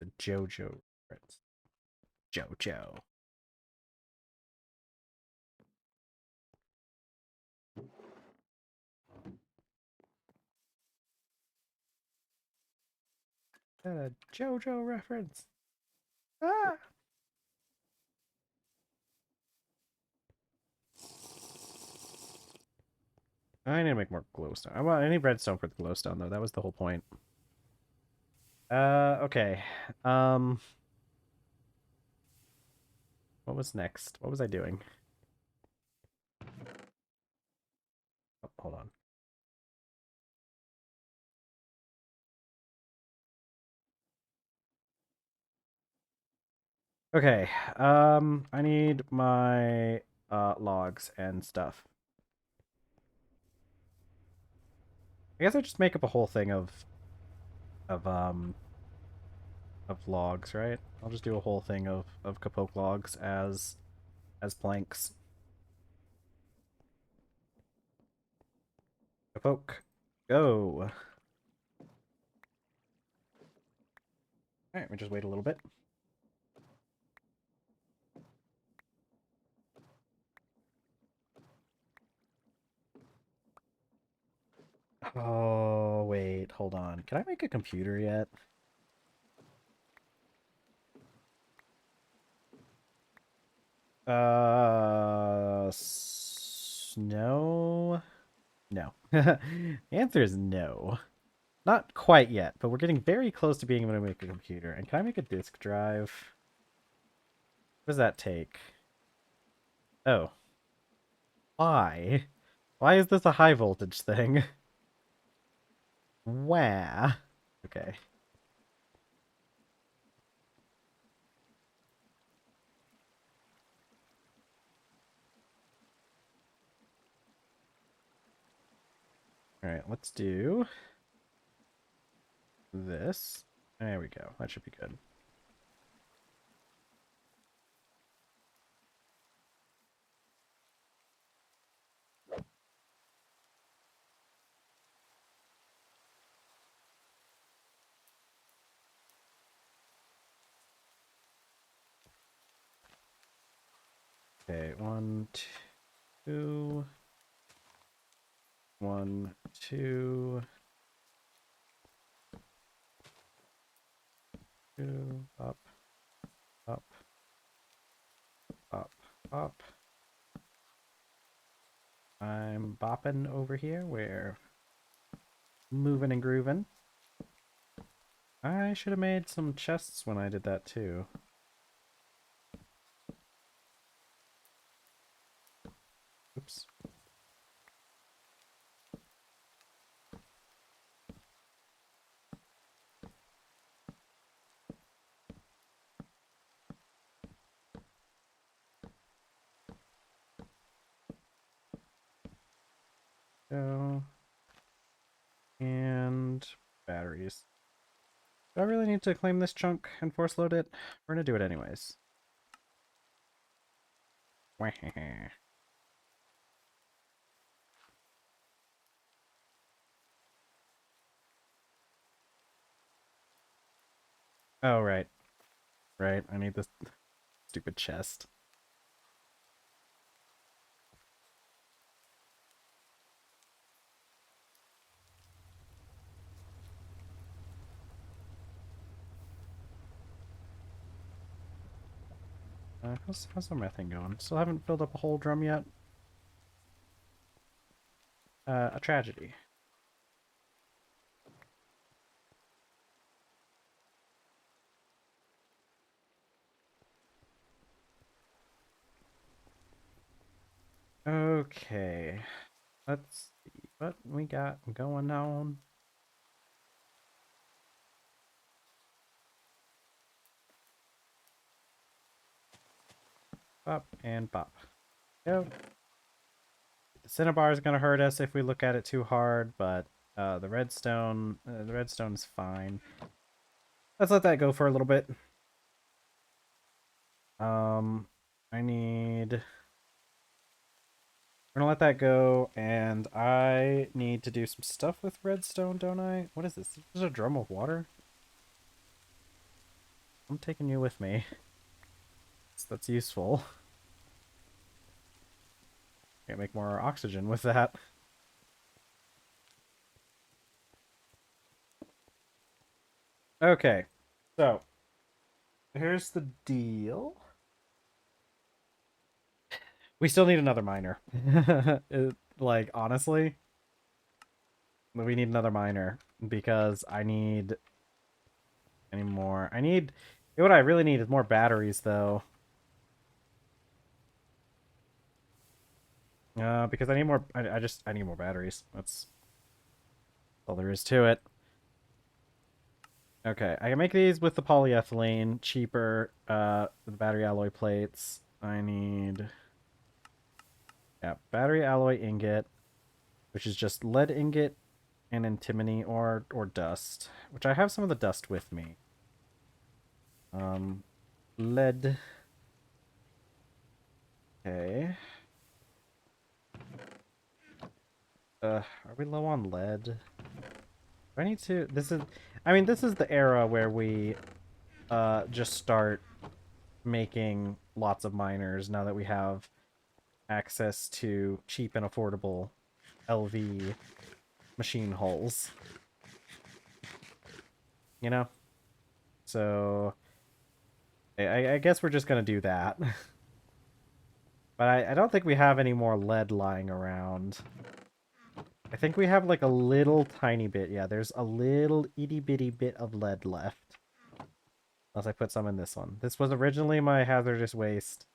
The JoJo reference. JoJo. A JoJo reference. Ah! I need to make more glowstone. I need redstone for the glowstone though. That was the whole point. Okay. Um, what was next? What was I doing? Oh, hold on. Okay. I need my logs and stuff. I guess I just make up a whole thing of um of logs, right? I'll just do a whole thing of kapoke logs as planks. Kapoke, go. All right, we just wait a little bit. Oh, wait, hold on. Can I make a computer yet? No. No. The answer is no. Not quite yet, but we're getting very close to being able to make a computer. And can I make a disk drive? What does that take? Oh. Why? Why is this a high voltage thing? Where? Okay. Alright, let's do this. There we go. That should be good. Okay, 1, 2. 1, 2. 2. Up. Up. Up. Up. I'm bopping over here. We're moving and grooving. I should have made some chests when I did that too. Oops. Go. And batteries. Do I really need to claim this chunk and force load it? We're gonna do it anyways. Oh, right. Right, I need this stupid chest. How's my thing going? Still haven't filled up a whole drum yet? A tragedy. Okay. Let's see what we got going on. Bop, and bop. Go. The cinnabar is going to hurt us if we look at it too hard, but the redstone's fine. Let's let that go for a little bit. I need... We're gonna let that go, and I need to do some stuff with redstone, don't I? What is this? This is a drum of water? I'm taking you with me. That's useful. Can't make more oxygen with that. Okay, so here's the deal. We still need another miner. Like, honestly, we need another miner because I need any more. What I really need is more batteries, though. Because I need more. I need more batteries. That's all there is to it. Okay, I can make these with the polyethylene, cheaper. The battery alloy plates. I need. Yeah, battery alloy ingot, which is just lead ingot and antimony or dust, which I have some of the dust with me. Lead. Okay. Are we low on lead? Do I need to... this is the era where we just start making lots of miners now that we have access to cheap and affordable LV machine hulls. You know? So I guess we're just gonna do that. But I don't think we have any more lead lying around. I think we have like a little tiny bit. Yeah, there's a little itty bitty bit of lead left. Unless I put some in this one. This was originally my hazardous waste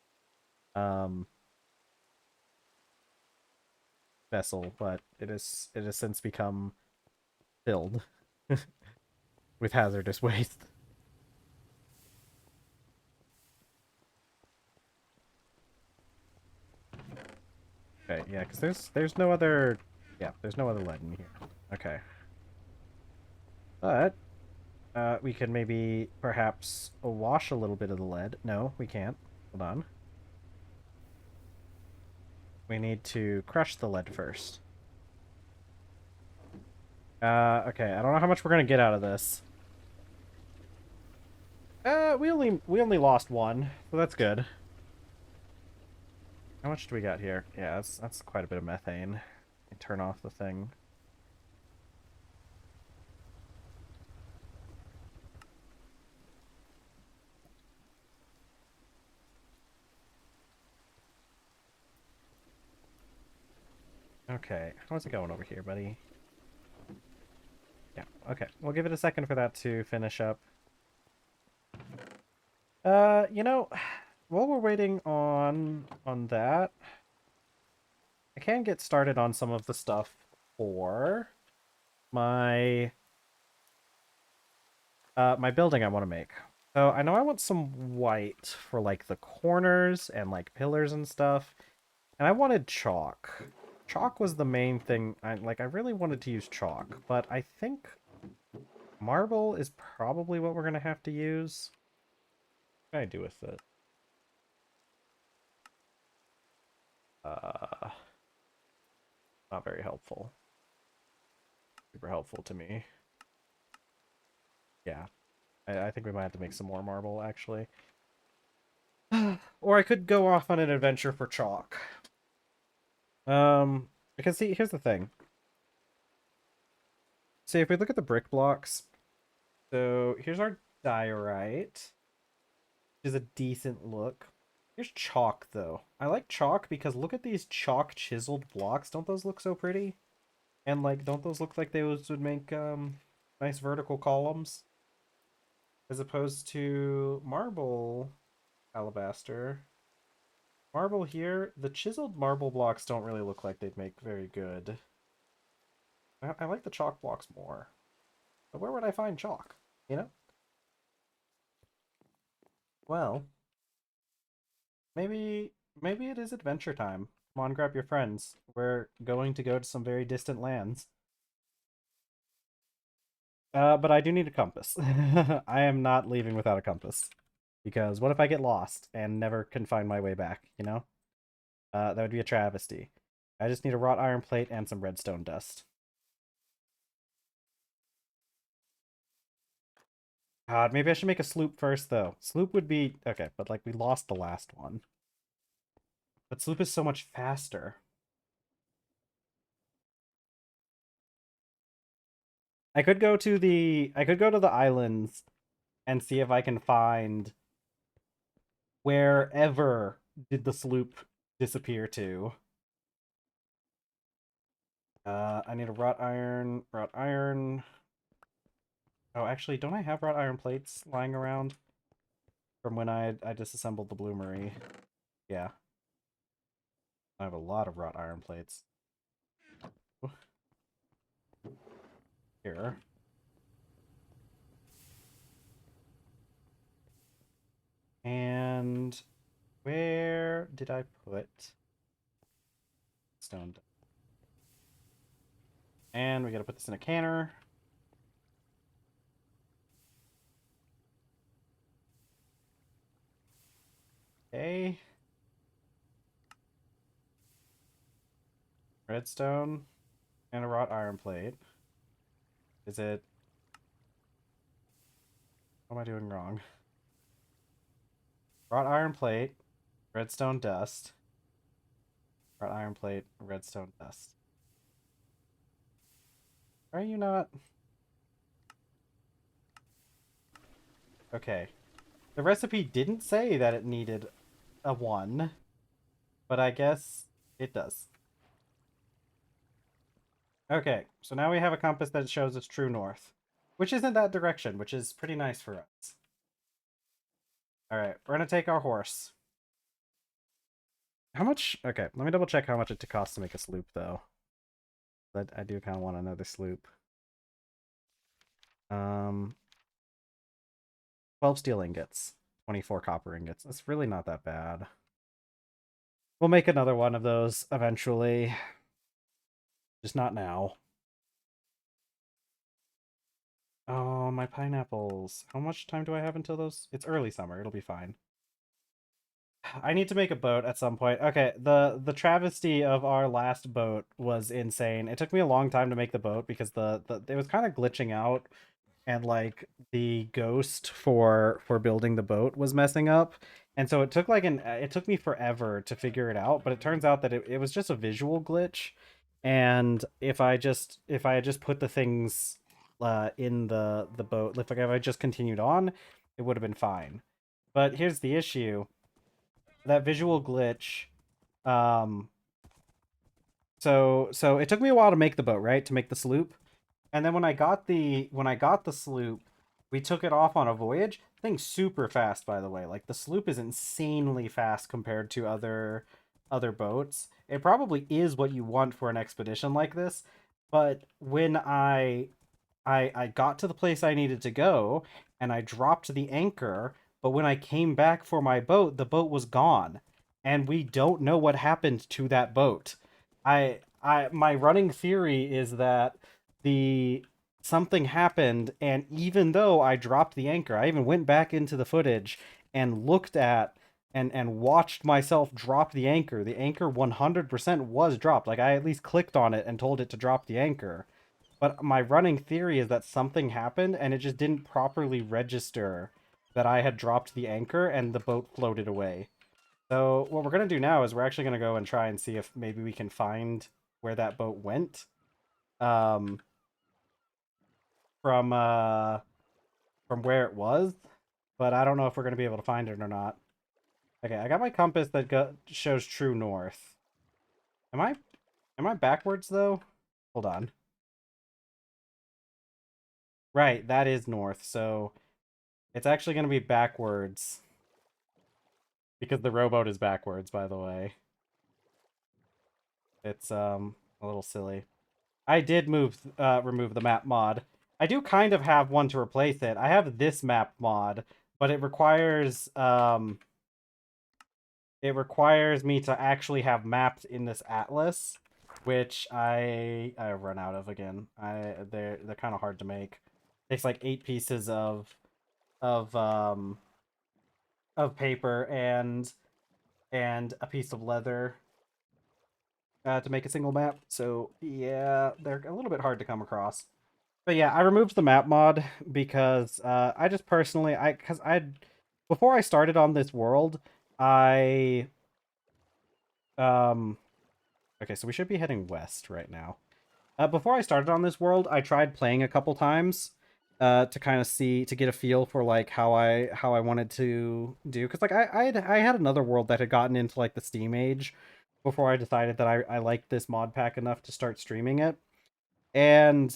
vessel, but it has since become filled with hazardous waste. Okay, yeah, because there's no other lead in here. Okay. But we could maybe perhaps wash a little bit of the lead. No, we can't. Hold on. We need to crush the lead first. Okay, I don't know how much we're gonna get out of this. We only lost one, so that's good. How much do we got here? Yeah, that's quite a bit of methane. Turn off the thing. Okay, how's it going over here, buddy? Yeah, okay. We'll give it a second for that to finish up. You know, while we're waiting on that, I can get started on some of the stuff for my my building I want to make. So I know I want some white for like the corners and like pillars and stuff. And I wanted chalk. Chalk was the main thing. I really wanted to use chalk, but I think marble is probably what we're gonna have to use. What can I do with it? Not very helpful. Super helpful to me. Yeah. I think we might have to make some more marble, actually. Or I could go off on an adventure for chalk. Because see, here's the thing. See, if we look at the brick blocks, so here's our diorite, which is a decent look. Here's chalk, though. I like chalk because look at these chalk chiseled blocks. Don't those look so pretty? And, like, don't those look like those would make, nice vertical columns? As opposed to marble alabaster. Marble here, the chiseled marble blocks don't really look like they'd make very good. I like the chalk blocks more. But where would I find chalk? You know? Well, Maybe it is adventure time. Come on, grab your friends. We're going to go to some very distant lands. But I do need a compass. I am not leaving without a compass. Because what if I get lost and never can find my way back, you know? That would be a travesty. I just need a wrought iron plate and some redstone dust. God, maybe I should make a sloop first, though. Sloop would be... Okay, but, like, we lost the last one. But sloop is so much faster. I could go to the... I could go to the islands and see if I can find wherever did the sloop disappear to. I need a wrought iron. Wrought iron. Oh, actually, don't I have wrought iron plates lying around from when I disassembled the bloomery? Yeah, I have a lot of wrought iron plates. Here. And where did I put stone? And we gotta put this in a canner. Okay. Redstone and a wrought iron plate. Is it... What am I doing wrong? Wrought iron plate, redstone dust. Wrought iron plate, redstone dust. Are you not? Okay. The recipe didn't say that it needed a 1, but I guess it does. Okay, so now we have a compass that shows us true north, which isn't that direction, which is pretty nice for us. Alright, we're gonna take our horse. How much? Okay, let me double check how much it costs to make a sloop, though. I do kind of want another sloop. 12 steel ingots, 24 copper ingots. That's really not that bad. We'll make another one of those eventually. Just not now. Oh, my pineapples. How much time do I have until those? It's early summer. It'll be fine. I need to make a boat at some point. Okay, the travesty of our last boat was insane. It took me a long time to make the boat because the it was kind of glitching out, and like the ghost for building the boat was messing up. And so it took it took me forever to figure it out, but it turns out that it was just a visual glitch. And if I had just put the things in the boat, if I just continued on, it would have been fine. But here's the issue. That visual glitch, um so it took me a while to make the boat, right? To make the sloop. And then when I got the sloop, we took it off on a voyage. Thing's super fast, by the way. Like, the sloop is insanely fast compared to other boats. It probably is what you want for an expedition like this. But when I got to the place I needed to go, and I dropped the anchor, but when I came back for my boat, the boat was gone. And we don't know what happened to that boat. My running theory is that the something happened, and even though I dropped the anchor, I even went back into the footage and looked at and watched myself drop the anchor. The anchor 100% was dropped. Like, I at least clicked on it and told it to drop the anchor. But my running theory is that something happened and it just didn't properly register that I had dropped the anchor and the boat floated away. So what we're going to do now is we're actually going to go and try and see if maybe we can find where that boat went. Um, from where it was, but I don't know if we're going to be able to find it or not. Okay, I got my compass that shows true north. Am I backwards though? Hold on. Right, that is north, so it's actually going to be backwards because the rowboat is backwards, by the way. It's a little silly. I did remove the map mod. I do kind of have one to replace it. I have this map mod, but it requires it requires me to actually have maps in this atlas, which I run out of again. They're kind of hard to make. Takes like 8 pieces of um of paper and a piece of leather to make a single map. So yeah, they're a little bit hard to come across. But yeah, I removed the map mod because I just personally because I before I started on this world, I um okay, so we should be heading west right now. Before I started on this world, I tried playing a couple times to kind of see to get a feel for like how I wanted to do because like I had another world that had gotten into like the Steam age before I decided that I liked this mod pack enough to start streaming it. And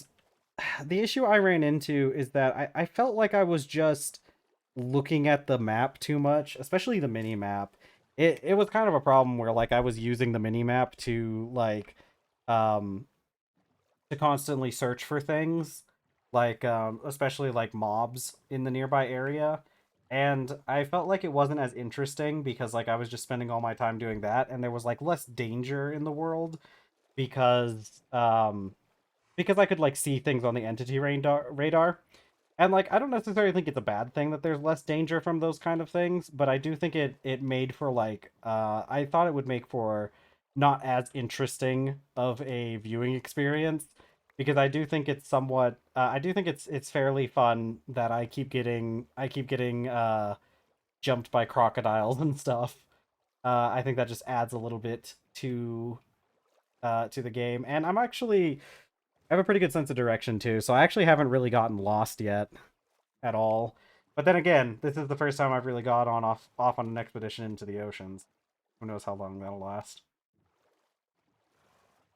the issue I ran into is that I felt like I was just looking at the map too much, especially the mini map. It was kind of a problem where like I was using the mini map um to constantly search for things, like especially like mobs in the nearby area. And I felt like it wasn't as interesting because like I was just spending all my time doing that and there was like less danger in the world because I could like see things on the entity radar. And like I don't necessarily think it's a bad thing that there's less danger from those kind of things, but I do think it made for like I thought it would make for not as interesting of a viewing experience because I do think it's somewhat I do think it's fairly fun that I keep getting jumped by crocodiles and stuff. I think that just adds a little bit to the game, and I have a pretty good sense of direction too, so I actually haven't really gotten lost yet at all. But then again, this is the first time I've really got on off on an expedition into the oceans. Who knows how long that'll last?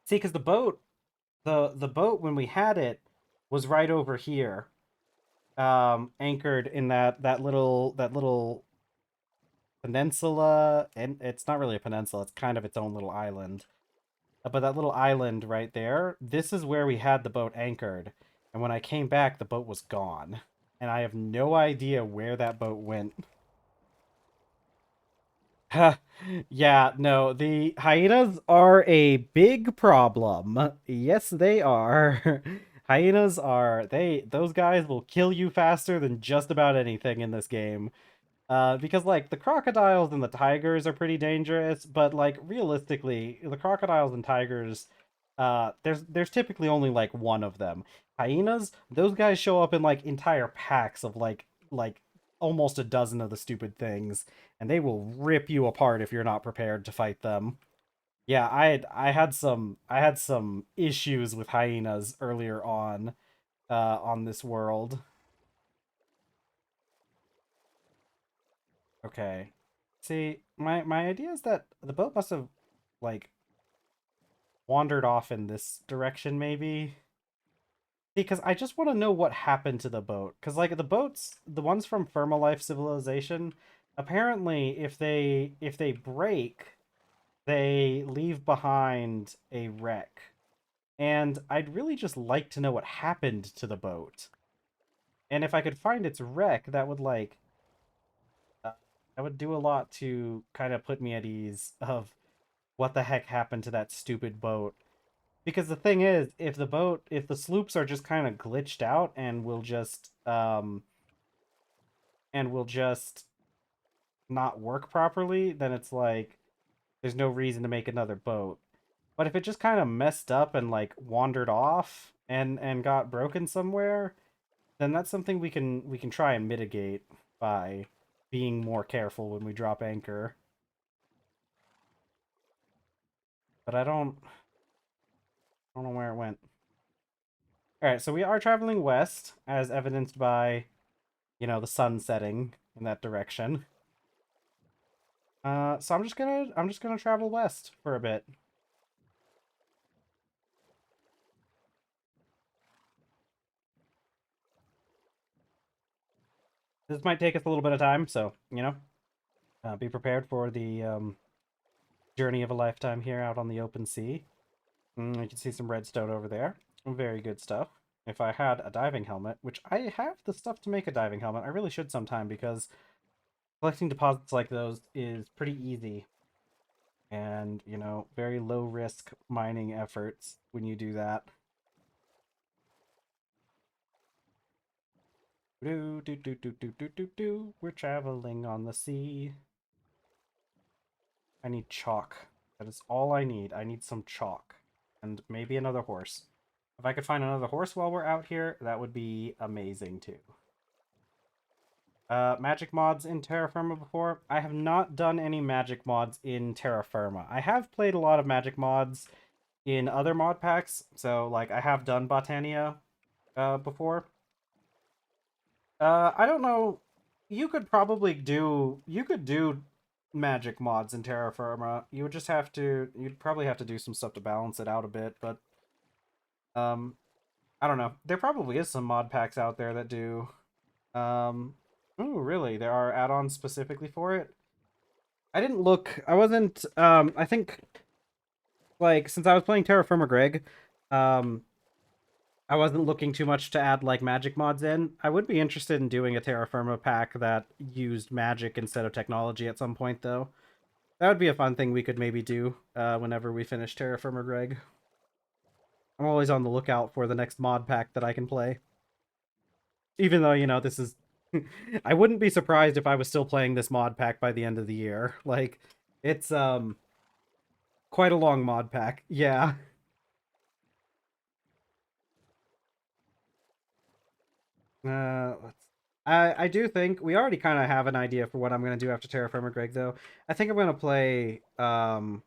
See, because the boat when we had it was right over here, anchored in that little peninsula, and it's not really a peninsula; it's kind of its own little island. But that little island right there, this is where we had the boat anchored. And when I came back, the boat was gone. And I have no idea where that boat went. Yeah, no, the hyenas are a big problem. Yes, they are. Hyenas are those guys will kill you faster than just about anything in this game. Because like the crocodiles and the tigers are pretty dangerous, but like realistically, the crocodiles and tigers, there's typically only like one of them. Hyenas, those guys show up in like entire packs of like almost a dozen of the stupid things, and they will rip you apart if you're not prepared to fight them. Yeah, I had some issues with hyenas earlier on this world. Okay. See, my idea is that the boat must have like wandered off in this direction maybe. Because I just want to know what happened to the boat. Because like the boats, the ones from Firmalife Civilization, apparently if they break, they leave behind a wreck. And I'd really just like to know what happened to the boat. And if I could find its wreck, uh, that would do a lot to kind of put me at ease of what the heck happened to that stupid boat. Because the thing is, if the sloops are just kind of glitched out and will just not work properly, then it's like there's no reason to make another boat. But if it just kind of messed up and like wandered off and got broken somewhere, then that's something we can try and mitigate by being more careful when we drop anchor. But I don't know where it went. All right, so we are traveling west, as evidenced by, the sun setting in that direction. So I'm just gonna travel west for a bit. This might take us a little bit of time, so be prepared for the journey of a lifetime here out on the open sea. You can see some redstone over there. Very good stuff. If I had a diving helmet, which I have the stuff to make a diving helmet, I really should sometime because collecting deposits like those is pretty easy. and, you know, very low risk mining efforts when you do that. Do, do, do, do, do, do, do, do. We're traveling on the sea. I need chalk. That is all I need. I need some chalk. And maybe another horse. If I could find another horse while we're out here, that would be amazing too. Magic mods in Terra Firma before? I have not done any magic mods in Terra Firma. I have played a lot of magic mods in other mod packs. So, like, I have done Botania before. I don't know. You could probably do. You could do magic mods in Terra Firma. You would just have to. You'd probably have to do some stuff to balance it out a bit, but um, I don't know. There probably is some mod packs out there that do. Oh, really? There are add-ons specifically for it? I didn't look. I wasn't. I think like since I was playing TerrafirmaGreg, um, I wasn't looking too much to add like magic mods in. I would be interested in doing a Terra Firma pack that used magic instead of technology at some point, though. That would be a fun thing we could maybe do whenever we finish Terra Firma Greg. I'm always on the lookout for the next mod pack that I can play. Even though, you know, this is... I wouldn't be surprised if I was still playing this mod pack by the end of the year. Like, it's quite a long mod pack. Yeah. Let's. I do think we already kind of have an idea for what I'm gonna do after Terraformer Greg, though. I think I'm gonna play. I'm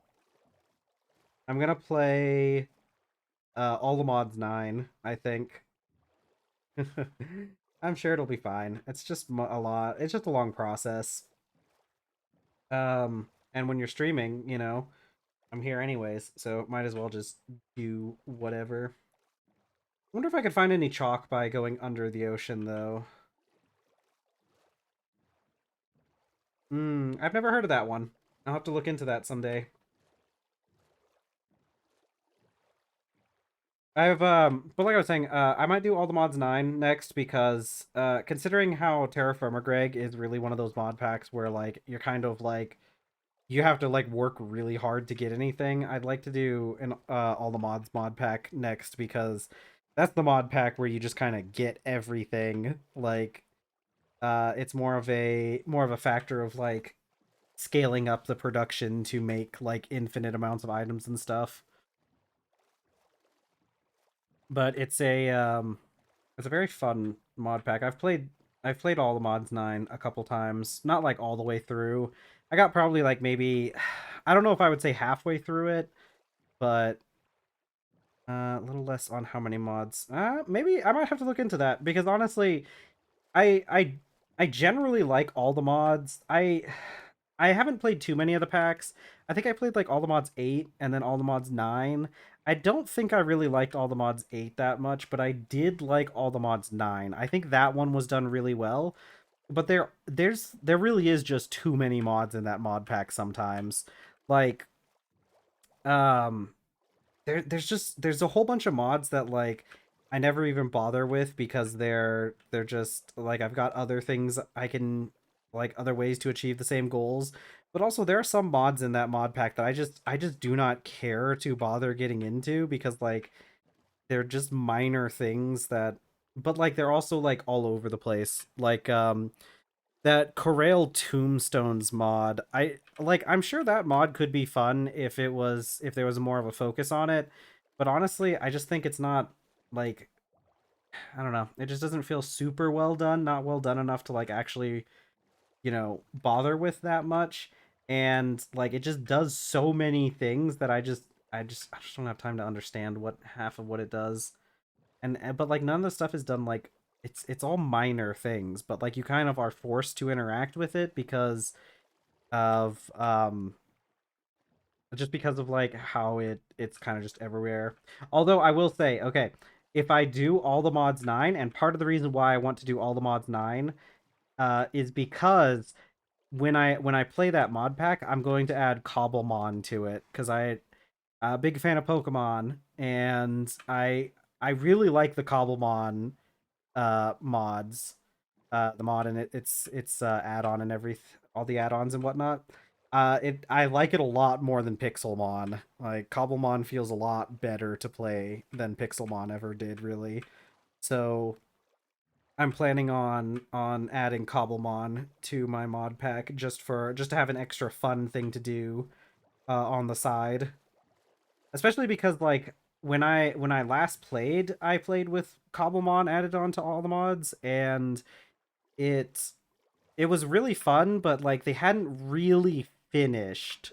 gonna play. All the mods 9. I think. I'm sure it'll be fine. It's just a lot. It's just a long process. And when you're streaming, you know, I'm here anyways, so might as well just do whatever. I wonder if I could find any chalk by going under the ocean, though. I've never heard of that one. I'll have to look into that someday. But like I was saying, I might do all the mods 9 next because, considering how TerraFirmaGreg is really one of those mod packs where, like, you're kind of, like, you have to, like, work really hard to get anything, I'd like to do an, all the mods mod pack next because that's the mod pack where you just kind of get everything. Like, it's more of a factor of, like, scaling up the production to make, like, infinite amounts of items and stuff. But it's a very fun mod pack. I've played all the mods 9 a couple times, not like all the way through. I got probably like maybe I don't know if I would say halfway through it, but a little less on how many mods. Maybe I might have to look into that because honestly, I I I generally like all the mods. I haven't played too many of the packs. I think I played like all the mods 8 and then all the mods 9. I don't think I really liked all the mods 8 that much, but I did like all the mods 9. I think that one was done really well. But there really is just too many mods in that mod pack sometimes. Like um there's a whole bunch of mods that like I never even bother with because they're just like I've got other things I can like other ways to achieve the same goals. But also there are some mods in that mod pack that I just do not care to bother getting into because like they're just minor things that but like they're also like all over the place. Like that Corel Tombstones mod, I'm sure that mod could be fun if there was more of a focus on it, but honestly, I just think it's not like I don't know, it just doesn't feel super well done, not well done enough to like actually, you know, bother with that much, and like it just does so many things that I just don't have time to understand what half of what it does and but like none of the stuff is done like it's all minor things, but like you kind of are forced to interact with it because of just because of like how it's kind of just everywhere. Although I will say, okay, if I do all the mods 9, and part of the reason why I want to do all the mods 9 is because when I play that mod pack, I'm going to add Cobblemon to it because I'm a big fan of Pokemon and I really like the Cobblemon mods, the mod and it's add-on and all the add-ons and whatnot. I like it a lot more than Pixelmon. Like Cobblemon feels a lot better to play than Pixelmon ever did, really. So I'm planning on adding Cobblemon to my mod pack just to have an extra fun thing to do on the side. Especially because like when I last played, I played with Cobblemon added onto all the mods, and it it was really fun, but like they hadn't really finished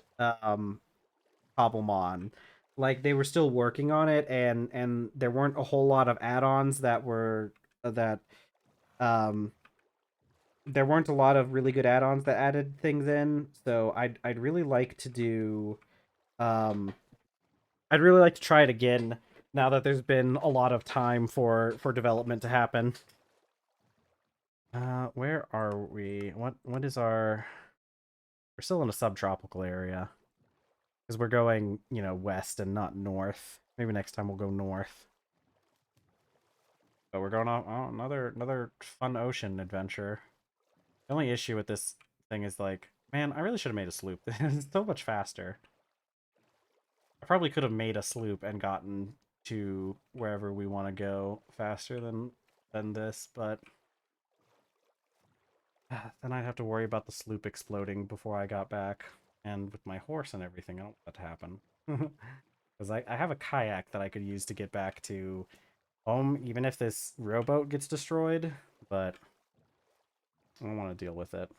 Cobblemon. Like they were still working on it, and there weren't a whole lot of add-ons that were that um there weren't a lot of really good add-ons that added things in. So I'd really like to do um I'd really like to try it again now that there's been a lot of time for development to happen. Where are we? What is our? We're still in a subtropical area because we're going, west and not north. Maybe next time we'll go north. But we're going on another fun ocean adventure. The only issue with this thing is like, man, I really should have made a sloop. It's so much faster. I probably could have made a sloop and gotten to wherever we want to go faster than this, but then I'd have to worry about the sloop exploding before I got back. And with my horse and everything, I don't want that to happen. Because I have a kayak that I could use to get back to home, even if this rowboat gets destroyed, but I don't want to deal with it.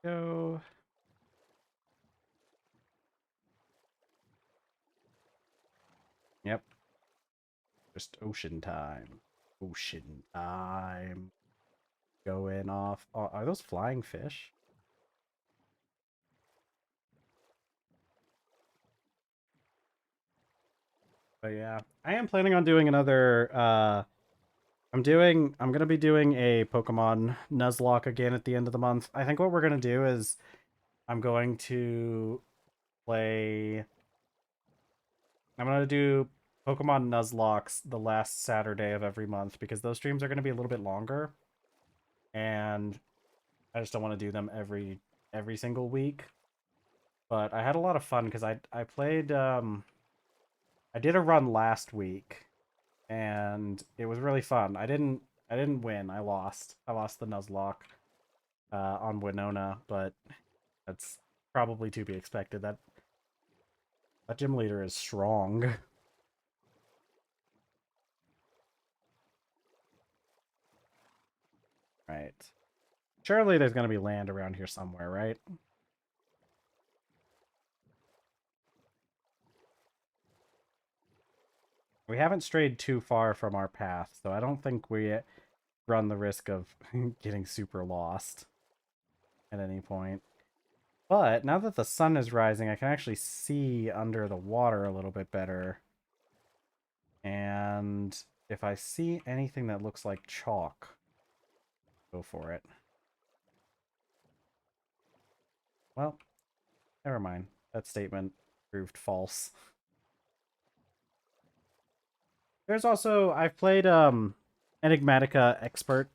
Go. Yep. Just ocean time. Ocean time. Going off. Oh, are those flying fish? But yeah, I am planning on doing another I'm gonna be doing a Pokemon Nuzlocke again at the end of the month. I think what we're gonna do is I'm going to play I'm gonna do Pokemon Nuzlocks the last Saturday of every month because those streams are gonna be a little bit longer, and I just don't want to do them every single week. But I had a lot of fun because I played I did a run last week and it was really fun. I didn't win. I lost. I lost the Nuzlocke on Winona, but that's probably to be expected. That gym leader is strong. Right. Surely there's gonna be land around here somewhere, right? We haven't strayed too far from our path, so I don't think we run the risk of getting super lost at any point. But now that the sun is rising, I can actually see under the water a little bit better. And if I see anything that looks like chalk, go for it. Well, never mind. That statement proved false. There's also I've played Enigmatica Expert.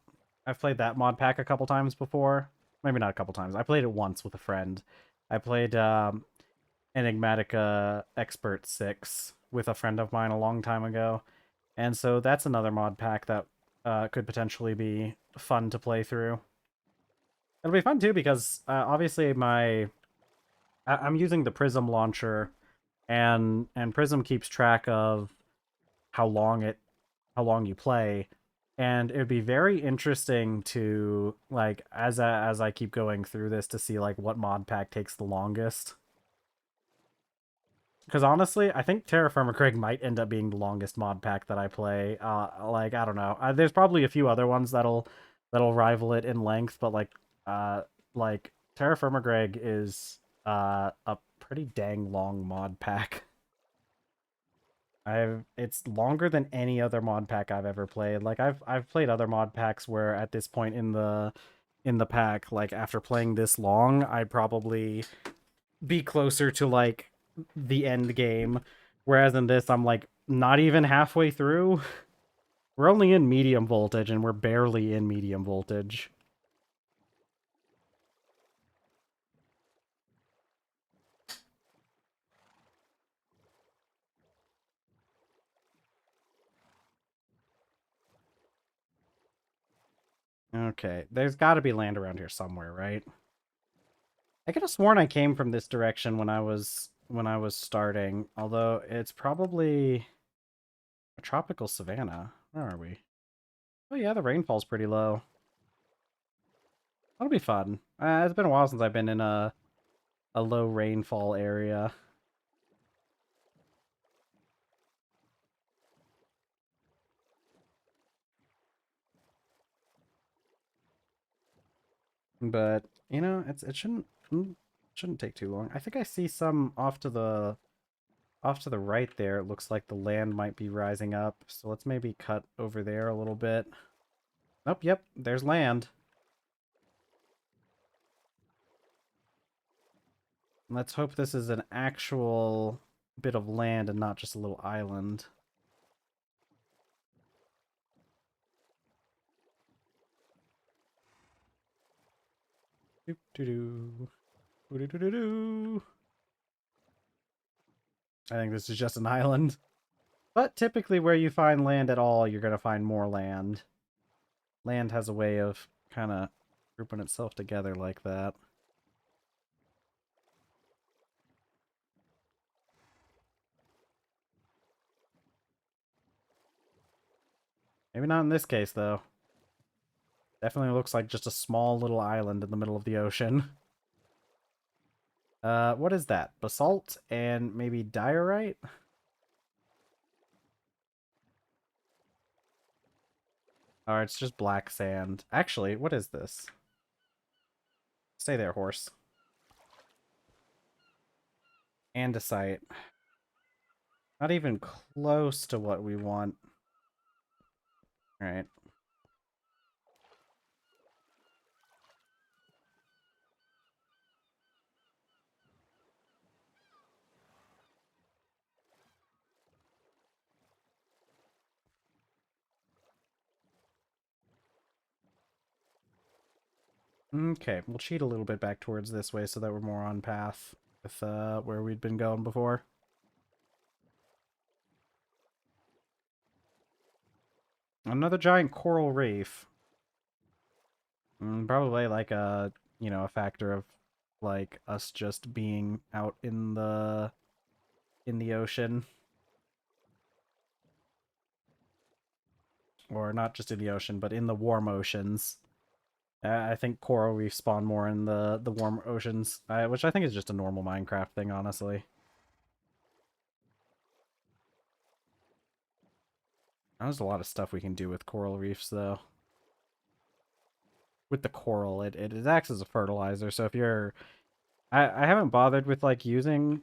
I've played that mod pack a couple times before. Maybe not a couple times. I played it once with a friend. I played Enigmatica Expert 6 with a friend of mine a long time ago. And so that's another mod pack that could potentially be fun to play through. It'll be fun too because obviously I'm using the Prism launcher, and Prism keeps track of how long it how long you play, and it would be very interesting to like as I keep going through this to see like what mod pack takes the longest. Because honestly, I think TerrafirmaGreg might end up being the longest mod pack that I play. Like I don't know. There's probably a few other ones that'll rival it in length, but uh, like TerrafirmaGreg is a pretty dang long mod pack. It's longer than any other mod pack I've ever played. Like I've played other mod packs where at this point in the pack, like after playing this long, I'd probably be closer to like the end game. Whereas in this, I'm like not even halfway through. We're only in medium voltage, and we're barely in medium voltage. Okay, there's got to be land around here somewhere, right? I could have sworn I came from this direction when I was starting, although it's probably a tropical savanna. Where are we? Oh yeah, the rainfall's pretty low. That'll be fun. It's been a while since I've been in a low rainfall area. But it shouldn't take too long. I think I see some off to the right there. It looks like the land might be rising up. So let's maybe cut over there a little bit. Nope, yep, there's land. Let's hope this is an actual bit of land and not just a little island. Doop doo doo. Doo doo doo doo. I think this is just an island. But typically where you find land at all, you're going to find more land. Land has a way of kind of grouping itself together like that. Maybe not in this case, though. Definitely looks like just a small little island in the middle of the ocean. What is that? Basalt and maybe diorite? Or it's just black sand. Actually, what is this? Stay there, horse. Andesite. Not even close to what we want. Alright. Okay, we'll cheat a little bit back towards this way so that we're more on path with where we'd been going before. Another giant coral reef. Probably like a factor of like us just being out in the ocean. Or not just in the ocean, but in the warm oceans. I think coral reefs spawn more in the warm oceans, which I think is just a normal Minecraft thing, honestly. There's a lot of stuff we can do with coral reefs, though. With the coral, it acts as a fertilizer, so if you're... I haven't bothered with, like, using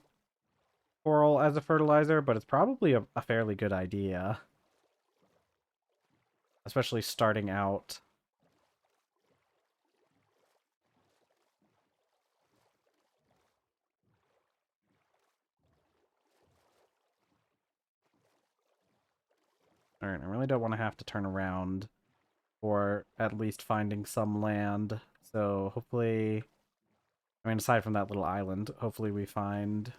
coral as a fertilizer, but it's probably a fairly good idea. Especially starting out. Alright, I really don't want to have to turn around for at least finding some land. So hopefully... I mean, aside from that little island, hopefully we find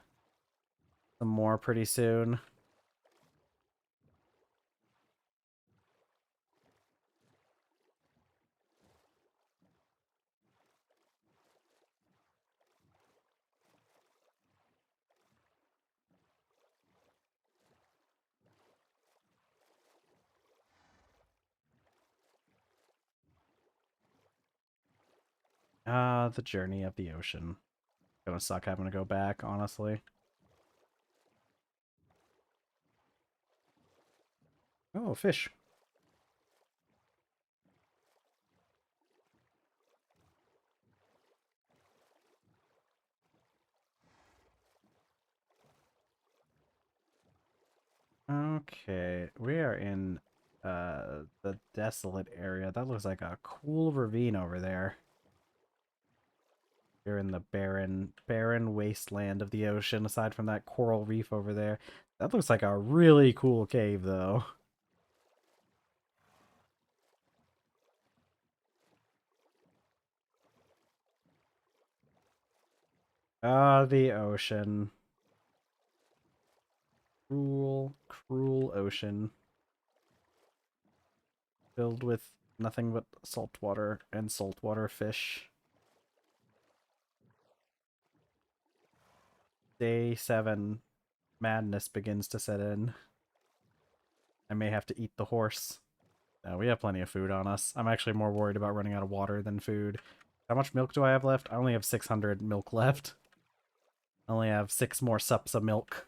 some more pretty soon. The journey of the ocean. Gonna suck having to go back, honestly. Oh, fish. Okay, we are in the desolate area. That looks like a cool ravine over there. You're in the barren wasteland of the ocean, aside from that coral reef over there. That looks like a really cool cave, though. Ah, the ocean. Cruel, cruel ocean. Filled with nothing but salt water and saltwater fish. Day 7. Madness begins to set in. I may have to eat the horse. No, we have plenty of food on us. I'm actually more worried about running out of water than food. How much milk do I have left? I only have 600 milk left. I only have 6 more sups of milk.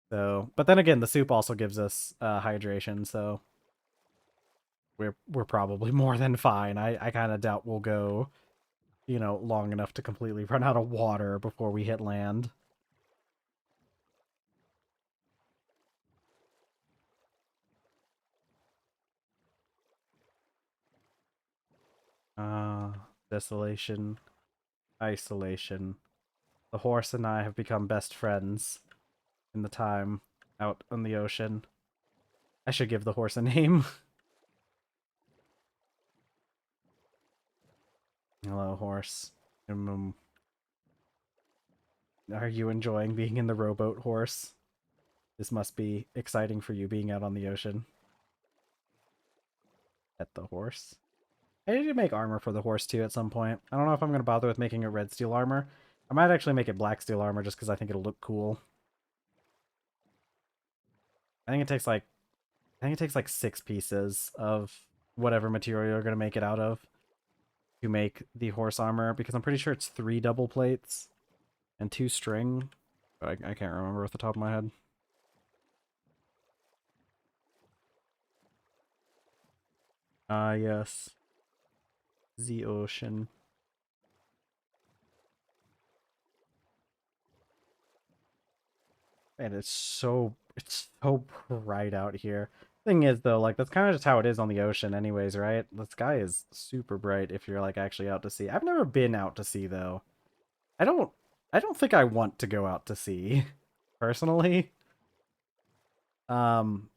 So, but then again, the soup also gives us hydration, so we're probably more than fine. I kind of doubt we'll go, long enough to completely run out of water before we hit land. Uh, Desolation, isolation. The horse and I have become best friends in the time out on the ocean. I should give the horse a name. Hello, horse. Are you enjoying being in the rowboat, horse? This must be exciting for you being out on the ocean. Pet the horse. I need to make armor for the horse too at some point. I don't know if I'm going to bother with making it red steel armor. I might actually make it black steel armor just because I think it'll look cool. I think it takes like 6 pieces of whatever material you're going to make it out of to make the horse armor, because I'm pretty sure it's 3 double plates and 2 string, but I can't remember off the top of my head. Ah, yes. The ocean. And it's so bright out here. Thing is though, like that's kind of just how it is on the ocean anyways, right? The sky is super bright if you're like actually out to sea. I've never been out to sea though. I don't I don't think I want to go out to sea personally. Um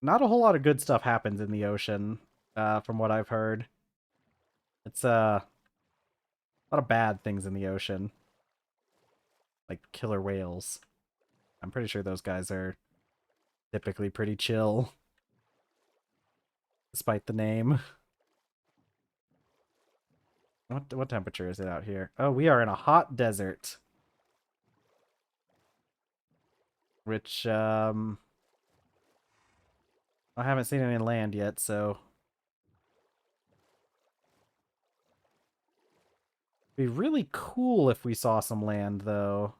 Not a whole lot of good stuff happens in the ocean from what I've heard. It's a lot of bad things in the ocean, like killer whales. I'm pretty sure those guys are typically pretty chill despite the name. What temperature is it out here? Oh, we are in a hot desert. Which I haven't seen any land yet, so it'd be really cool if we saw some land though.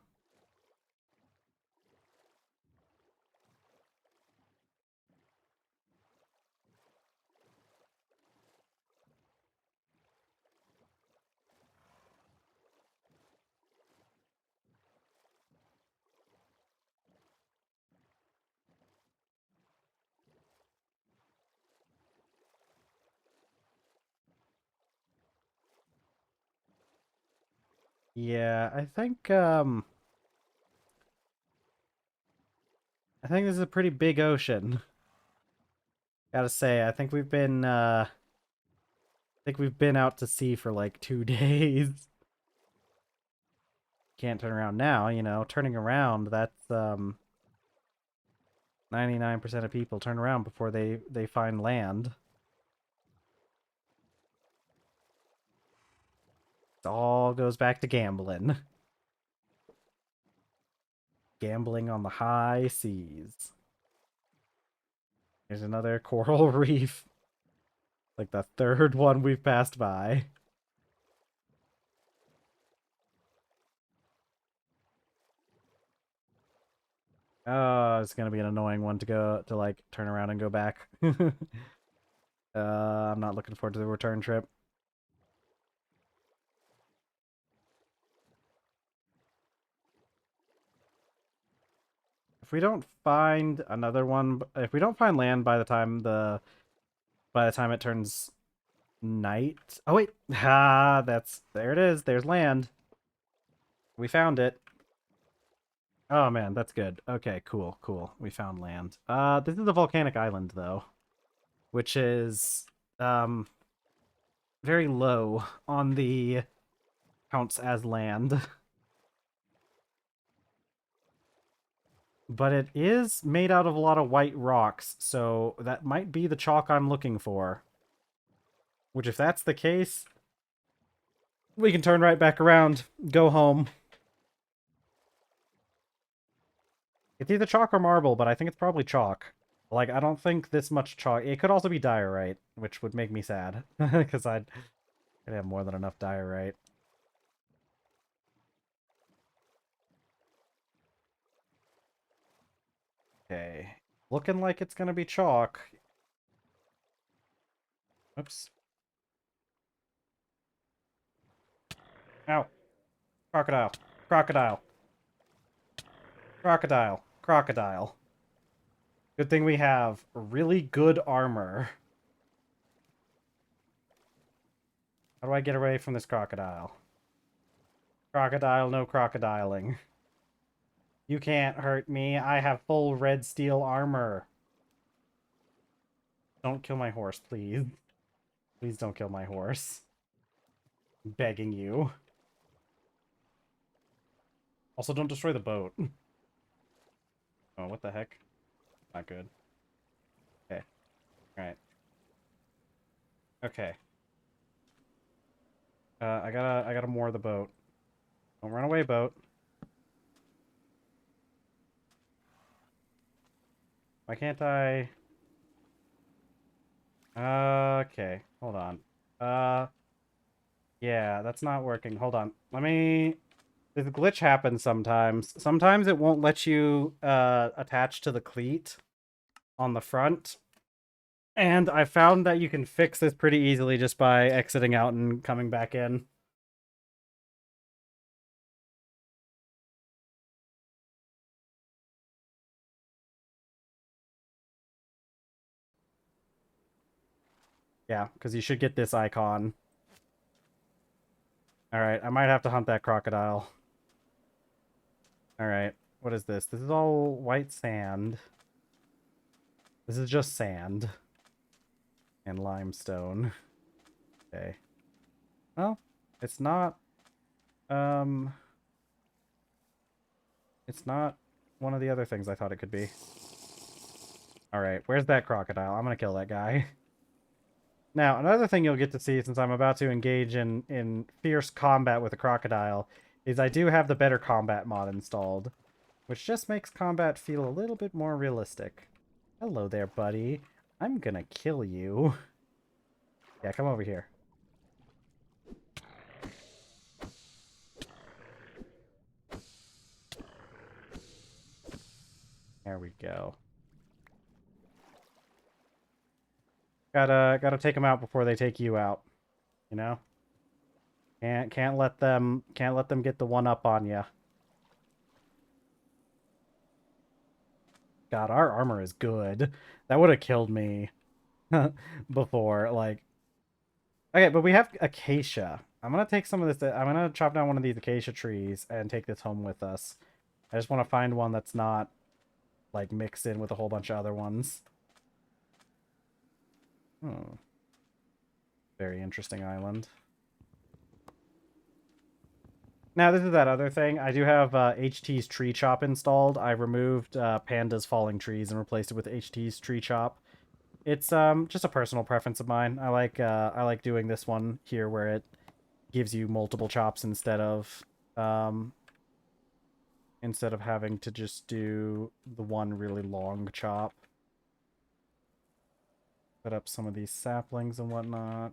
Yeah, I think this is a pretty big ocean. Gotta say, I think we've been out to sea for like 2 days. Can't turn around now, turning around, that's 99% of people turn around before they find land. It all goes back to gambling. Gambling on the high seas. Here's another coral reef. Like the 3rd one we've passed by. Oh, it's gonna be an annoying one to go to like turn around and go back. I'm not looking forward to the return trip. If we don't find another one, if we don't find land by the time it turns night. Oh wait, there it is. There's land. We found it. Oh man, that's good. Okay, cool, cool. We found land. This is a volcanic island though, which is very low on the counts as land. But it is made out of a lot of white rocks, so that might be the chalk I'm looking for. Which, if that's the case, we can turn right back around, go home. It's either chalk or marble, but I think it's probably chalk. Like, I don't think this much chalk... It could also be diorite, which would make me sad. Because I'd have more than enough diorite. Okay. Looking like it's gonna be chalk. Oops. Ow. Crocodile. Crocodile. Crocodile. Crocodile. Good thing we have really good armor. How do I get away from this crocodile? Crocodile, no crocodiling. You can't hurt me. I have full red steel armor. Don't kill my horse, please. Please don't kill my horse. I'm begging you. Also, don't destroy the boat. Oh, what the heck? Not good. Okay. Alright. Okay. I gotta moor the boat. Don't run away, boat. Why can't I... Okay, hold on. Yeah, that's not working. Hold on. Let me... This glitch happens sometimes. Sometimes it won't let you attach to the cleat on the front. And I found that you can fix this pretty easily just by exiting out and coming back in. Yeah, because you should get this icon. Alright, I might have to hunt that crocodile. Alright, what is this? This is all white sand. This is just sand. And limestone. Okay. Well, it's not... It's not one of the other things I thought it could be. Alright, where's that crocodile? I'm gonna kill that guy. Now, another thing you'll get to see since I'm about to engage in fierce combat with a crocodile is I do have the Better Combat mod installed, which just makes combat feel a little bit more realistic. Hello there, buddy. I'm gonna kill you. Yeah, come over here. There we go. Gotta take them out before they take you out. You know? Can't let them get the one up on you. God, our armor is good. That would have killed me before. Like, okay, but we have acacia. I'm gonna take some of this. I'm gonna chop down one of these acacia trees and take this home with us. I just want to find one that's not like mixed in with a whole bunch of other ones. Hmm. Very interesting island. Now, this is that other thing. I do have HT's Tree Chop installed. I removed Panda's Falling Trees and replaced it with HT's Tree Chop. It's just a personal preference of mine. I like doing this one here where it gives you multiple chops instead of having to just do the one really long chop. Put up some of these saplings and whatnot.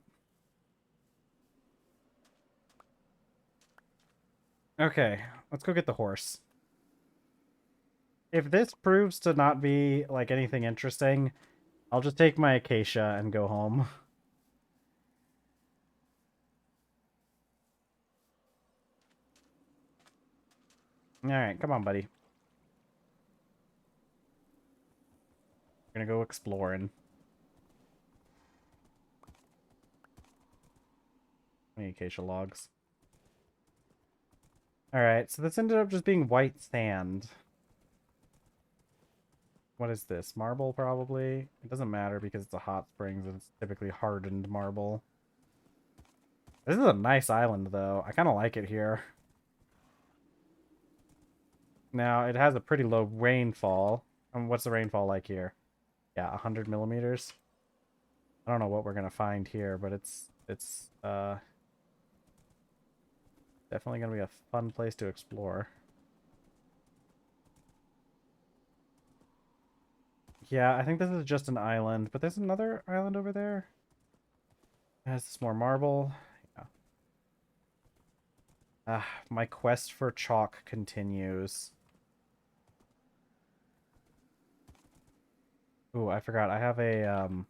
Okay, let's go get the horse. If this proves to not be like anything interesting, I'll just take my acacia and go home. Alright, come on, buddy. We're gonna go exploring. Any acacia logs? Alright, so this ended up just being white sand. What is this? Marble, probably? It doesn't matter because it's a hot springs and it's typically hardened marble. This is a nice island, though. I kind of like it here. Now, it has a pretty low rainfall. What's the rainfall like here? Yeah, 100 millimeters. I don't know what we're going to find here, but it's definitely going to be a fun place to explore. Yeah, I think this is just an island, but there's another island over there. It has some more marble. Yeah. My quest for chalk continues. Ooh, I forgot. I have a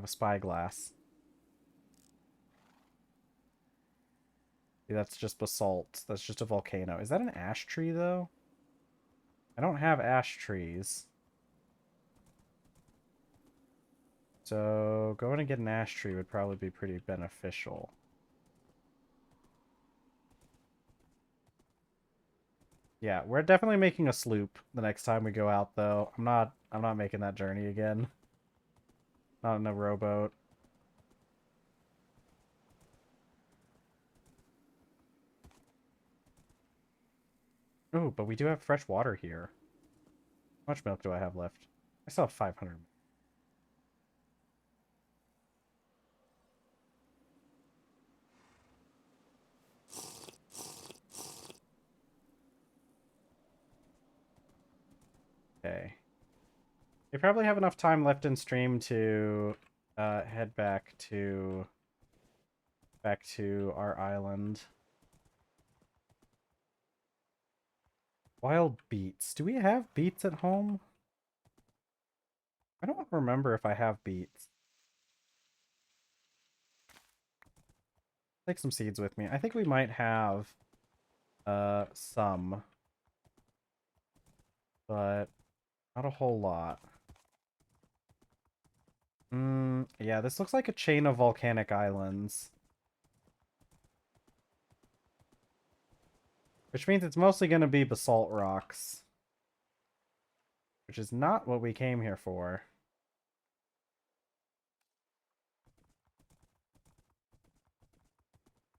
spyglass. See, that's just basalt. That's just a volcano. Is that an ash tree, though? I don't have ash trees. So going to get an ash tree would probably be pretty beneficial. Yeah, we're definitely making a sloop the next time we go out, though. I'm not making that journey again. Not in a rowboat. Oh, but we do have fresh water here. How much milk do I have left? I still have 500. Okay. We probably have enough time left in stream to head back to our island. Wild beets. Do we have beets at home? I don't remember if I have beets. Take some seeds with me. I think we might have some, but not a whole lot. Yeah, this looks like a chain of volcanic islands. Which means it's mostly going to be basalt rocks. Which is not what we came here for.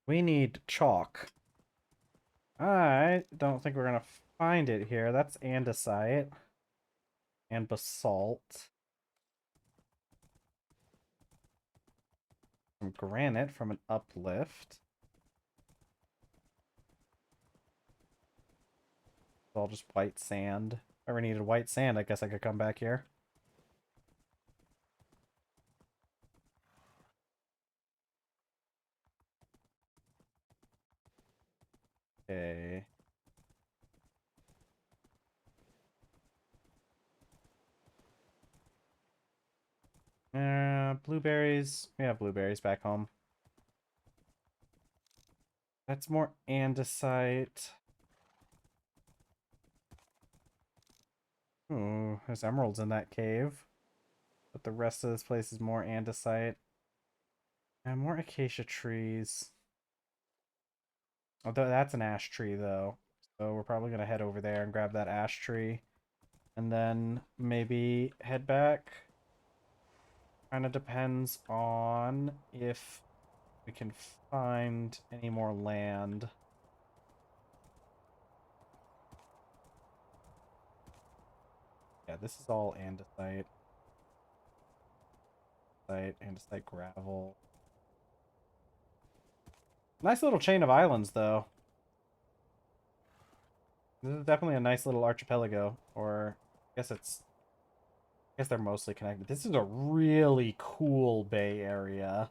We need chalk. I don't think we're going to find it here. That's andesite. And basalt. Some granite from an uplift. It's all just white sand. If I ever needed white sand, I guess I could come back here. Okay. Blueberries. We have blueberries back home. That's more andesite. Ooh, there's emeralds in that cave. But the rest of this place is more andesite. And more acacia trees. Although that's an ash tree, though. So we're probably going to head over there and grab that ash tree. And then maybe head back. Kind of depends on if we can find any more land. Yeah, this is all andesite. Andesite gravel. Nice little chain of islands, though. This is definitely a nice little archipelago. Or, I guess they're mostly connected. This is a really cool bay area.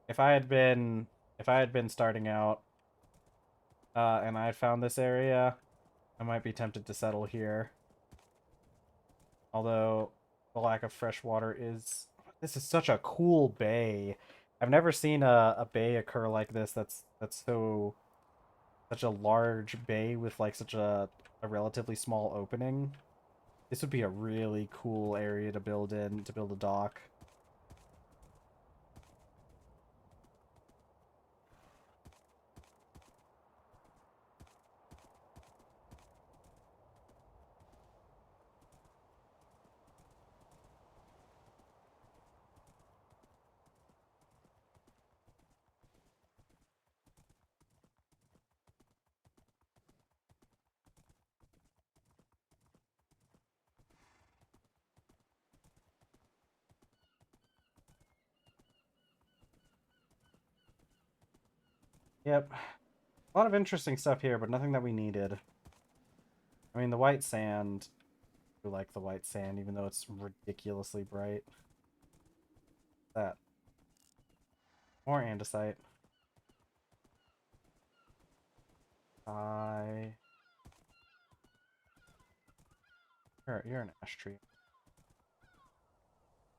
If I had been starting out, and I had found this area, I might be tempted to settle here. Although the lack of fresh water is... This is such a cool bay. I've never seen a bay occur like this that's such a large bay with like such a relatively small opening. This would be a really cool area to build a dock. Yep. A lot of interesting stuff here, but nothing that we needed. I mean, the white sand. I like the white sand, even though it's ridiculously bright. That. More andesite. I. You're an ash tree.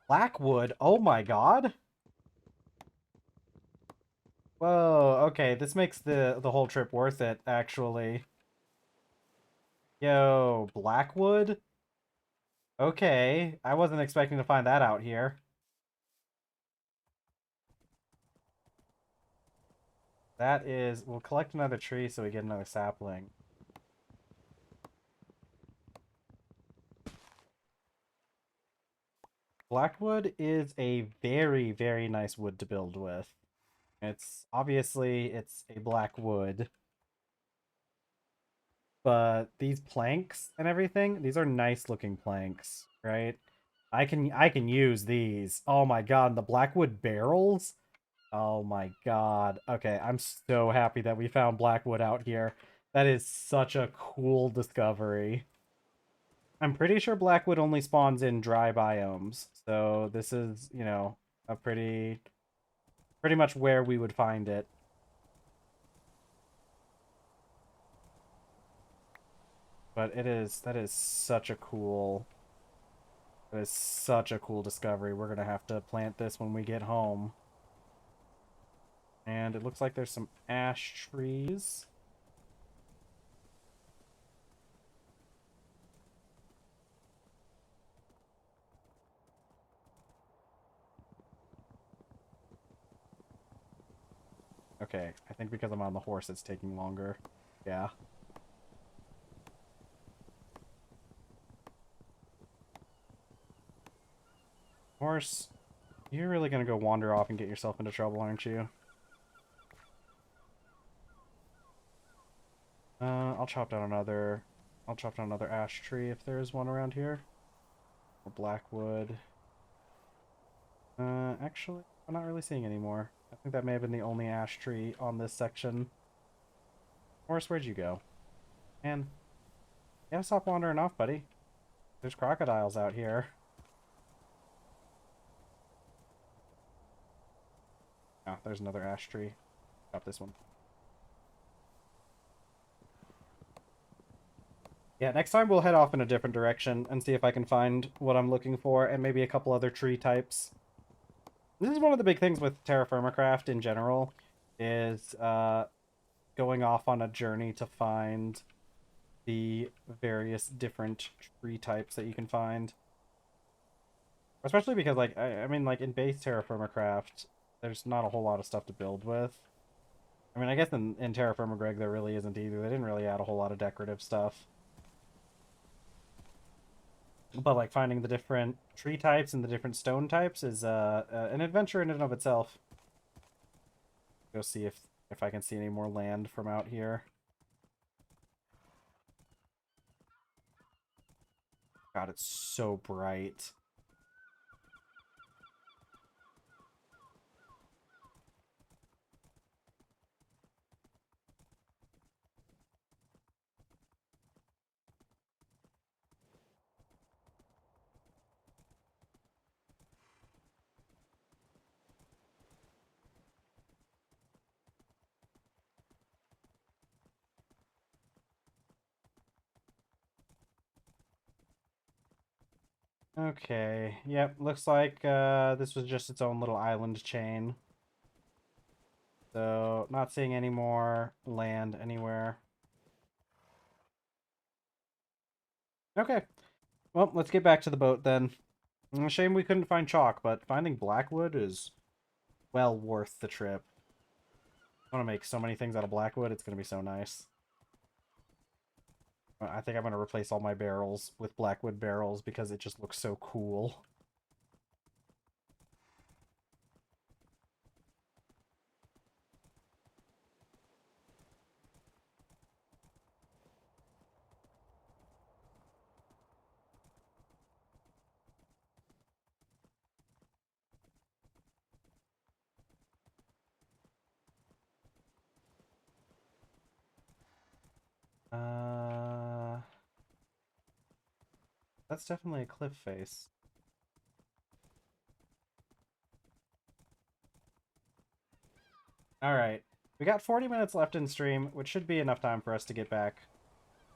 Blackwood. Oh my god. Whoa. Okay, this makes the whole trip worth it. Actually. Yo, Blackwood. Okay, I wasn't expecting to find that out here. That is. We'll collect another tree so we get another sapling. Blackwood is a very, very nice wood to build with. It's obviously it's a black wood, but these planks and everything, these are nice looking planks, right? I can use these. Oh my god, the blackwood barrels. Oh my god. Okay, I'm so happy that we found blackwood out here. That is such a cool discovery. I'm pretty sure blackwood only spawns in dry biomes, so this is, a pretty much where we would find it. But that is such a cool that is such a cool discovery. We're gonna have to plant this when we get home. And it looks like there's some ash trees. Okay, I think because I'm on the horse it's taking longer. Yeah. Horse, you're really gonna go wander off and get yourself into trouble, aren't you? I'll chop down another ash tree if there is one around here. Or blackwood. Actually, I'm not really seeing any more. I think that may have been the only ash tree on this section. Horse, where'd you go? Man, you gotta stop wandering off, buddy. There's crocodiles out here. Oh, there's another ash tree. Chop this one. Yeah, next time we'll head off in a different direction and see if I can find what I'm looking for and maybe a couple other tree types. This is one of the big things with TerrafirmaCraft in general, is going off on a journey to find the various different tree types that you can find. Especially because, like, I mean, like, in base TerrafirmaCraft, there's not a whole lot of stuff to build with. I mean, I guess in TerrafirmaGreg there really isn't either. They didn't really add a whole lot of decorative stuff. But, like, finding the different tree types and the different stone types is an adventure in and of itself. Go see if I can see any more land from out here. God, it's so bright. Okay, yep, looks like this was just its own little island chain. So, not seeing any more land anywhere. Okay, well, let's get back to the boat then. Shame we couldn't find chalk, but finding Blackwood is well worth the trip. I want to make so many things out of Blackwood, it's going to be so nice. I think I'm going to replace all my barrels with Blackwood barrels because it just looks so cool. Uh, that's definitely a cliff face. Alright. We got 40 minutes left in stream, which should be enough time for us to get back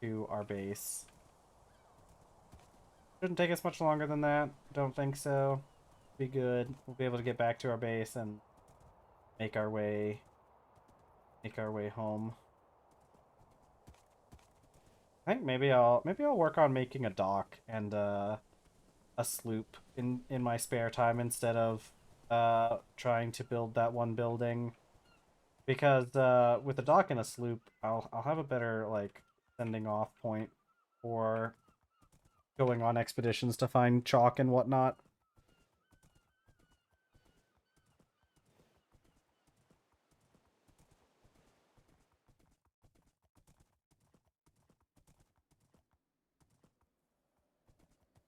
to our base. Shouldn't take us much longer than that. Don't think so. Be good. We'll be able to get back to our base and make our way home. I think maybe I'll work on making a dock and a sloop in my spare time instead of trying to build that one building, because with a dock and a sloop I'll have a better like sending off point for going on expeditions to find chalk and whatnot.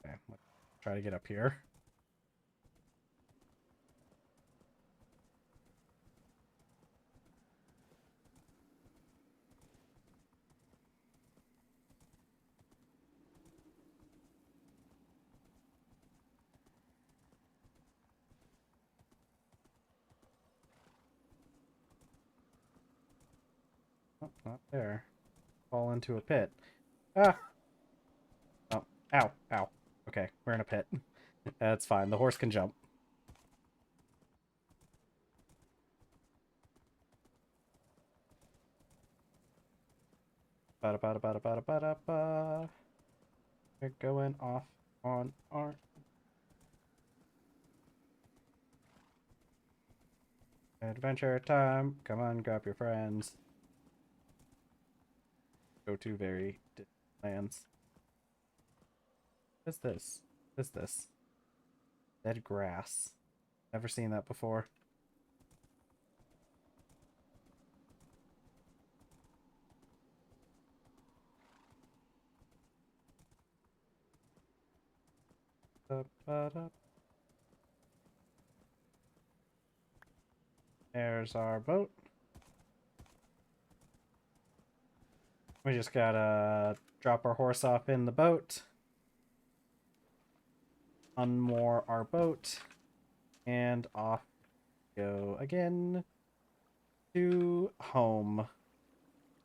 Okay, let's try to get up here. Oh, not there. Fall into a pit. Ah! Oh, ow, ow. Okay, we're in a pit. That's fine. The horse can jump. Bada bada bada bada bada ba. We're going off on our adventure time. Come on, grab your friends. Go to very distant lands. What's this? What's this? Dead grass. Never seen that before. There's our boat. We just gotta drop our horse off in the boat, unmoor our boat, and off we go again to home.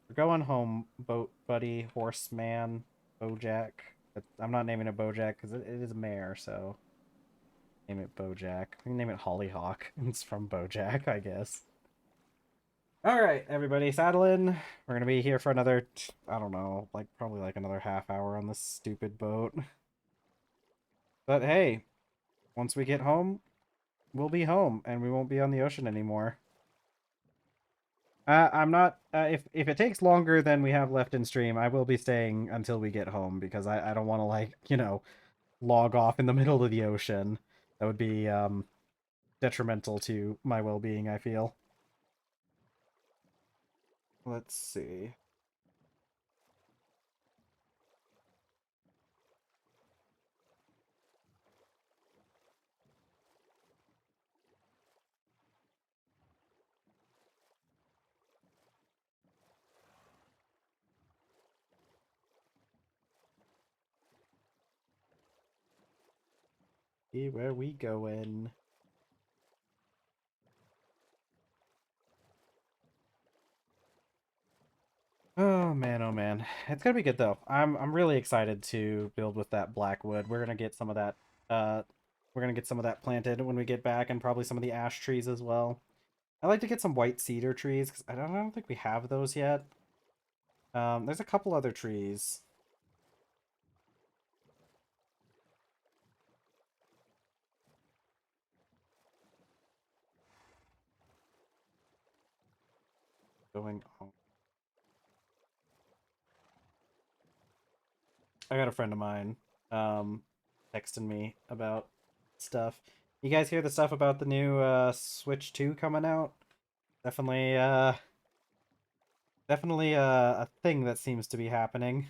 We're going home, boat buddy, horseman, Bojack. I'm not naming it Bojack because it is a mare, so name it Bojack. We can name it Hollyhock. It's from Bojack, I guess. Alright, everybody, saddle in. We're gonna be here for another, I don't know, like probably like another half hour on this stupid boat. But hey, once we get home, we'll be home and we won't be on the ocean anymore. I'm not, if it takes longer than we have left in stream, I will be staying until we get home because I don't want to like, log off in the middle of the ocean. That would be, detrimental to my well-being, I feel. Let's see. See where we going. Oh man, oh man. It's gonna be good though. I'm really excited to build with that black wood. We're gonna get some of that planted when we get back, and probably some of the ash trees as well. I like to get some white cedar trees because I don't think we have those yet. There's a couple other trees. Going on. I got a friend of mine texting me about stuff. You guys hear the stuff about the new Switch 2 coming out? Definitely a thing that seems to be happening.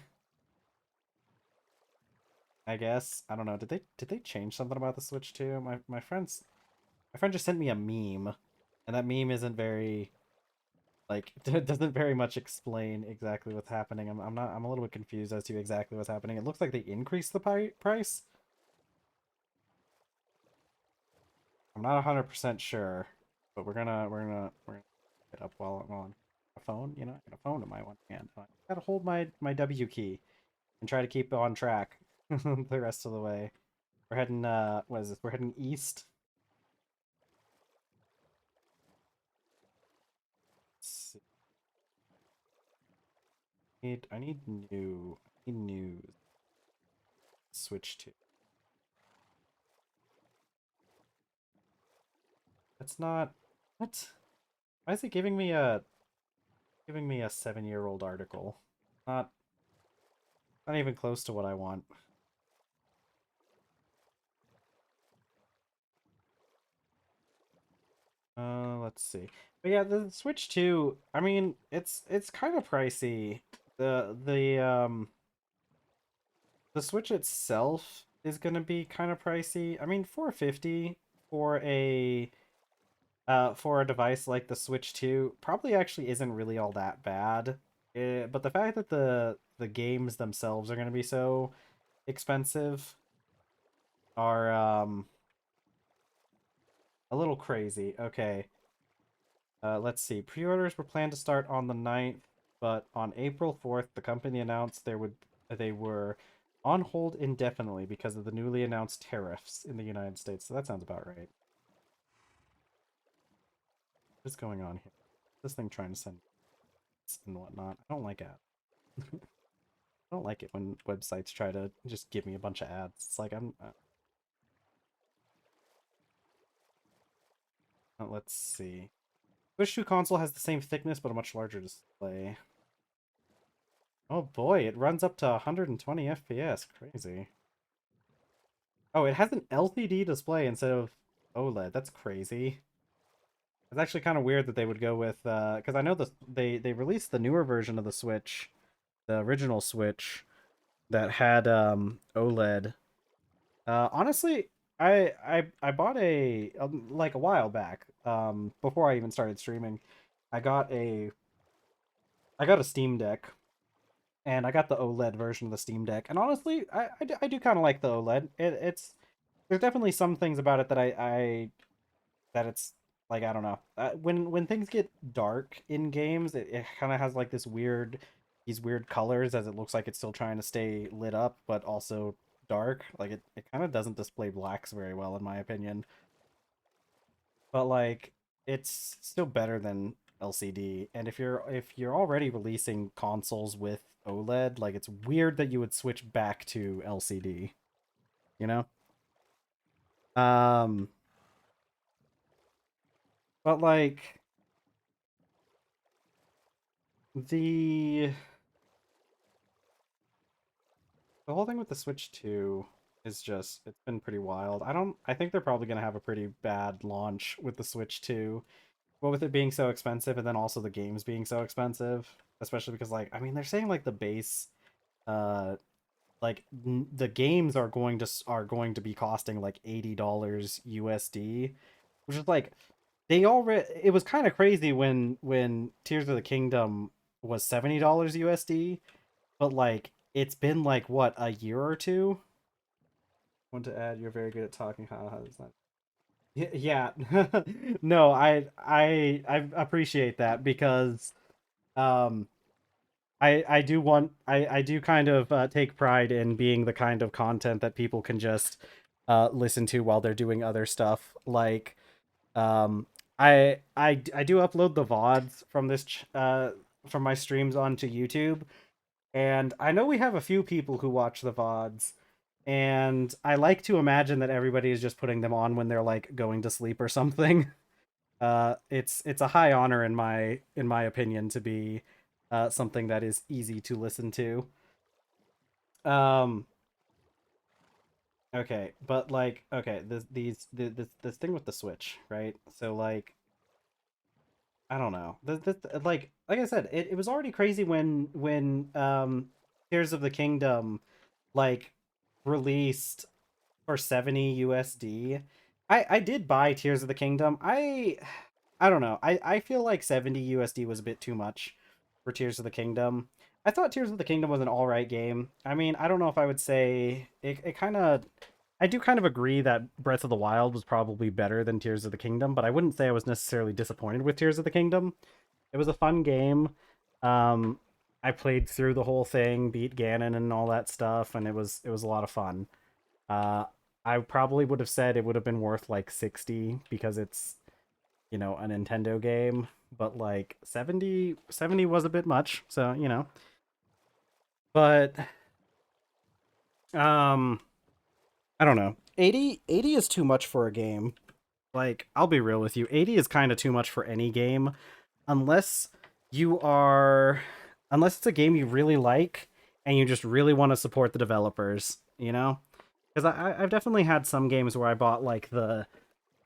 I guess. I don't know. Did they change something about the Switch 2? My friend just sent me a meme, and that meme isn't very Like, it doesn't very much explain exactly what's happening. I'm a little bit confused as to exactly what's happening. It looks like they increased the price. I'm not 100% sure, but we're gonna get up while I'm on a phone. You know, I got a phone in my one hand. I gotta hold my W key and try to keep on track the rest of the way. We're heading what is this? We're heading east. Let's see. I need news. Switch to. That's not what? Why is it giving me a 7-year-old article? Not not even close to what I want. Let's see. But yeah, the Switch 2, I mean, it's kind of pricey. The Switch itself is gonna be kind of pricey. I mean, 450 for a device like the Switch 2 probably actually isn't really all that bad. But the fact that the games themselves are gonna be so expensive are a little crazy. Okay. Let's see. Pre-orders were planned to start on the 9th, but on April 4th, the company announced they were on hold indefinitely because of the newly announced tariffs in the United States. So that sounds about right. What's going on here? This thing trying to send and whatnot. I don't like it. I don't like it when websites try to just give me a bunch of ads. It's like let's see. Switch 2 console has the same thickness but a much larger display. Oh boy, it runs up to 120 FPS. Crazy. Oh, it has an LCD display instead of OLED. That's crazy. It's actually kind of weird that they would go with because I know they released the newer version of the Switch, the original Switch that had OLED. Honestly, I bought like a while back before I even started streaming. I got a I got a Steam Deck and I got the OLED version of the Steam Deck. And honestly, I do kind of like the OLED. It's there's definitely some things about it that I that it's like I don't know. When things get dark in games, it kind of has like these weird colors as it looks like it's still trying to stay lit up, but also dark. Like it kind of doesn't display blacks very well in my opinion. But like it's still better than LCD. And if you're already releasing consoles with OLED, like it's weird that you would switch back to LCD, you know? Um but like the the whole thing with the Switch 2 is just it's been pretty wild. I think they're probably going to have a pretty bad launch with the Switch 2. Well, with it being so expensive and then also the games being so expensive, especially because like I mean they're saying like the base uh the games are going to be costing like $80 USD, which is like they already it was kind of crazy when Tears of the Kingdom was $70 USD, but like it's been like what a year or two. Want to add, you're very good at talking. How is that? Yeah. No, I appreciate that because um I do kind of take pride in being the kind of content that people can just listen to while they're doing other stuff. Like um I do upload the VODs from from my streams onto YouTube, and I know we have a few people who watch the VODs, and I like to imagine that everybody is just putting them on when they're like going to sleep or something. It's a high honor in my opinion to be something that is easy to listen to. Um, okay, but like, okay, this thing with the Switch, right? So like, I don't know. Like I said, it was already crazy when Tears of the Kingdom like released for 70 USD. I did buy Tears of the Kingdom. I don't know. I feel like 70 USD was a bit too much for Tears of the Kingdom. I thought Tears of the Kingdom was an all right game. I mean, I don't know if I would say it kind of. I do kind of agree that Breath of the Wild was probably better than Tears of the Kingdom, but I wouldn't say I was necessarily disappointed with Tears of the Kingdom. It was a fun game. Um, I played through the whole thing, beat Ganon and all that stuff, and it was a lot of fun. Uh, I probably would have said it would have been worth like 60 because it's a Nintendo game, but like 70 was a bit much. So, but um I don't know. 80 is too much for a game. Like, I'll be real with you. 80 is kind of too much for any game unless you are unless it's a game you really like and you just really want to support the developers, you know? Because I've definitely had some games where I bought like the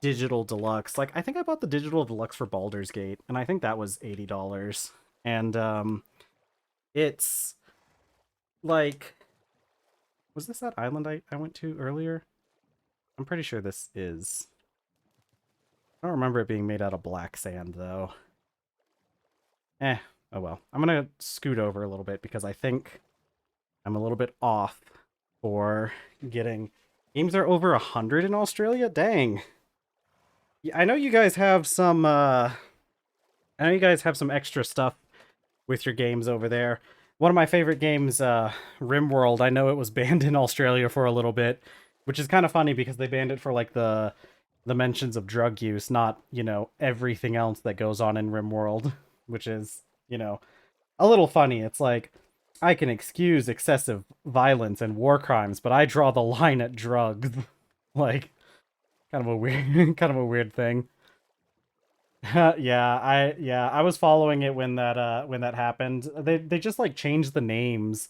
digital deluxe. Like I think I bought the digital deluxe for Baldur's Gate, and I think that was $80. And it's like, was this that island I went to earlier? I'm pretty sure this is. I don't remember it being made out of black sand though. Eh, oh well. I'm gonna scoot over a little bit because I think I'm a little bit off for getting games are over 100 in Australia. Dang. Yeah, I know you guys have some. I know you guys have some extra stuff with your games over there. One of my favorite games, RimWorld. I know it was banned in Australia for a little bit, which is kind of funny because they banned it for like the mentions of drug use, not everything else that goes on in RimWorld, which is a little funny. It's like I can excuse excessive violence and war crimes, but I draw the line at drugs. Like kind of a weird, kind of a weird thing. Yeah, I was following it when that happened. They just like changed the names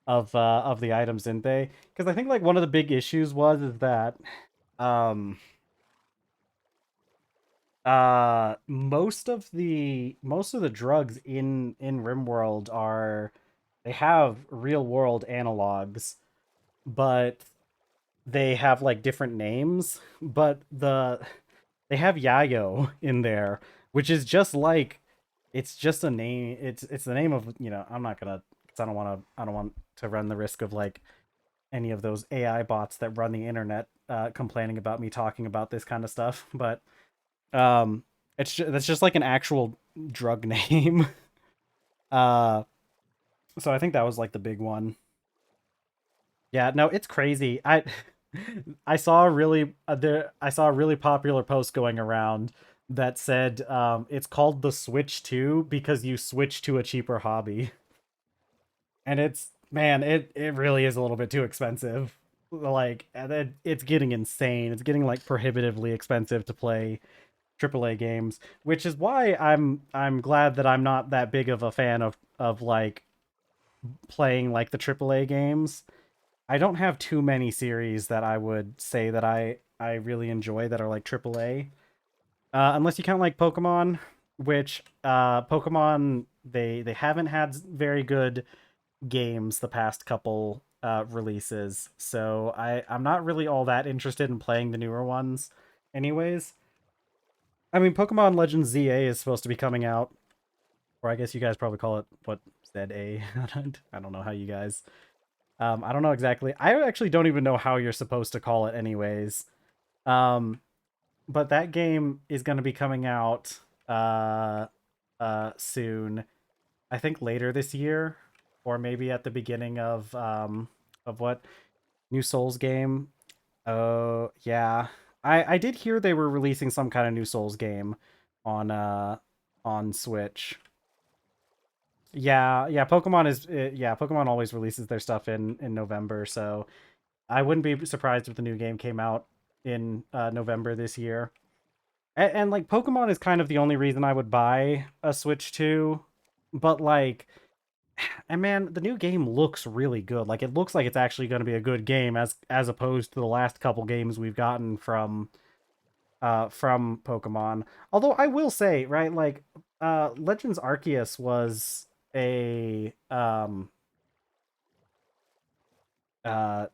of the items, didn't they? Because I think like one of the big issues was is that um most of the drugs in RimWorld are they have real world analogs, but they have like different names, but they have Yayo in there, which is just like it's just a name. It's the name of I'm not gonna because I don't want to run the risk of like any of those AI bots that run the internet complaining about me talking about this kind of stuff. But um, that's just like an actual drug name. uh, so I think that was like the big one. Yeah, no, it's crazy. I saw a really popular post going around that said it's called the Switch 2 because you switch to a cheaper hobby. And it's man, it really is a little bit too expensive. Like and it's getting insane. It's getting like prohibitively expensive to play AAA games, which is why I'm glad that I'm not that big of a fan of like playing like the AAA games. I don't have too many series that I would say that I really enjoy that are like AAA. Unless you count like Pokemon, which Pokemon they haven't had very good games the past couple releases. So I'm not really all that interested in playing the newer ones anyways. I mean Pokemon Legends ZA is supposed to be coming out, or I guess you guys probably call it what ZA. I don't know how you guys I don't know exactly. I actually don't even know how you're supposed to call it anyways. Um, but that game is going to be coming out soon. I think later this year or maybe at the beginning of what new Souls game. Oh, yeah. I did hear they were releasing some kind of new Souls game on on Switch. Yeah, yeah, Pokemon always releases their stuff in November, so I wouldn't be surprised if the new game came out in November this year. And like Pokemon is kind of the only reason I would buy a Switch 2, but like and man, the new game looks really good. Like it looks like it's actually going to be a good game as opposed to the last couple games we've gotten from Pokemon. Although I will say, right, like Legends Arceus was a uh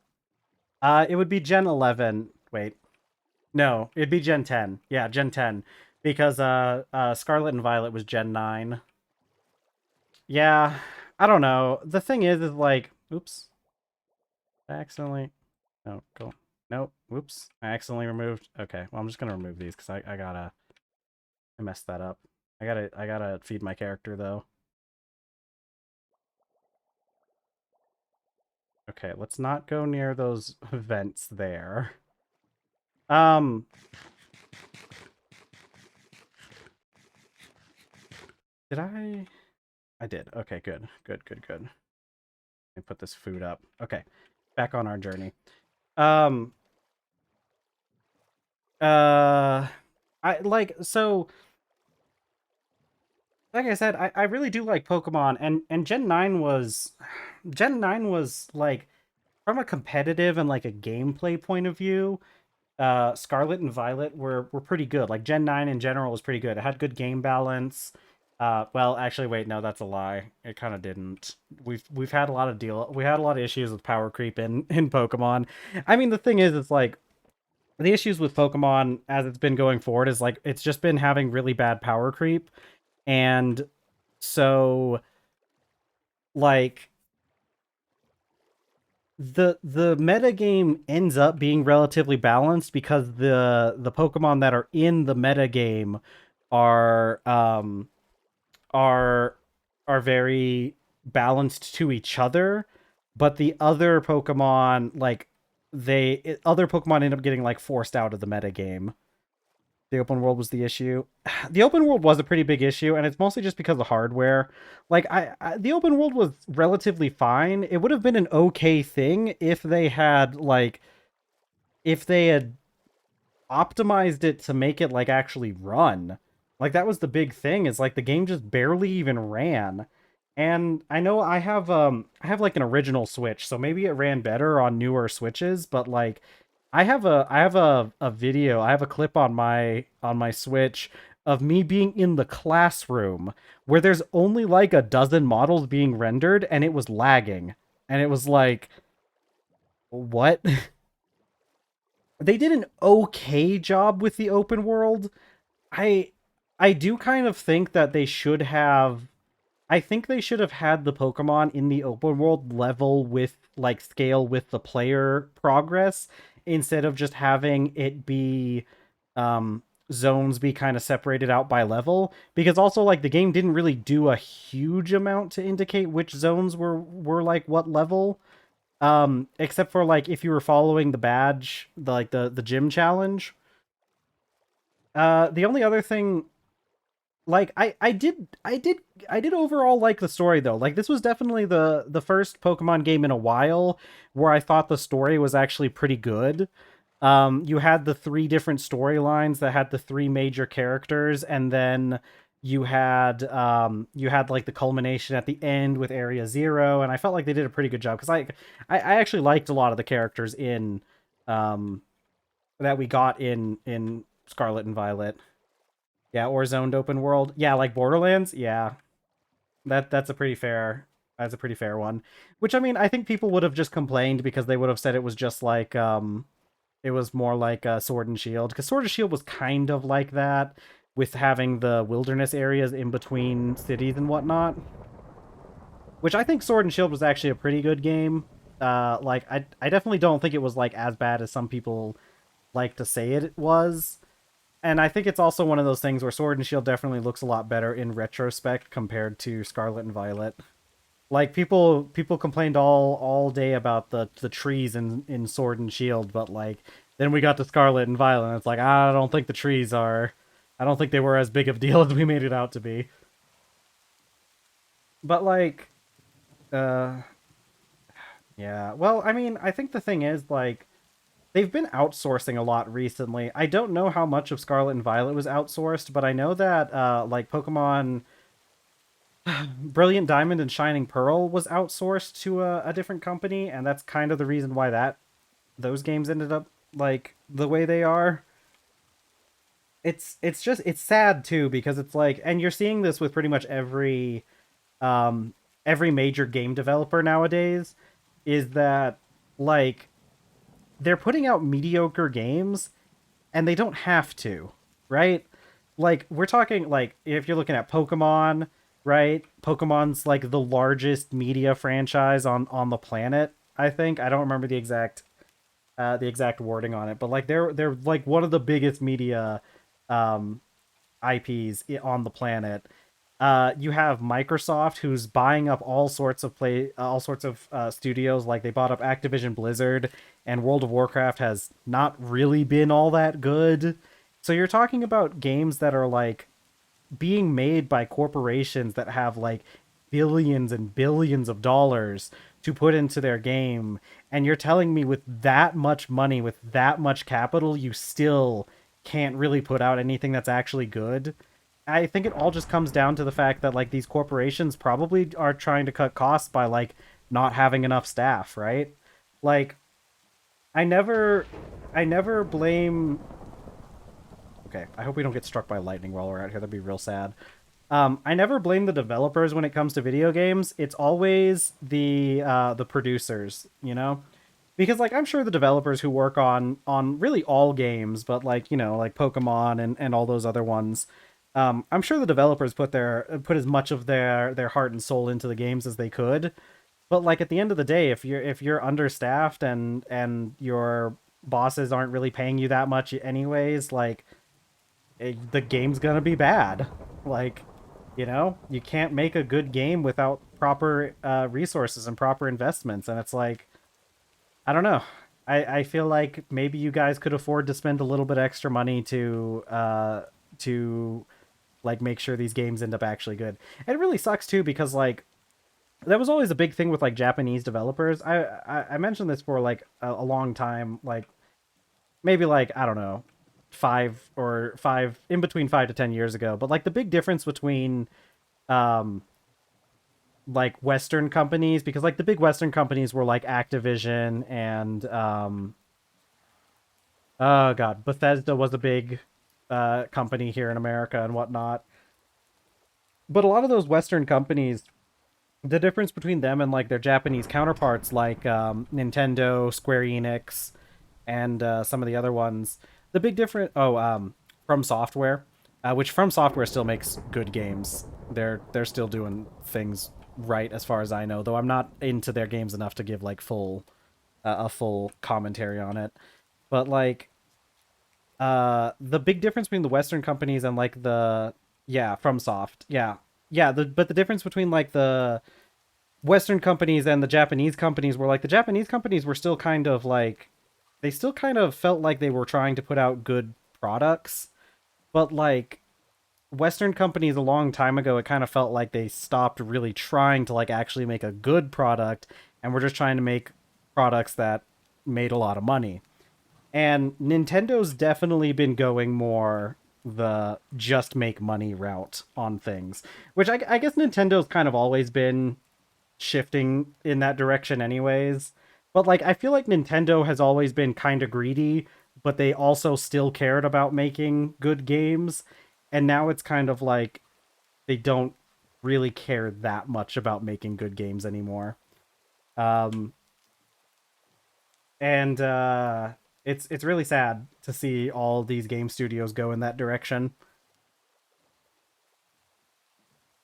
it would be Gen 11. Wait. No, it'd be Gen 10. Yeah, Gen 10. because Scarlet and Violet was Gen 9. Yeah, I don't know. The thing is like, oops, I accidentally. No, go. No, whoops, I accidentally removed. Okay, well I'm just gonna remove these because I gotta. I messed that up. I gotta feed my character though. Okay, let's not go near those vents there. Um, did I? I did. Okay, good, good, good, good. Let me put this food up. Okay, back on our journey. Um, I like so. Like I said, I really do like Pokemon, and Gen 9 was like from a competitive and like a gameplay point of view. Scarlet and Violet were pretty good. Like Gen 9 in general was pretty good. It had good game balance. Well, actually, wait, no, that's a lie. It kind of didn't. We've had a lot of we had a lot of issues with power creep in Pokemon. I mean, the thing is, it's like the issues with Pokemon as it's been going forward is like it's just been having really bad power creep, and so like the meta game ends up being relatively balanced because the Pokemon that are in the meta game are are are very balanced to each other, but the other Pokemon other Pokemon end up getting like forced out of the meta game. The open world was the issue. The open world was a pretty big issue, and it's mostly just because of hardware. Like the open world was relatively fine. It would have been an okay thing if they had optimized it to make it like actually run. Like that was the big thing, is like the game just barely even ran. And I know I have like an original Switch, so maybe it ran better on newer Switches, but like I have a video, I have a clip on my Switch of me being in the classroom where there's only like a dozen models being rendered and it was lagging. And it was like, what? They did an okay job with the open world. I I do kind of think that they should have I think they should have had the Pokemon in the open world level with like scale with the player progress instead of just having it be zones be kind of separated out by level, because also like the game didn't really do a huge amount to indicate which zones were like what level, except for like if you were following the badge, the gym challenge. The only other thing, like I did overall like the story though. Like this was definitely the first Pokemon game in a while where I thought the story was actually pretty good. You had the three different storylines that had the three major characters, and then you had like the culmination at the end with Area Zero, and I felt like they did a pretty good job because I actually liked a lot of the characters in um that we got in Scarlet and Violet. Yeah, or zoned open world. Yeah, like Borderlands. Yeah, that's a pretty fair. That's a pretty fair one. Which I mean, I think people would have just complained because they would have said it was just like it was more like Sword and Shield, because Sword and Shield was kind of like that with having the wilderness areas in between cities and whatnot. Which I think Sword and Shield was actually a pretty good game. Like I definitely don't think it was like as bad as some people like to say it was. And I think it's also one of those things where Sword and Shield definitely looks a lot better in retrospect compared to Scarlet and Violet. Like people complained all day about the trees in Sword and Shield, but like then we got to Scarlet and Violet, and it's like I don't think they were as big of a deal as we made it out to be. But like uh yeah, well, I mean, I think the thing is like they've been outsourcing a lot recently. I don't know how much of Scarlet and Violet was outsourced, but I know that like Pokemon Brilliant Diamond and Shining Pearl was outsourced to a different company, and that's kind of the reason why those games ended up like the way they are. It's just it's sad too, because it's like, and you're seeing this with pretty much um every major game developer nowadays, is that like they're putting out mediocre games and they don't have to, right? like we're talking like if you're looking at Pokemon, right? Pokemon's like the largest media franchise on the planet. I think I don't remember the exact wording on it, but like they're like one of the biggest media um IPs on the planet. You have Microsoft, who's buying up all sorts of studios. Like they bought up Activision Blizzard, and World of Warcraft has not really been all that good. So you're talking about games that are like being made by corporations that have like billions and billions of dollars to put into their game, and you're telling me with that much money, with that much capital, you still can't really put out anything that's actually good. I think it all just comes down to the fact that like these corporations probably are trying to cut costs by like not having enough staff, right? Like I never I never blame. Okay, I hope we don't get struck by lightning while we're out here. That'd be real sad. I never blame the developers when it comes to video games. It's always the producers, you know, because like I'm sure the developers who work on really all games, but like you know like Pokemon and all those other ones. I'm sure the developers put as much of their heart and soul into the games as they could. But like at the end of the day, if you're understaffed and your bosses aren't really paying you that much anyways, like the game's gonna be bad. Like, you know, you can't make a good game without proper resources and proper investments. And it's like, I don't know. I feel like maybe you guys could afford to spend a little bit extra money to like make sure these games end up actually good. And it really sucks too because like that was always a big thing with like Japanese developers. I mentioned this for like a long time, like maybe like I don't know, five in between 5 to 10 years ago. But like the big difference between um like Western companies, because like the big Western companies were like Activision and oh god, Bethesda was a big company here in America and whatnot. But a lot of those Western companies, the difference between them and like their Japanese counterparts, like Nintendo, Square Enix, and some of the other ones, the big difference. Oh, From Software, which From Software still makes good games. They're still doing things right as far as I know. Though I'm not into their games enough to give like a full commentary on it. But like the big difference between the Western companies and like the yeah FromSoft yeah but the difference between like the Western companies and the Japanese companies were like the Japanese companies were still kind of like they still kind of felt like they were trying to put out good products, but like Western companies a long time ago, it kind of felt like they stopped really trying to like actually make a good product and were just trying to make products that made a lot of money. And Nintendo's definitely been going more the just make money route on things, which I guess Nintendo's kind of always been shifting in that direction anyways. But like I feel like Nintendo has always been kind of greedy, but they also still cared about making good games. And now it's kind of like they don't really care that much about making good games anymore. Um and it's really sad to see all these game studios go in that direction.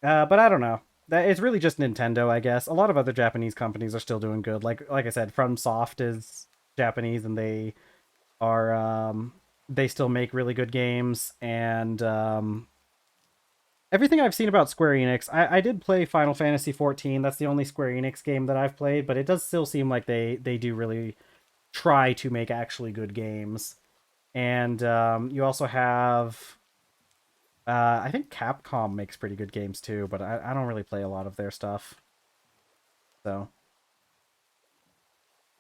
But I don't know. That it's really just Nintendo, I guess. A lot of other Japanese companies are still doing good. Like I said, FromSoft is Japanese, and are they still make really good games. And everything I've seen about Square Enix, I did play Final Fantasy 14. That's the only Square Enix game that I've played, but it does still seem like they do really try to make actually good games. And you also have I think Capcom makes pretty good games too, but I don't really play a lot of their stuff. So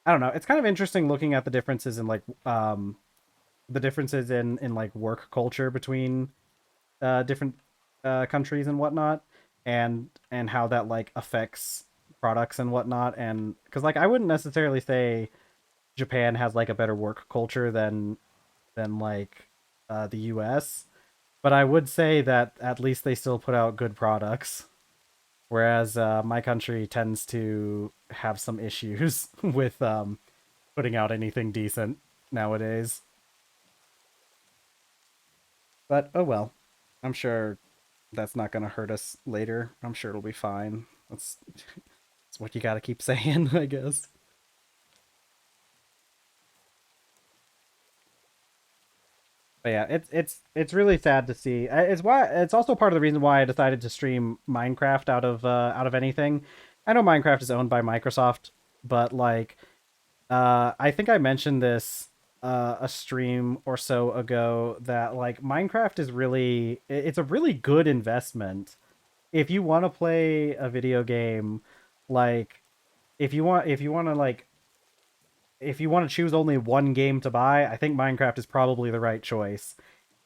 I don't know. It's kind of interesting looking at the differences in like the differences in like work culture between different countries and whatnot, and how that like affects products and whatnot. And because like I wouldn't necessarily say Japan has like a better work culture than like the U.S. But I would say that at least they still put out good products, whereas my country tends to have some issues with putting out anything decent nowadays. But oh well. I'm sure that's not gonna hurt us later. I'm sure it'll be fine. That's what you gotta keep saying, I guess. But yeah, it's really sad to see. It's also part of the reason why I decided to stream Minecraft out of anything. I know Minecraft is owned by Microsoft, but like I think I mentioned this a stream or so ago that like Minecraft is really it's a really good investment if you want to play a video game like if you want to like if you want to choose only one game to buy, I think Minecraft is probably the right choice.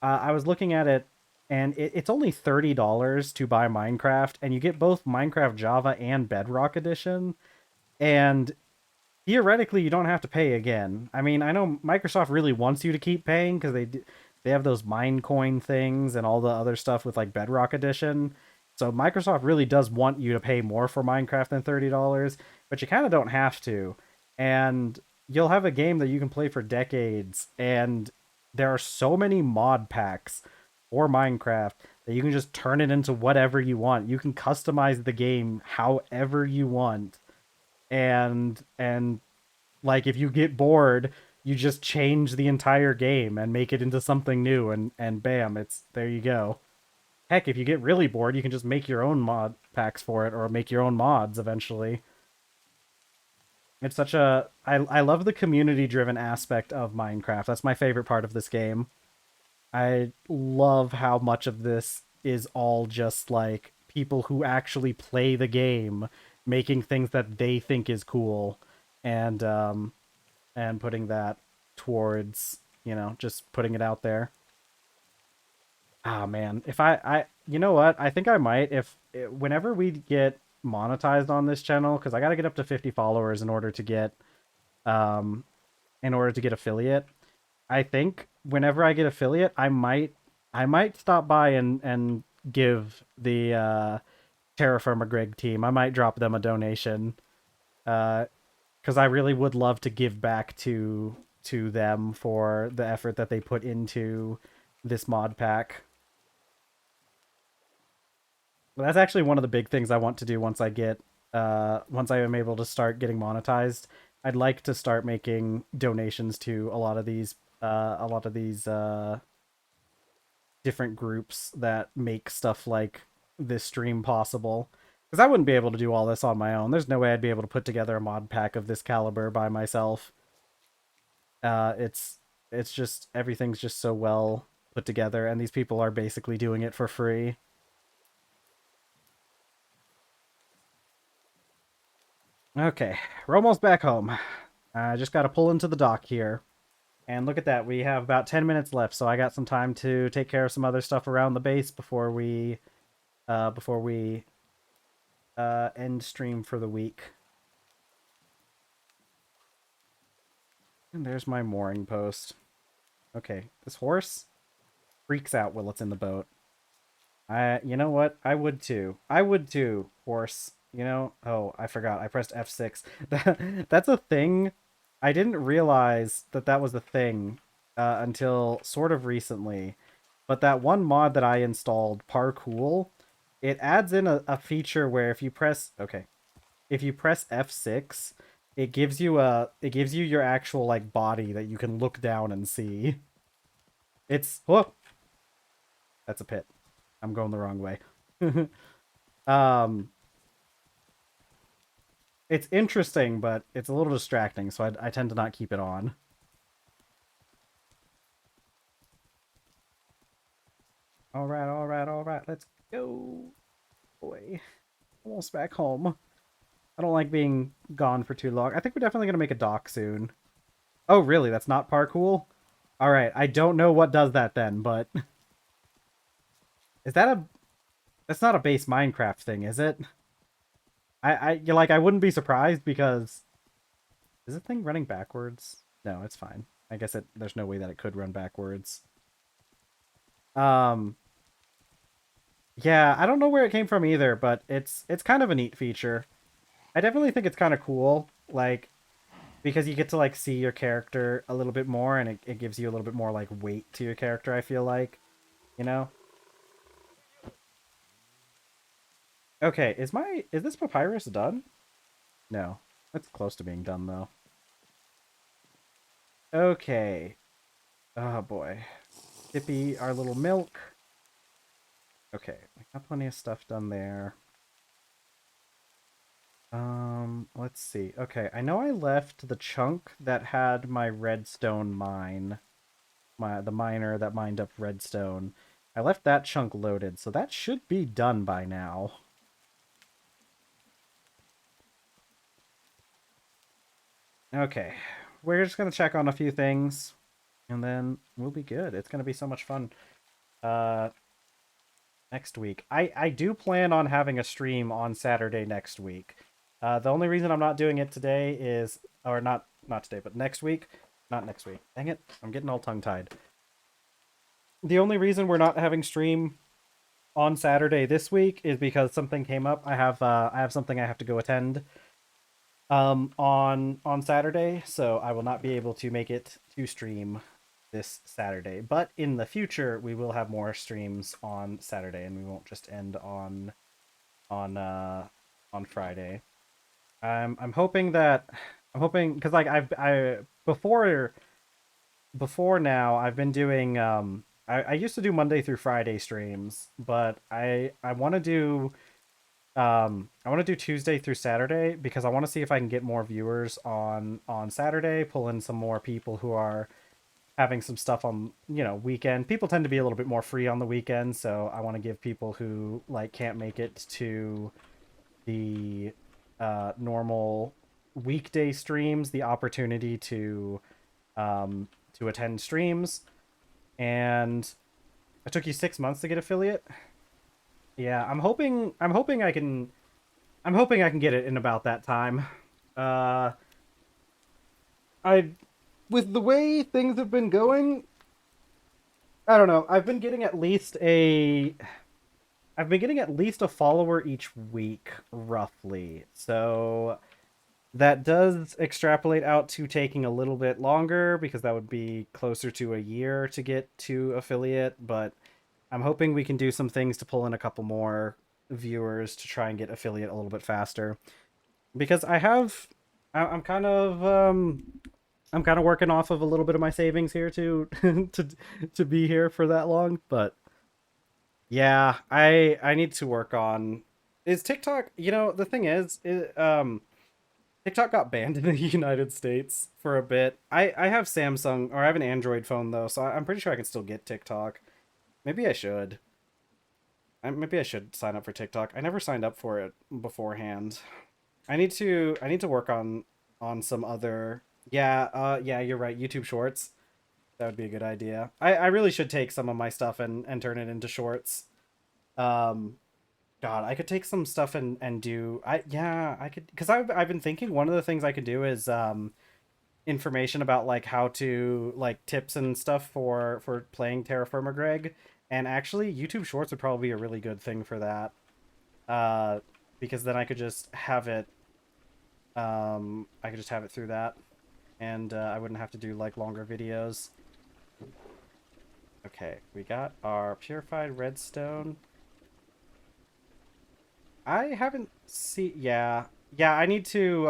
I was looking at it, and it's only $30 to buy Minecraft, and you get both Minecraft Java and Bedrock Edition. And theoretically, you don't have to pay again. I mean, I know Microsoft really wants you to keep paying because they have those Minecoin things and all the other stuff with like Bedrock Edition. So Microsoft really does want you to pay more for Minecraft than $30, but you kind of don't have to. And you'll have a game that you can play for decades, and there are so many mod packs for Minecraft that you can just turn it into whatever you want. You can customize the game however you want. And like if you get bored, you just change the entire game and make it into something new, and bam, it's there you go. Heck, if you get really bored, you can just make your own mod packs for it or make your own mods eventually. It's such a I love the community driven aspect of Minecraft. That's my favorite part of this game. I love how much of this is all just like people who actually play the game making things that they think is cool, and putting that towards, just putting it out there. Ah, man, if you know what? I think I might if whenever we get monetized on this channel, because I got to get up to 50 followers um in order to get affiliate. I think whenever I get affiliate, I might stop by and give the TerrafirmaGreg team. I might drop them a donation. Because I really would love to give back to them for the effort that they put into this mod pack. But that's actually one of the big things I want to do once I am able to start getting monetized. I'd like to start making donations to a lot of these different groups that make stuff like this stream possible. Because I wouldn't be able to do all this on my own. There's no way I'd be able to put together a mod pack of this caliber by myself. It's just everything's just so well put together, and these people are basically doing it for free. Okay, we're almost back home. I just got to pull into the dock here. And look at that, we have about 10 minutes left, so I got some time to take care of some other stuff around the base before we end stream for the week. And there's my mooring post. Okay, this horse freaks out while it's in the boat. You know what? I would too. I would too, horse. Oh, I forgot. I pressed F6. That's a thing. I didn't realize that that was a thing until sort of recently. But that one mod that I installed, Parkour, it adds in a feature where if you press F6, it gives you your actual like body that you can look down and see. It's whoop. That's a pit. I'm going the wrong way. um it's interesting, but it's a little distracting, so I tend to not keep it on. All right, all right, all right. Let's go. Boy, almost back home. I don't like being gone for too long. I think we're definitely going to make a dock soon. Oh, really? That's not parkour? All right. I don't know what does that then, but is that a that's not a base Minecraft thing, is it? You're like I wouldn't be surprised because is the thing running backwards? No, it's fine. I guess there's no way that it could run backwards. Um yeah, I don't know where it came from either, but it's kind of a neat feature. I definitely think it's kind of cool, like because you get to like see your character a little bit more, and it gives you a little bit more like weight to your character, I feel like, you know? Okay, is this papyrus done? No. It's close to being done though. Okay. Oh boy. Dippy, our little milk. Okay, we got plenty of stuff done there. Let's see. Okay, I know I left the chunk that had my redstone mine, the miner that mined up redstone. I left that chunk loaded, so that should be done by now. Okay, we're just gonna check on a few things, and then we'll be good. It's gonna be so much fun. Uh, next week. I do plan on having a stream on Saturday next week. The only reason I'm not doing it today is, or not today, but next week. Not next week. Dang it, I'm getting all tongue tied. The only reason we're not having stream on Saturday this week is because something came up. I have something I have to go attend on Saturday, so I will not be able to make it to stream this Saturday. But in the future, we will have more streams on Saturday, and we won't just end on uh on Friday. I'm hoping because like I before now I've been doing I used to do Monday through Friday streams, but I want to do I want to do Tuesday through Saturday because I want to see if I can get more viewers on Saturday, pull in some more people who are having some stuff on, weekend. People tend to be a little bit more free on the weekend, so I want to give people who like can't make it to the normal weekday streams the opportunity to attend streams. And it took you 6 months to get affiliate. Yeah, I'm hoping I can get it in about that time. Uh, I with the way things have been going, I don't know. I've been getting at least a follower each week, roughly. So that does extrapolate out to taking a little bit longer because that would be closer to a year to get to affiliate, but I'm hoping we can do some things to pull in a couple more viewers to try and get affiliate a little bit faster. Because I'm kind of I'm kind of working off of a little bit of my savings here to to be here for that long, but yeah, I need to work on is TikTok, the thing is, TikTok got banned in the United States for a bit. I have Samsung, or I have an Android phone though, so I'm pretty sure I can still get TikTok. Maybe I should. Maybe I should sign up for TikTok. I never signed up for it beforehand. I need to work on some other. Yeah, yeah, you're right. YouTube Shorts. That would be a good idea. I really should take some of my stuff and turn it into shorts. Um, God, I could take some stuff and do I could because I've been thinking one of the things I could do is information about like how to like tips and stuff for playing TerrafirmaGreg, and actually YouTube Shorts would probably be a really good thing for that. Uh, because then I could just have it through that, and I wouldn't have to do like longer videos. Okay, we got our purified redstone. I haven't seen. Yeah, yeah. I need to.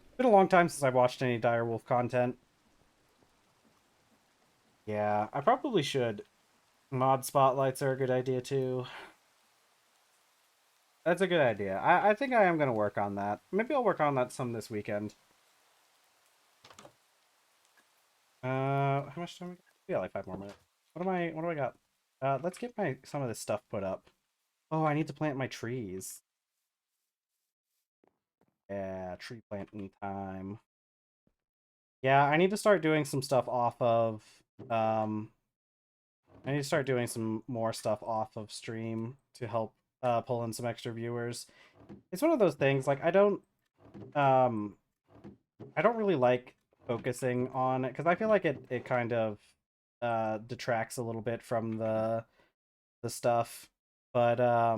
It's been a long time since I watched any Direwolf content. Yeah, I probably should. Mod spotlights are a good idea too. That's a good idea. I think I am gonna work on that. Maybe I'll work on that some this weekend. How much time? Yeah, like 5 more minutes. What do I got? Let's get some of this stuff put up. Oh, I need to plant my trees. Yeah, tree planting time. Yeah, I need to start doing some stuff off of um I need to start doing some more stuff off of stream to help pull in some extra viewers. It's one of those things like um I don't really like focusing on it because I feel like it kind of detracts a little bit from the stuff. But I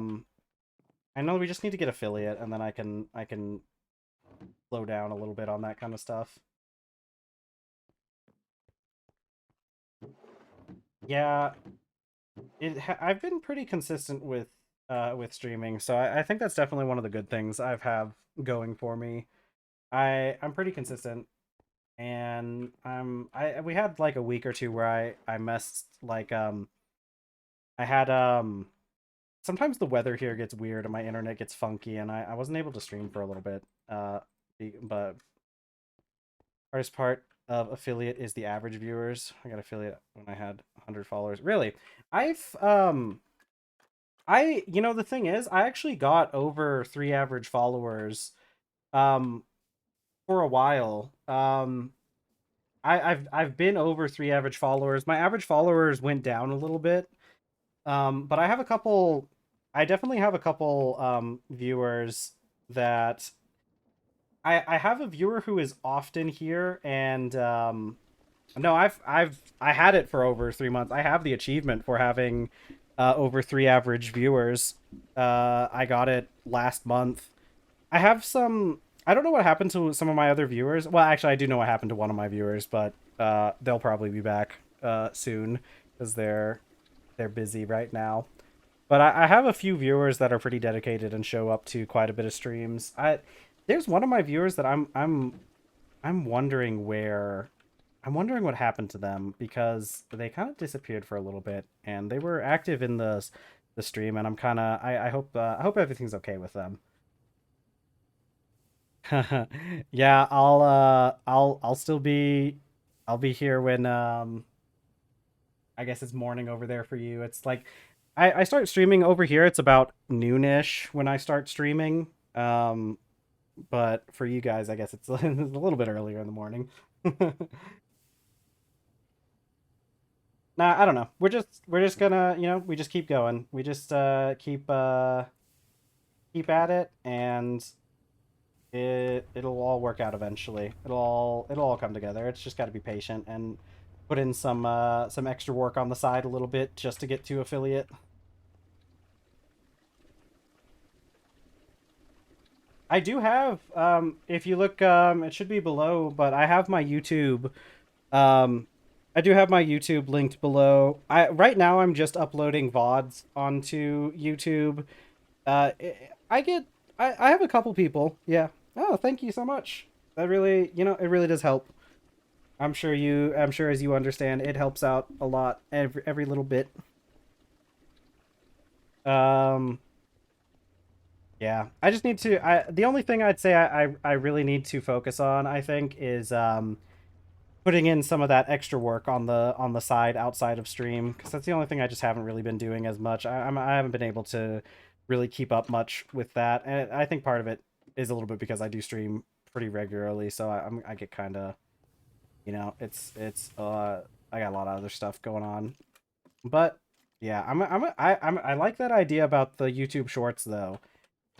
know we just need to get affiliate and then I can slow down a little bit on that kind of stuff. Yeah, I've been pretty consistent with with streaming. So I think that's definitely one of the good things I've have going for me. I'm pretty consistent, and we had like a week or two where I messed like I had sometimes the weather here gets weird and my internet gets funky, and I wasn't able to stream for a little bit. But hardest part of affiliate is the average viewers. I got affiliate when I had 100 followers. Really, I've you know, the thing is, I actually got over 3 average followers um for a while. I've been over 3 average followers. My average followers went down a little bit. But I have a couple. I definitely have a couple viewers that I have a viewer who is often here, and no, I had it for over 3 months. I have the achievement for having over 3 average viewers. I got it last month. I have some. I don't know what happened to some of my other viewers. Well, actually, I do know what happened to one of my viewers, but they'll probably be back soon because they're busy right now. But I have a few viewers that are pretty dedicated and show up to quite a bit of streams. There's one of my viewers that I'm wondering where I'm wondering what happened to them because they kind of disappeared for a little bit and they were active in the stream, and I'm kind of I hope everything's okay with them. Yeah, I'll still be I'll be here when I guess it's morning over there for you. It's like I start streaming over here. It's about noonish when I start streaming. But for you guys, I guess it's a little bit earlier in the morning. Nah, I don't know. We're just gonna, you know, we just keep going. We just keep at it, and it'll all work out eventually. It'll all come together. It's just got to be patient and put in some extra work on the side a little bit just to get to affiliate. I do have if you look it should be below, but I have my YouTube um I do have my YouTube linked below. I right now I'm just uploading VODs onto YouTube. I get I have a couple people. Yeah. Oh, thank you so much. That really, you know, it really does help. I'm sure as you understand, it helps out a lot every little bit. Um yeah, I just need to. The only thing I'd say I really need to focus on, I think, is putting in some of that extra work on the side outside of stream, because that's the only thing I just haven't really been doing as much. I haven't been able to really keep up much with that, and I think part of it is a little bit because I do stream pretty regularly, so I get kind of, you know, it's I got a lot of other stuff going on, but yeah, I like that idea about the YouTube Shorts though.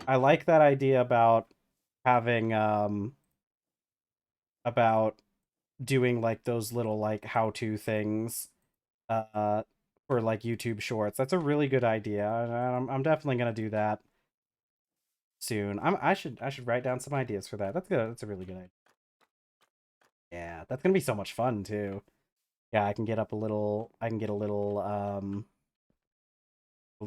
I like that idea having about doing like those little like how-to things uh for like YouTube Shorts. That's a really good idea, and I'm definitely gonna do that soon. I should write down some ideas for that. That's good. That's a really good idea. Yeah, that's gonna be so much fun too. Yeah, I can get up a little. I can get a little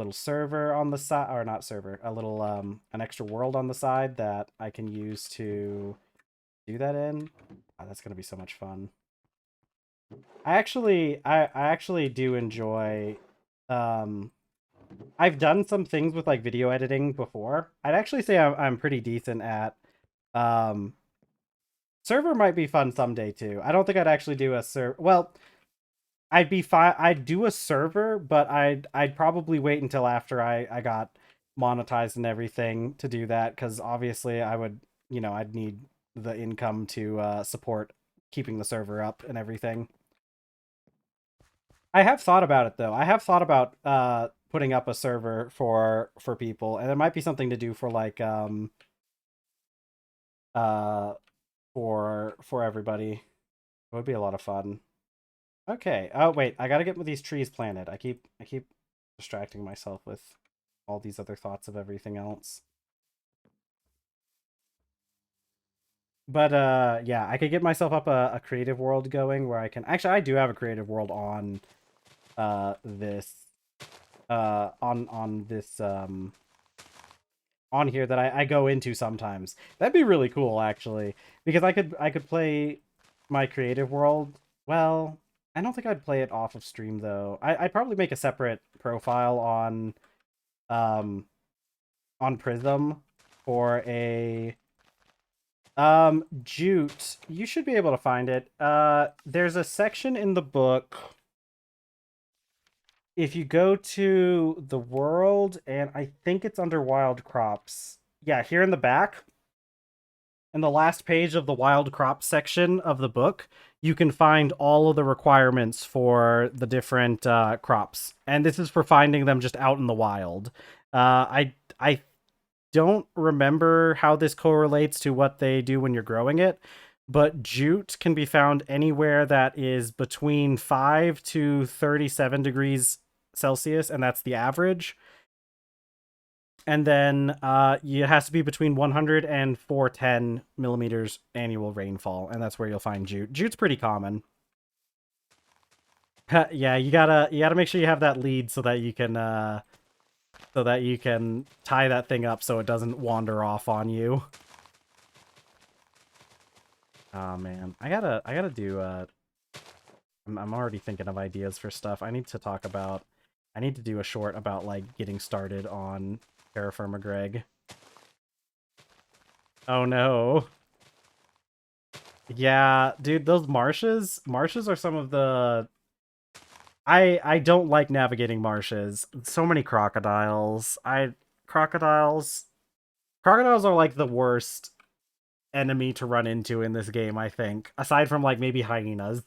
server on the side, or not server, a little an extra world on the side that I can use to do that in. Oh, that's gonna be so much fun. I actually do enjoy um I've done some things with like video editing before. I'd actually say I'm pretty decent at um server might be fun someday too. I don't think I'd actually do a server. Well, I'd be fine. I'd do a server, but I'd probably wait until after I got monetized and everything to do that, because obviously I would, you know, I'd need the income to support keeping the server up and everything. I have thought about it though. I have thought about putting up a server for people, and it might be something to do for like uh for everybody. It would be a lot of fun. Okay. Oh wait, I gotta get these trees planted. I keep distracting myself with all these other thoughts of everything else. But yeah, I could get myself up a creative world going where I can actually I do have a creative world on this on this on here that I go into sometimes. That'd be really cool actually, because I could play my creative world. Well, I don't think I'd play it off of stream though. I'd probably make a separate profile um on Prism for a Jute. You should be able to find it. There's a section in the book. If you go to the world, and I think it's under wild crops. Yeah, here in the back, in the last page of the wild crops section of the book, you can find all of the requirements for the different crops. And this is for finding them just out in the wild. I don't remember how this correlates to what they do when you're growing it, but jute can be found anywhere that is between 5 to 37 degrees Celsius, and that's the average. And then it has to be between 100 and 410 millimeters annual rainfall, and that's where you'll find jute. Jute's pretty common. Yeah, you gotta make sure you have that lead so that you can tie that thing up so it doesn't wander off on you. Oh man, I gotta do. I'm already thinking of ideas for stuff. I need to do a short about like getting started on TerrafirmaGreg. Oh no. Yeah, dude, those marshes are some of the I don't like navigating marshes. So many crocodiles. Crocodiles crocodiles are like the worst enemy to run into in this game, I think. Aside from like maybe hyenas,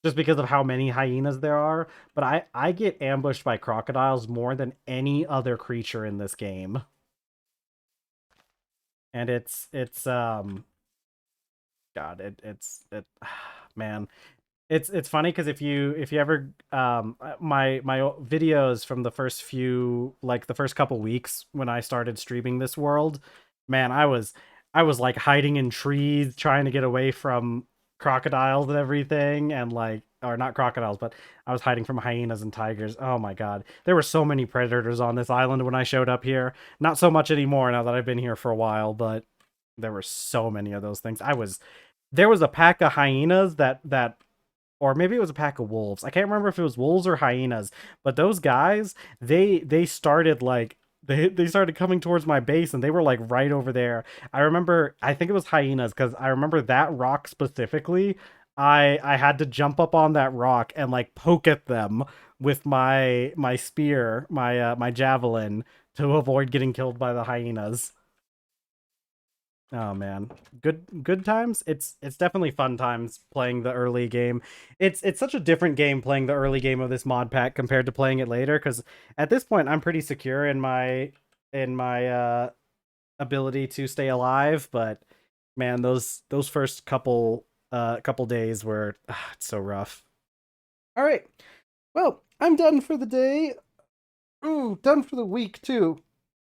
just because of how many hyenas there are, but I get ambushed by crocodiles more than any other creature in this game. And it's god, it man, it's funny because if you ever my videos from the first few, like the first couple weeks when I started streaming this world, man, I was like hiding in trees trying to get away from crocodiles and everything, and like, or not crocodiles, but I was hiding from hyenas and tigers. Oh my god, there were so many predators on this island when I showed up here. Not so much anymore now that I've been here for a while, but there were so many of those things. There was a pack of hyenas that or maybe it was a pack of wolves. I can't remember if it was wolves or hyenas, but those guys, they started like they started coming towards my base, and they were like right over there. I think it was hyenas, because I remember that rock specifically. I had to jump up on that rock and like poke at them with my spear, my javelin, to avoid getting killed by the hyenas. Oh man, good times. It's definitely fun times playing the early game. It's such a different game playing the early game of this mod pack compared to playing it later, because at this point I'm pretty secure in my ability to stay alive. But man, those first couple days were it's so rough. All right, well, I'm done for the day. Ooh, done for the week too.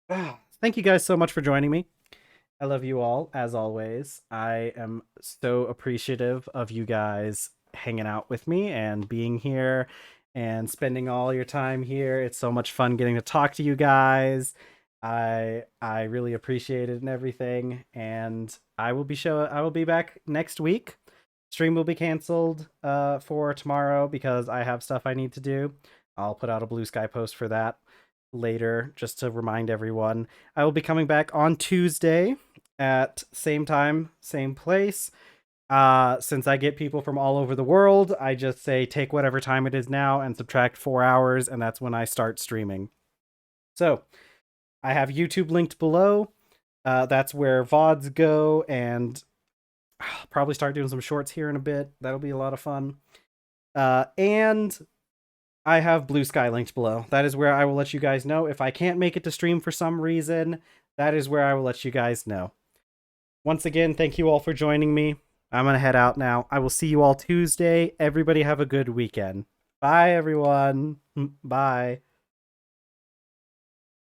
Thank you guys so much for joining me. I love you all, as always. I am so appreciative of you guys hanging out with me and being here and spending all your time here. It's so much fun getting to talk to you guys. I really appreciate it and everything. And I will be back next week. Stream will be canceled for tomorrow because I have stuff I need to do. I'll put out a Blue Sky post for that later, just to remind everyone. I will be coming back on Tuesday at same time, same place. Since I get people from all over the world, I just say take whatever time it is now and subtract 4 hours, and that's when I start streaming. So I have YouTube linked below. That's where VODs go, and I'll probably start doing some shorts here in a bit. That'll be a lot of fun. And I have Blue Sky linked below. That is where I will let you guys know. If I can't make it to stream for some reason, that is where I will let you guys know. Once again, thank you all for joining me. I'm going to head out now. I will see you all Tuesday. Everybody have a good weekend. Bye, everyone. Bye.